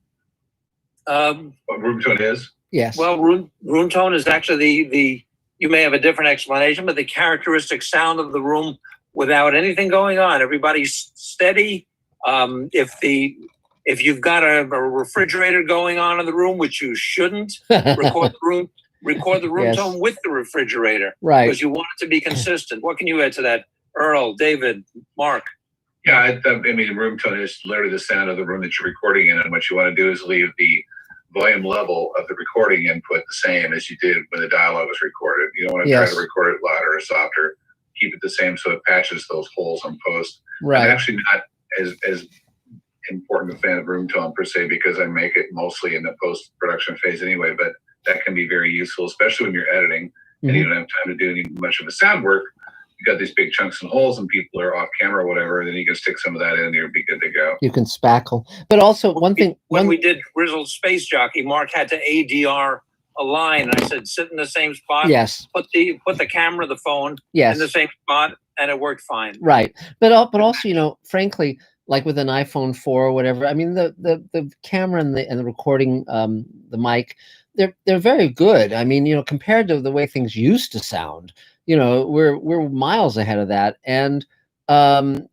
What room tone is? Yes. Well, room tone is actually the you may have a different explanation, but the characteristic sound of the room without anything going on. Everybody's steady. If you've got a refrigerator going on in the room, which you shouldn't, record the room tone with the refrigerator. Right. Because you want it to be consistent. What can you add to that? Earl, David, Mark? Yeah, I mean, room tone is literally the sound of the room that you're recording in, and what you want to do is leave the volume level of the recording input the same as you did when the dialogue was recorded. You don't want to try to record it louder or softer. Keep it the same so it patches those holes in post. Right. I'm actually not as important a fan of room tone per se, because I make it mostly in the post-production phase anyway, but that can be very useful, especially when you're editing and you don't have time to do any much of a sound work. You got these big chunks and holes and people are off camera or whatever, then you can stick some of that in and you'll be good to go. You can spackle. But also one thing, when we did Grizzled Space Jockey, Mark had to ADR a line, and I said, sit in the same spot. Yes. Put the camera, the phone in the same spot, and it worked fine. Right. But also, frankly, like with an iPhone 4 or whatever, I mean, the camera and the recording, the mic, they're very good. I mean, compared to the way things used to sound, we're miles ahead of that. And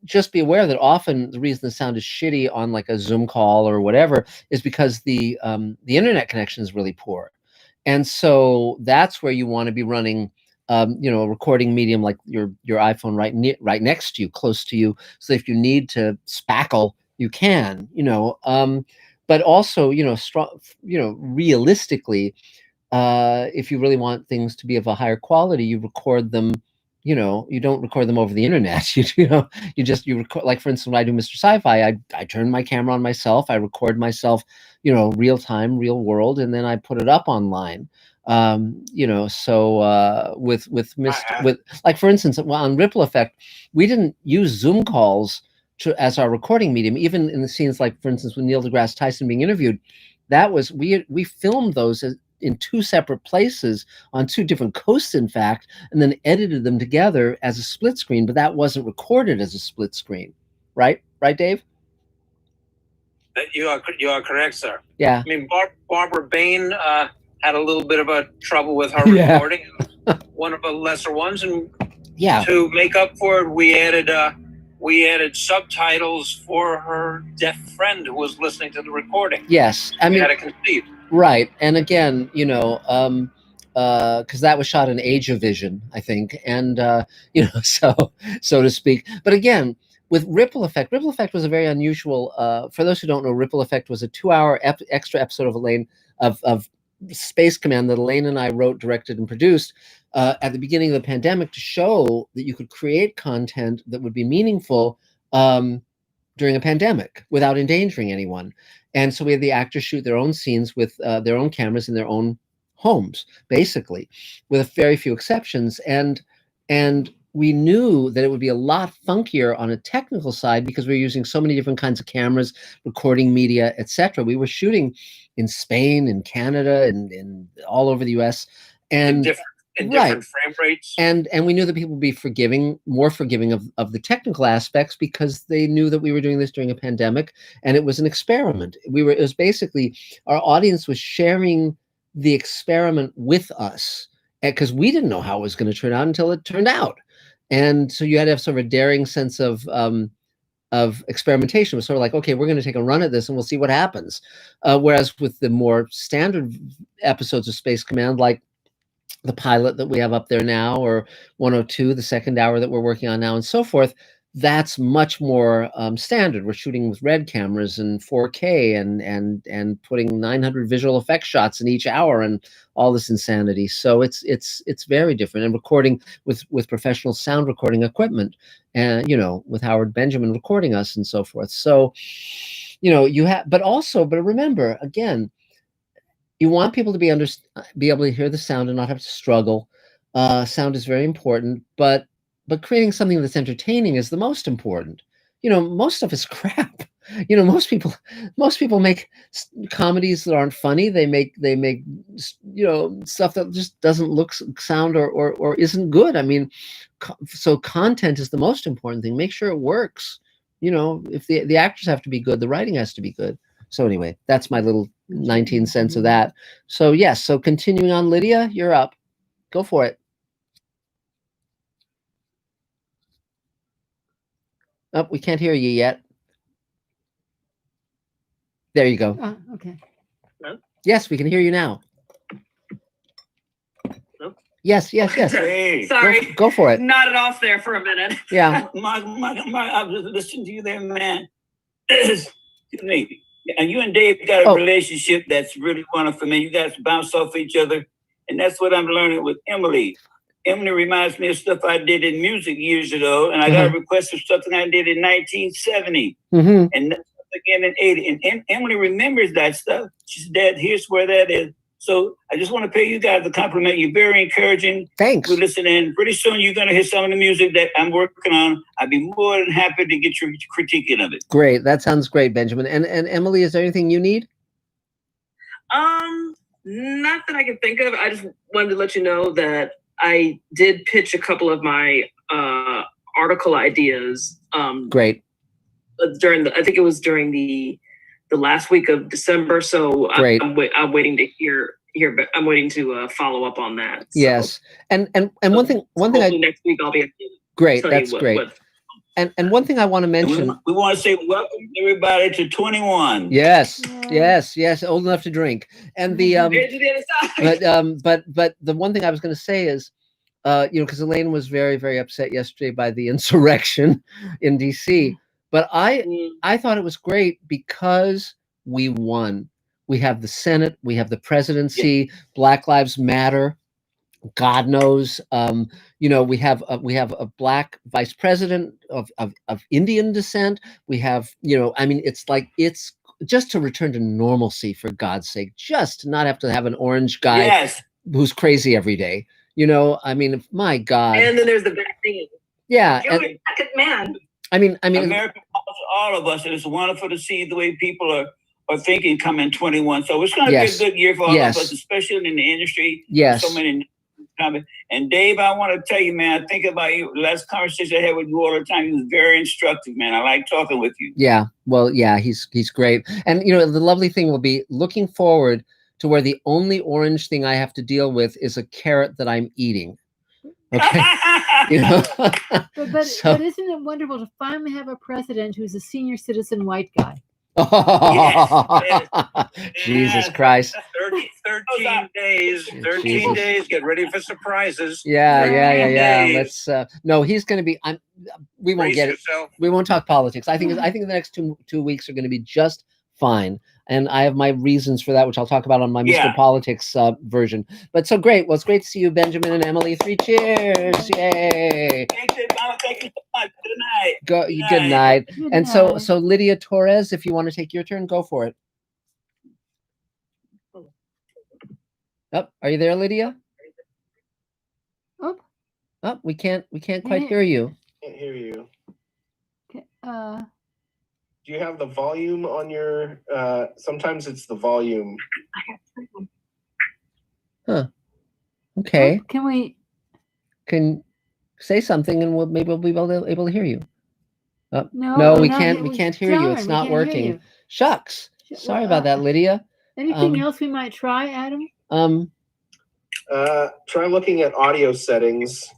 just be aware that often the reason the sound is shitty on like a Zoom call or whatever is because the internet connection is really poor. And so that's where you want to be running a recording medium like your iPhone right next to you, close to you. So if you need to spackle, you can, but also, realistically, if you really want things to be of a higher quality, you record them you know, you don't record them over the internet. You record, like, for instance, when I do Mr. Sci-Fi, I turn my camera on myself, I record myself, you know, real time, real world, and then I put it up online. You know, so with like, for instance, on Ripple Effect, we didn't use Zoom calls as our recording medium, even in the scenes, like, for instance, with Neil deGrasse Tyson being interviewed. That was, we filmed those in 2 separate places on 2 different coasts, in fact, and then edited them together as a split screen, but that wasn't recorded as a split screen. Right, Dave? You are correct, sir. Yeah. I mean, Barbara Bain had a little bit of a trouble with her Yeah. recording, one of the lesser ones, and yeah, to make up for it, we added subtitles for her deaf friend who was listening to the recording. Yes, I mean, had to concede. Right, and again, you know, because that was shot in Asia-Vision, I think, and you know, so to speak. But again, with Ripple Effect was a very unusual. For those who don't know, Ripple Effect was a 2-hour extra episode of Elaine of Space Command that Elaine and I wrote, directed, and produced at the beginning of the pandemic to show that you could create content that would be meaningful during a pandemic without endangering anyone. And so we had the actors shoot their own scenes with their own cameras in their own homes, basically, with very few exceptions. And we knew that it would be a lot funkier on a technical side because we were using so many different kinds of cameras, recording media, etc. We were shooting in Spain, in Canada, and all over the US. And different frame rates. And we knew that people would be more forgiving of the technical aspects because they knew that we were doing this during a pandemic and it was an experiment. It was basically, our audience was sharing the experiment with us because we didn't know how it was going to turn out until it turned out. And so you had to have sort of a daring sense of experimentation. It was sort of like, okay, we're going to take a run at this and we'll see what happens. Whereas with the more standard episodes of Space Command, like the pilot that we have up there now, or 102, the second hour that we're working on now, and so forth, that's much more standard. We're shooting with RED cameras and 4K and putting 900 visual effects shots in each hour and all this insanity. So it's very different, and recording with professional sound recording equipment, and you know, with Howard Benjamin recording us and so forth. So you know, but remember, again, you want people to be able to hear the sound and not have to struggle. Sound is very important, but creating something that's entertaining is the most important. You know, most stuff is crap. You know, most people make comedies that aren't funny. They make you know, stuff that just doesn't look, sound, or isn't good. I mean, so content is the most important thing. Make sure it works. You know, if the actors have to be good, the writing has to be good. So anyway, that's my little 19 cents of that. So yes, so continuing on, Lydia, you're up. Go for it. Oh, we can't hear you yet. There you go. Okay. Hello? Yes, we can hear you now. Hello? Yes. Hey. Sorry. Go for it. Nodded off there for a minute. Yeah. I was listening to you there, man. Excuse me. And you and Dave got a relationship that's really wonderful, man. You guys bounce off each other. And that's what I'm learning with Emily. Emily reminds me of stuff I did in music years ago. And I got a request for something I did in 1970. And again in 80. And Emily remembers that stuff. She said, Dad, here's where that is. So I just want to pay you guys a compliment. You're very encouraging. Thanks. We're listening. Pretty soon you're going to hear some of the music that I'm working on. I'd be more than happy to get your critiquing of it. Great. That sounds great, Benjamin. And Emily, is there anything you need? Not that I can think of. I just wanted to let you know that I did pitch a couple of my article ideas. Great. I think it was during the last week of December. So Great. I'm waiting to hear. I'm waiting to follow up on that. So. Yes, and one thing next week I'll be great. That's great. And one thing I want to mention. We want to say welcome everybody to 21. Yes. Old enough to drink. And the but the one thing I was going to say is, you know, because Elaine was very, very upset yesterday by the insurrection in DC. But I thought it was great because we won. We have the Senate, we have the presidency, Black Lives Matter. God knows. We have a black vice president of Indian descent. We have, it's like it's just to return to normalcy, for God's sake, just to not have to have an orange guy who's crazy every day. My God. And then there's the vaccine. Yeah. You're a second man. America calls all of us, and it's wonderful to see the way people are thinking coming 21. So it's going to be a good year for all of us, especially in the industry. Yes. So many coming. And Dave, I want to tell you, man, I think about you. Last conversation I had with you all the time, he was very instructive, man. I like talking with you. Yeah. Well, yeah, he's great. And the lovely thing will be looking forward to where the only orange thing I have to deal with is a carrot that I'm eating. Okay. But isn't it wonderful to finally have a president who's a senior citizen white guy? Jesus Christ. 13 days. 13 days. Get ready for surprises. Yeah. Let's no, he's going to be we won't get it. We won't talk politics. I think the next two weeks are going to be just fine. And I have my reasons for that, which I'll talk about on my Mr. Politics version. But so great. Well, it's great to see you, Benjamin and Emily. 3 cheers. Yay. Thank you so much. Good night. Good night. And so Lydia Torres, if you want to take your turn, go for it. Oh, are you there, Lydia? Oh, we can't quite hear you. Can't hear you. Okay, do you have the volume on your sometimes it's the volume. Huh. Okay. Can say something and maybe we'll be able to hear you. No, we can't hear you. It's not working. Shucks. Sorry about that, Lydia. Anything else we might try, Adam? Try looking at audio settings.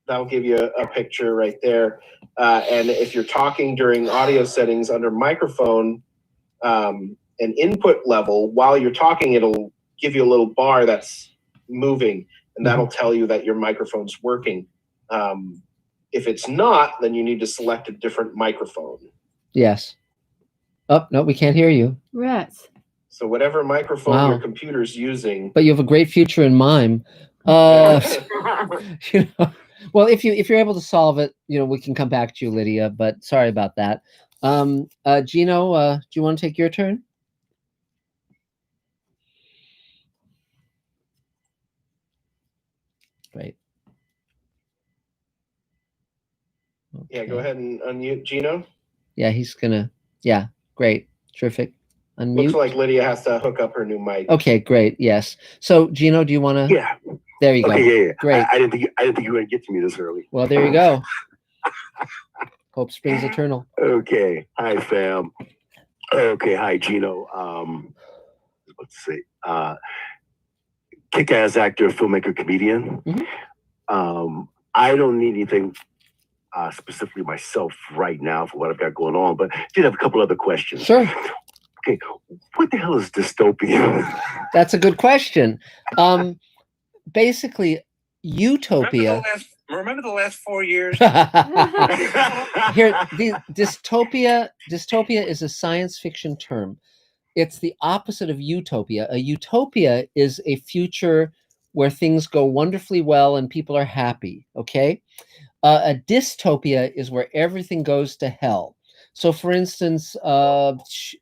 That'll give you a picture right there. And if you're talking during audio settings under microphone, an input level, while you're talking, it'll give you a little bar that's moving, and that'll tell you that your microphone's working. If it's not, then you need to select a different microphone. Yes. Oh, no, we can't hear you. Rats. So whatever microphone your computer's using. But you have a great future in mime. Well, if you're able to solve it, we can come back to you, Lydia. But sorry about that. Gino, do you want to take your turn? Great. Okay. Yeah, go ahead and unmute Gino. Yeah, he's gonna. Yeah, great, terrific. Unmute. Looks like Lydia has to hook up her new mic. Okay, great. Yes. So, Gino, do you want to? Yeah. There you go. Yeah. Great. I didn't think you were going to get to me this early. Well, there you go. Hope springs eternal. Okay. Hi, fam. Okay. Hi, Gino. Let's see. Kick-ass actor, filmmaker, comedian. I don't need anything specifically myself right now for what I've got going on, but I did have a couple other questions. Sure. Okay. What the hell is dystopian? That's a good question. Basically, utopia. Remember the last 4 years? Here, dystopia is a science fiction term. It's the opposite of utopia. A utopia is a future where things go wonderfully well and people are happy. Okay, a dystopia is where everything goes to hell. So, for instance,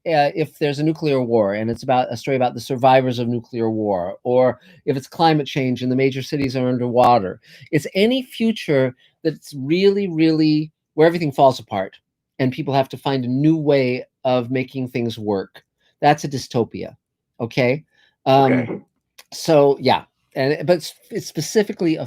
if there's a nuclear war and it's about a story about the survivors of nuclear war, or if it's climate change and the major cities are underwater, it's any future that's really, really where everything falls apart and people have to find a new way of making things work. That's a dystopia. Okay. So, yeah. But it's specifically a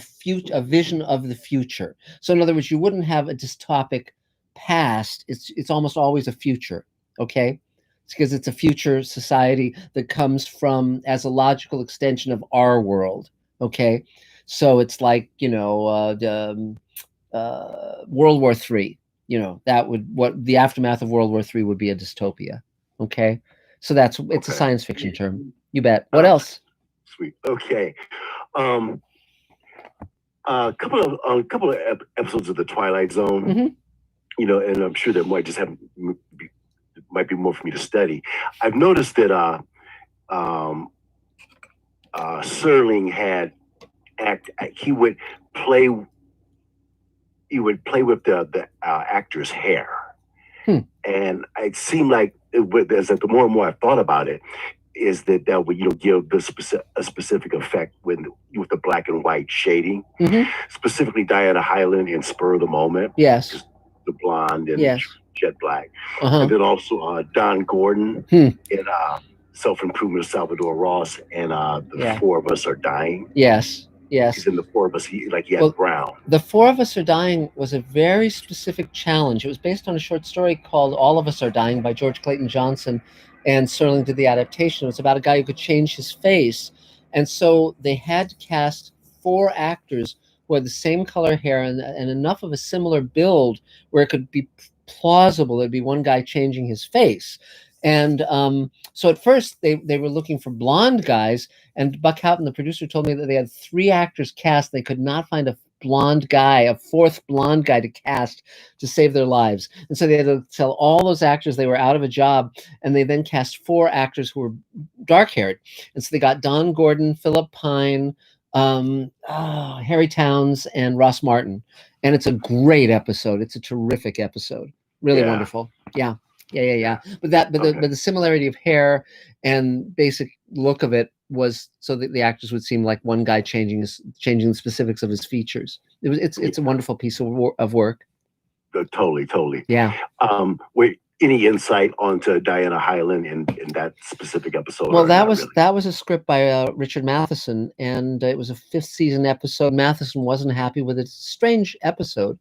vision of the future. So, in other words, you wouldn't have a dystopic past. It's almost always a future. Okay, it's because it's a future society that comes from as a logical extension of our world. Okay, so it's like World War III. That would what the aftermath of World War III would be a dystopia. Okay, so it's a science fiction term. You bet. What else? Sweet. Okay. A couple of episodes of the Twilight Zone. And I'm sure there might be more for me to study. I've noticed that Serling had he would play. He would play with the actor's hair, and it seemed like the more and more I thought about it, is that would give a specific effect with the black and white shading, specifically Diana Hyland in Spur of the Moment. Yes, the blonde and jet black, Uh-huh. and then also Don Gordon in Self Improvement of Salvador Ross, and the Four of Us Are Dying. Yes. He's in the Four of Us. He has brown. The Four of Us Are Dying was a very specific challenge. It was based on a short story called All of Us Are Dying by George Clayton Johnson, and Serling did the adaptation. It was about a guy who could change his face. And so they had to cast 4 actors who had the same color hair and enough of a similar build where it could be plausible there'd be one guy changing his face. And so at first they were looking for blonde guys, and Buck Houghton, the producer, told me that they had 3 actors cast. They could not find a blonde guy, a 4th blonde guy to cast to save their lives. And so they had to tell all those actors they were out of a job, and they then cast 4 actors who were dark-haired. And so they got Don Gordon, Philip Pine, Harry Towns, and Ross Martin. And it's a great episode. It's a terrific episode. Really wonderful. Yeah. But the similarity of hair and basic look of it was so that the actors would seem like one guy changing the specifics of his features. It's a wonderful piece of work. Totally. Yeah. Wait, any insight onto Diana Hyland in that specific episode? Well, that was a script by Richard Matheson, and it was a 5th season episode. Matheson wasn't happy with it. It's a strange episode,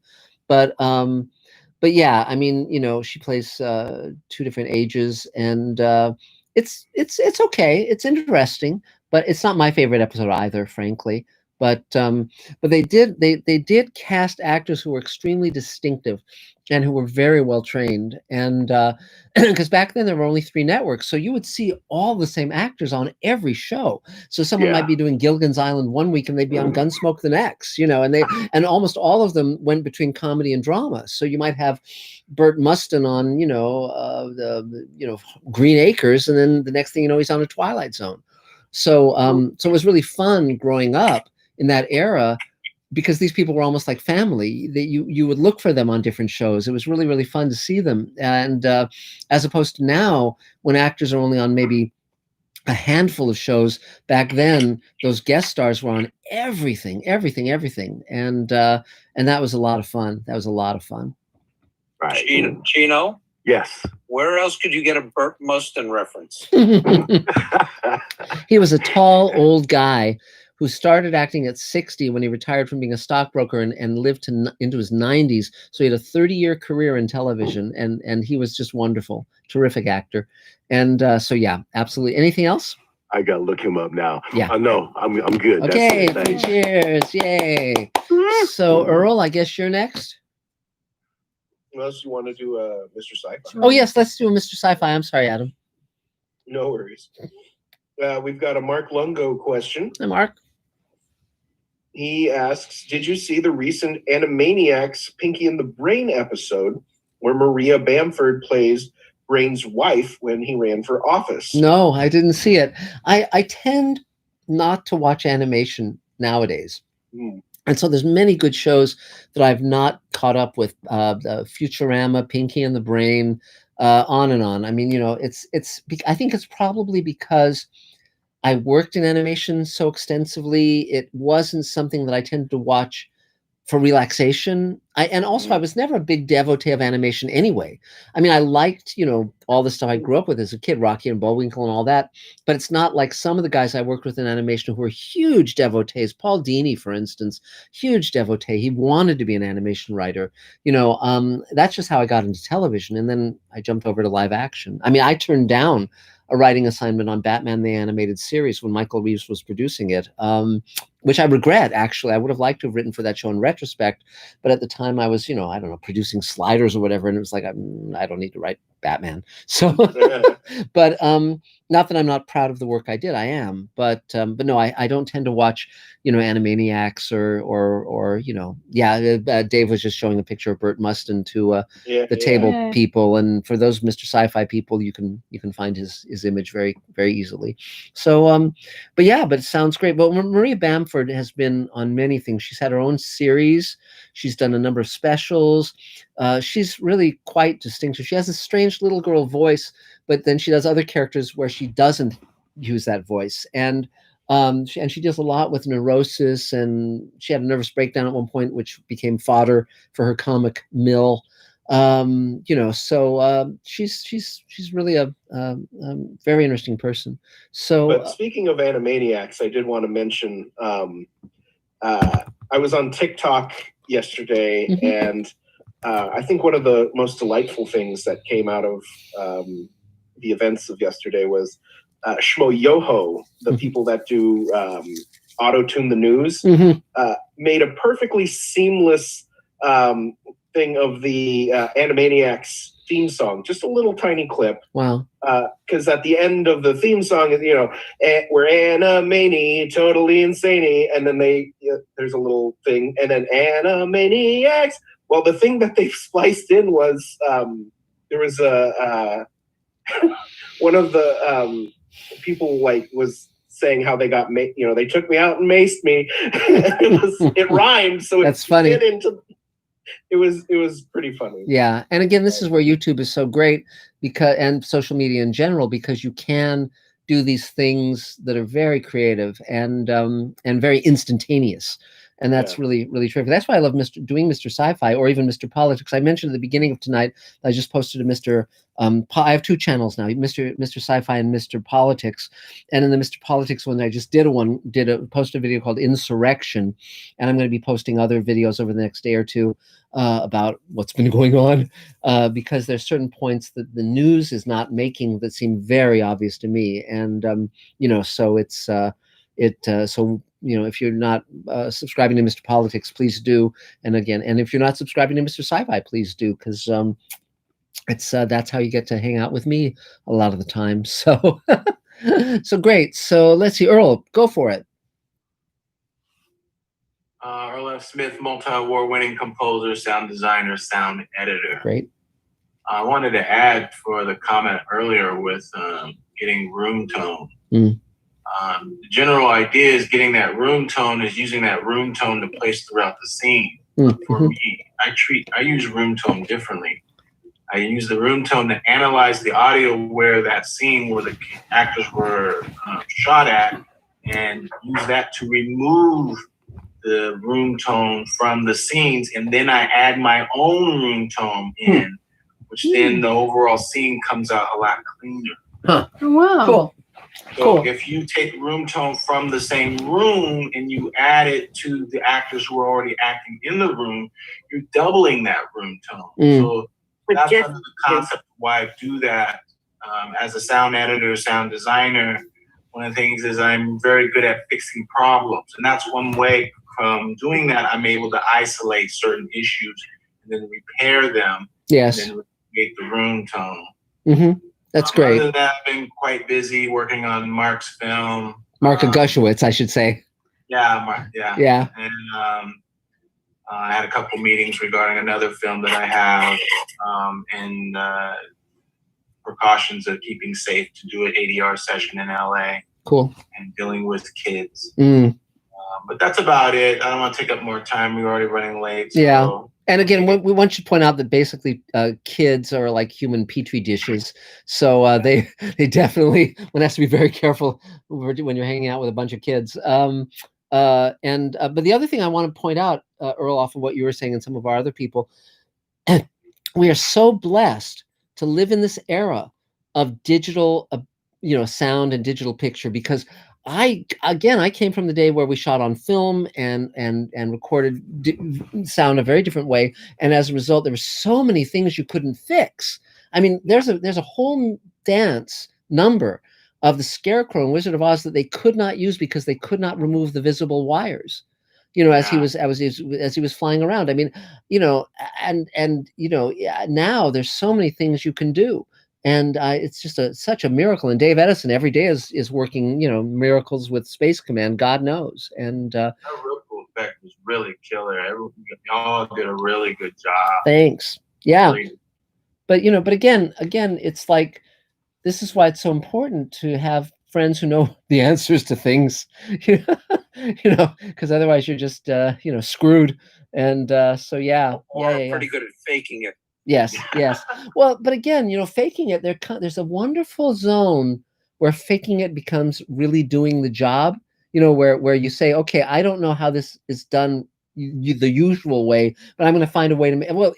but yeah, I mean, she plays 2 different ages, and it's okay. It's interesting, but it's not my favorite episode either, frankly. But they did cast actors who were extremely distinctive and who were very well trained. And because back then there were only 3 networks, so you would see all the same actors on every show. So someone might be doing Gilligan's Island one week and they'd be on Gunsmoke the next, and almost all of them went between comedy and drama. So you might have Burt Mustin on, Green Acres, and then the next thing you know, he's on a Twilight Zone. So so it was really fun growing up in that era, because these people were almost like family. That you would look for them on different shows. It was really, really fun to see them. And as opposed to now, when actors are only on maybe a handful of shows, back then those guest stars were on everything. And that was a lot of fun. Right. Gino? Yes. Where else could you get a Burt Mustin reference? He was a tall, old guy who started acting at 60 when he retired from being a stockbroker and lived into his 90s. So he had a 30-year career in television, and he was just wonderful, terrific actor. And so, yeah, absolutely. Anything else? I got to look him up now. Yeah. No, I'm good. Okay, That's it. cheers. Yay. So, Earl, I guess you're next. Unless you want to do Mr. Sci-Fi. Oh, yes, let's do a Mr. Sci-Fi. I'm sorry, Adam. No worries. We've got a Mark Lungo question. Hi, Mark. He asks, did you see the recent Animaniacs Pinky and the Brain episode where Maria Bamford plays Brain's wife when he ran for office? No, I didn't see it. I tend not to watch animation nowadays. And so there's many good shows that I've not caught up with. Futurama, Pinky and the Brain, on and on. I mean, I think it's probably because I worked in animation so extensively. It wasn't something that I tended to watch for relaxation. I was never a big devotee of animation anyway. I mean, I liked, all the stuff I grew up with as a kid, Rocky and Bullwinkle and all that, but it's not like some of the guys I worked with in animation who were huge devotees. Paul Dini, for instance, huge devotee. He wanted to be an animation writer. That's just how I got into television. And then I jumped over to live action. I mean, I turned down a writing assignment on Batman the Animated Series when Michael Reeves was producing it, which I regret, actually. I would have liked to have written for that show in retrospect, but at the time I was, producing Sliders or whatever, and it was like, I don't need to write Batman. So, but not that I'm not proud of the work I did, I am, but no, I don't tend to watch, Animaniacs or Dave was just showing a picture of Burt Mustin to the table people, and for those Mr. Sci-Fi people, you can find his image very, very easily. So, but it sounds great. But Maria Bamford Mumford has been on many things. She's had her own series. She's done a number of specials. She's really quite distinctive. She has a strange little girl voice, but then she does other characters where she doesn't use that voice. And she deals a lot with neurosis, and she had a nervous breakdown at one point, which became fodder for her comic mill. So she's really a very interesting person. So, but speaking of Animaniacs, I did want to mention I was on TikTok yesterday, and I think one of the most delightful things that came out of the events of yesterday was Shmo Yoho, the people that do auto-tune the news, made a perfectly seamless thing of the Animaniacs theme song, just a little tiny clip. Wow. Because at the end of the theme song, we're Animani, totally insane, and then there's a little thing, and then Animaniacs. Well, the thing that they spliced in was there was a one of the people was saying how they got they took me out and maced me. it rhymed, so that's funny. It was pretty funny. Yeah, and again, this is where YouTube is so great and social media in general, because you can do these things that are very creative and very instantaneous. And that's really, really terrific. That's why I love doing Mr. Sci-Fi or even Mr. Politics. I mentioned at the beginning of tonight, I just posted a Mr. I have two channels now, Mr. Sci-Fi and Mr. Politics. And in the Mr. Politics one, I just posted a video called Insurrection. And I'm going to be posting other videos over the next day or two about what's been going on, because there's certain points that the news is not making that seem very obvious to me. And, so it's, if you're not subscribing to Mr. Politics, please do. And if you're not subscribing to Mr. Sci-Fi, please do, because that's how you get to hang out with me a lot of the time. So, so great. So let's see, Earl, go for it. Earl F. Smith, multi-award-winning composer, sound designer, sound editor. Great. I wanted to add for the comment earlier with getting room tone. The general idea is getting that room tone is using that room tone to place throughout the scene. For me, I use room tone differently. I use the room tone to analyze the audio where that scene where the actors were shot at, and use that to remove the room tone from the scenes, and then I add my own room tone in, which then the overall scene comes out a lot cleaner. Huh. Wow. Cool. So if you take room tone from the same room and you add it to the actors who are already acting in the room, you're doubling that room tone. So that's kind of the concept of why I do that. As a sound editor, sound designer, one of the things is I'm very good at fixing problems. And that's one way from doing that, I'm able to isolate certain issues and then repair them. Yes. And then create the room tone. That's great. Other than that, I've been quite busy working on Mark's film. Mark Gushowitz, I should say. Yeah, Mark. Yeah. Yeah. And I had a couple meetings regarding another film that I have, and precautions of keeping safe to do an ADR session in LA. Cool. And dealing with kids. But that's about it. I don't want to take up more time. We're already running late. So. Yeah. And again, we want you to point out that basically kids are like human petri dishes. So they definitely, one has to be very careful when you're hanging out with a bunch of kids. But the other thing I want to point out, Earl, off of what you were saying and some of our other people, we are so blessed to live in this era of digital, sound and digital picture, because I came from the day where we shot on film and recorded sound a very different way, and as a result, there were so many things you couldn't fix. I mean, there's a whole dance number of the Scarecrow and Wizard of Oz that they could not use because they could not remove the visible wires. As he was flying around. I mean, now there's so many things you can do. And it's just such a miracle. And Dave Edison every day is working, miracles with Space Command. God knows. And that ripple effect was really killer. Y'all did a really good job. Thanks. Yeah. Really. But again, it's like, this is why it's so important to have friends who know the answers to things. because otherwise you're just screwed. And so I'm pretty good at faking it. Yes. Well, but again, faking it, there's a wonderful zone where faking it becomes really doing the job. Where you say, okay, I don't know how this is done the usual way, but I'm going to find a way to make. Well,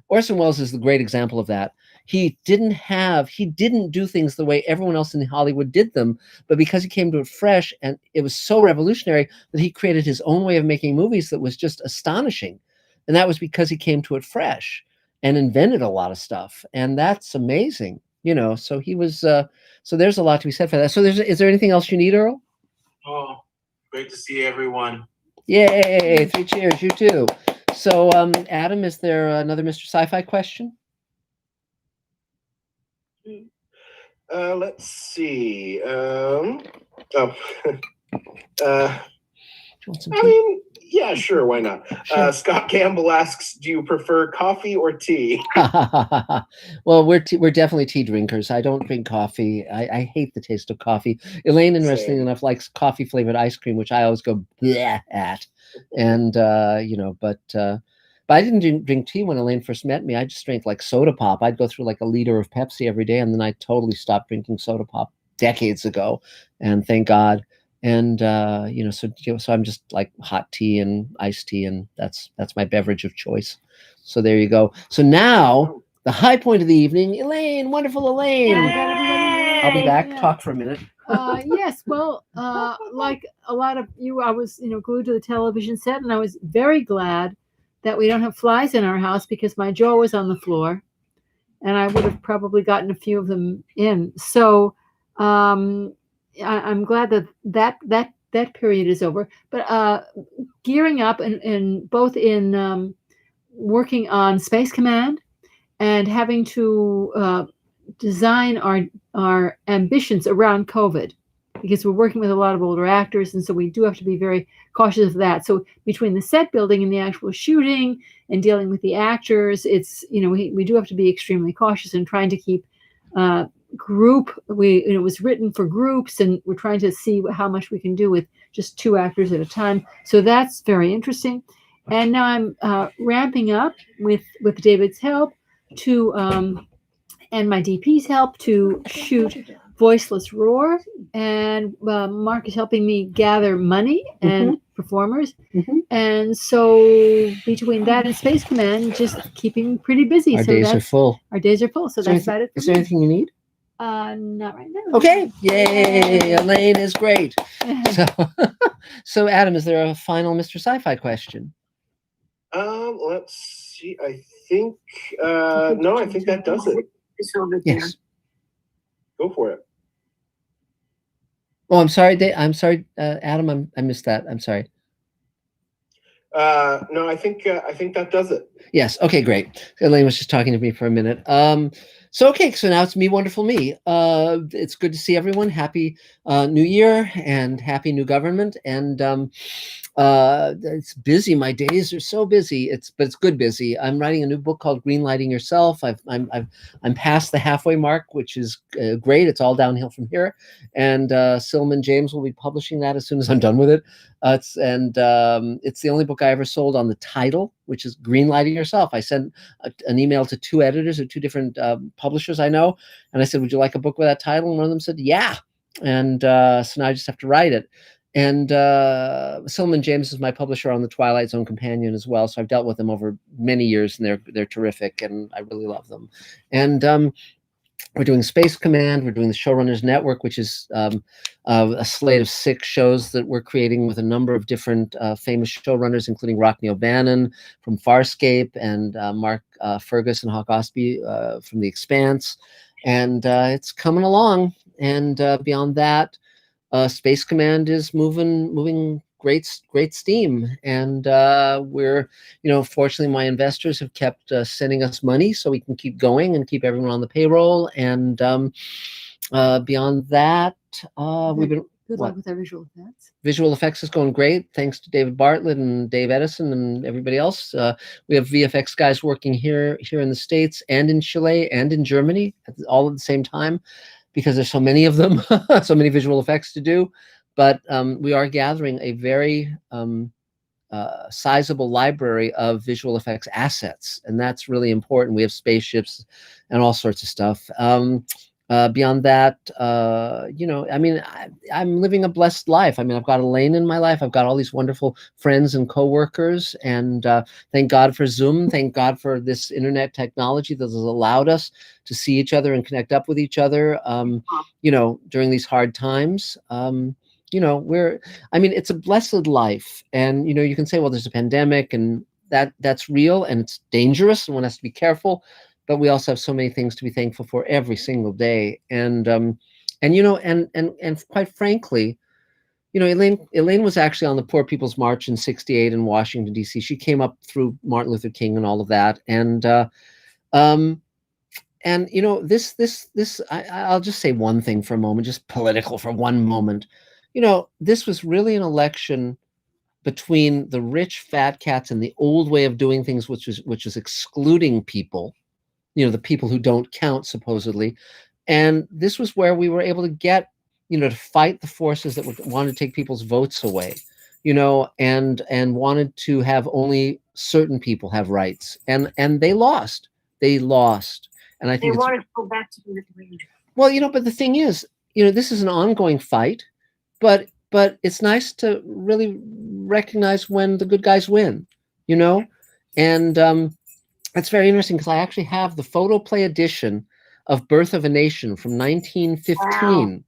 Orson Welles is the great example of that. He didn't do things the way everyone else in Hollywood did them, but because he came to it fresh and it was so revolutionary that he created his own way of making movies that was just astonishing. And that was because he came to it fresh and invented a lot of stuff. And that's amazing, so he was, so there's a lot to be said for that. So is there anything else you need, Earl? Oh, great to see everyone. Yay, 3 cheers, you too. So, Adam, is there another Mr. Sci-Fi question? Let's see. Yeah, sure, why not? Sure. Scott Campbell asks, do you prefer coffee or tea? Well, we're definitely tea drinkers. I don't drink coffee. I hate the taste of coffee. Elaine, interestingly enough, likes coffee flavored ice cream, which I always go bleh at. And but I didn't drink tea when Elaine first met me. I just drank like soda pop. I'd go through like a liter of Pepsi every day, and then I totally stopped drinking soda pop decades ago, and thank God. And so I'm just like hot tea and iced tea, and that's my beverage of choice. So there you go. So now the high point of the evening, Elaine, wonderful Elaine. I'll be back. Talk for a minute. Yes, well, like a lot of you, I was glued to the television set, and I was very glad that we don't have flies in our house because my jaw was on the floor, and I would have probably gotten a few of them in. So I'm glad that period is over. But gearing up and both in working on Space Command and having to design our ambitions around COVID, because we're working with a lot of older actors, and so we do have to be very cautious of that. So between the set building and the actual shooting and dealing with the actors, it's we do have to be extremely cautious and trying to keep group. It was written for groups, and we're trying to see how much we can do with just 2 actors at a time. So that's very interesting. And now I'm ramping up with David's help to and my DP's help to shoot Voiceless Roar, and Mark is helping me gather money and performers, and so between that and Space Command, just keeping pretty busy. Our days are full. Our days are full. So that's about it. Is there anything you need? Not right now. Okay. Yay! Elaine is great. So Adam, is there a final Mr. Sci-Fi question? Let's see. I think no. I think that does it. Yes. Go for it. Oh, I'm sorry, Adam. I missed that. I'm sorry. No, I think that does it. Yes. Okay, great. Elaine was just talking to me for a minute. So now it's me, wonderful me. It's good to see everyone. Happy New Year and happy new government. And it's busy. My days are so busy. but it's good busy. I'm writing a new book called Greenlighting Yourself. I'm past the halfway mark, which is great. It's all downhill from here. And Silman James will be publishing that as soon as I'm done with it. It's the only book I ever sold on the title, which is Greenlighting Yourself. I sent an email to 2 editors at 2 different publishers I know, and I said, "Would you like a book with that title?" And one of them said, "Yeah." And so now I just have to write it. And Silman James is my publisher on the Twilight Zone companion as well. So I've dealt with them over many years, and they're terrific, and I really love them. And we're doing Space Command. We're doing the Showrunners Network, which is a slate of 6 shows that we're creating with a number of different famous showrunners, including Rockne O'Bannon from Farscape and Mark Fergus and Hawk Ostby from The Expanse. And it's coming along. And beyond that, Space Command is moving great steam, and we're fortunately my investors have kept sending us money so we can keep going and keep everyone on the payroll. And beyond that, we've been good luck with our visual effects. Visual effects is going great, thanks to David Bartlett and Dave Edison and everybody else. We have VFX guys working here in the States and in Chile and in Germany all at the same time, because there's so many of them, so many visual effects to do. but we are gathering a very sizable library of visual effects assets, and that's really important. We have spaceships and all sorts of stuff. Beyond that, you know, I mean, I'm living a blessed life. I mean, I've got Elaine in my life. I've got all these wonderful friends and coworkers, and thank God for Zoom. Thank God for this internet technology that has allowed us to see each other and connect up with each other, you know, during these hard times. You know, I mean, it's a blessed life. And, you know, you can say, well, there's a pandemic, and that's real and it's dangerous, and one has to be careful. But we also have so many things to be thankful for every single day. And you know, and quite frankly, you know, Elaine was actually on the Poor People's March in '68 in Washington, D.C. She came up through Martin Luther King and all of that. And you know, I'll just say one thing for a moment, just political for one moment. You know, this was really an election between the rich fat cats and the old way of doing things, which is excluding people, you know, the people who don't count, supposedly. And this was where we were able to get, you know, to fight the forces that wanted to take people's votes away, you know, and wanted to have only certain people have rights. And they lost. They lost. And I think they wanted to go back to the green. Well, you know, but the thing is, you know, this is an ongoing fight, but it's nice to really recognize when the good guys win, you know? And it's very interesting because I actually have the photoplay edition of Birth of a Nation from 1915. Wow.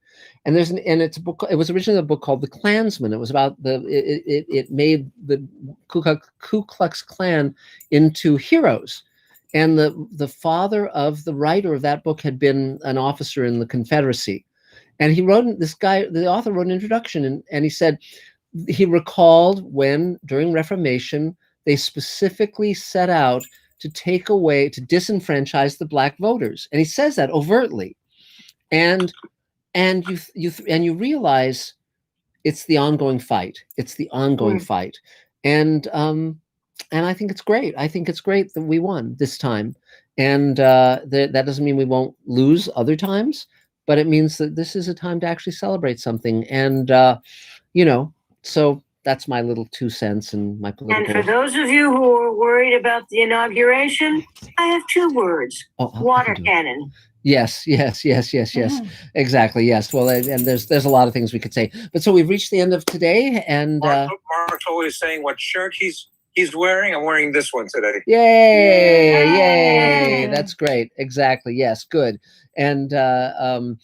And it's a book. It was originally a book called The Klansman. It was about it made the Ku Klux Klan into heroes. And the father of the writer of that book had been an officer in the Confederacy. And he wrote, the author wrote an introduction, and he said he recalled when, during Reformation, they specifically set out to take away, to disenfranchise the black voters. And he says that overtly. And you realize it's the ongoing fight. It's the ongoing fight. And I think it's great. I think it's great that we won this time. And that doesn't mean we won't lose other times, but it means that this is a time to actually celebrate something. And, you know, so that's my little 2 cents and my political. And for those of you who are worried about the inauguration, I have 2 words. Water cannon. Yes. Exactly. Yes. Well, and there's a lot of things we could say. But so we've reached the end of today. And Mark's always saying what shirt he's wearing. I'm wearing this one today. Yay! That's great. Exactly. Yes. Good. And I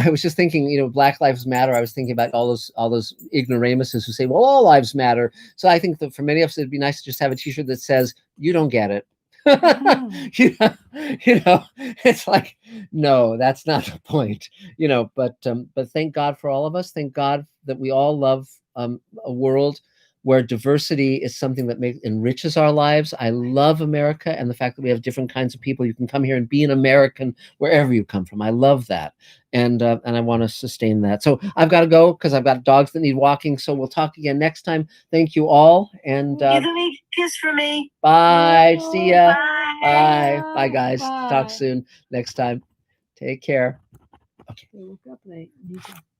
was just thinking, you know, Black Lives Matter. I was thinking about all those ignoramuses who say, well, all lives matter. So I think that for many of us, it'd be nice to just have a T-shirt that says, "You don't get it." you know, it's like, no, that's not the point. You know, but thank God for all of us. Thank God that we all love a world where diversity is something that enriches our lives. I love America and the fact that we have different kinds of people. You can come here and be an American wherever you come from. I love that. And I want to sustain that. So I've got to go because I've got dogs that need walking. So we'll talk again next time. Thank you all. And give me a kiss for me. Bye. See ya. Bye. Bye, guys. Talk soon next time. Take care. Okay.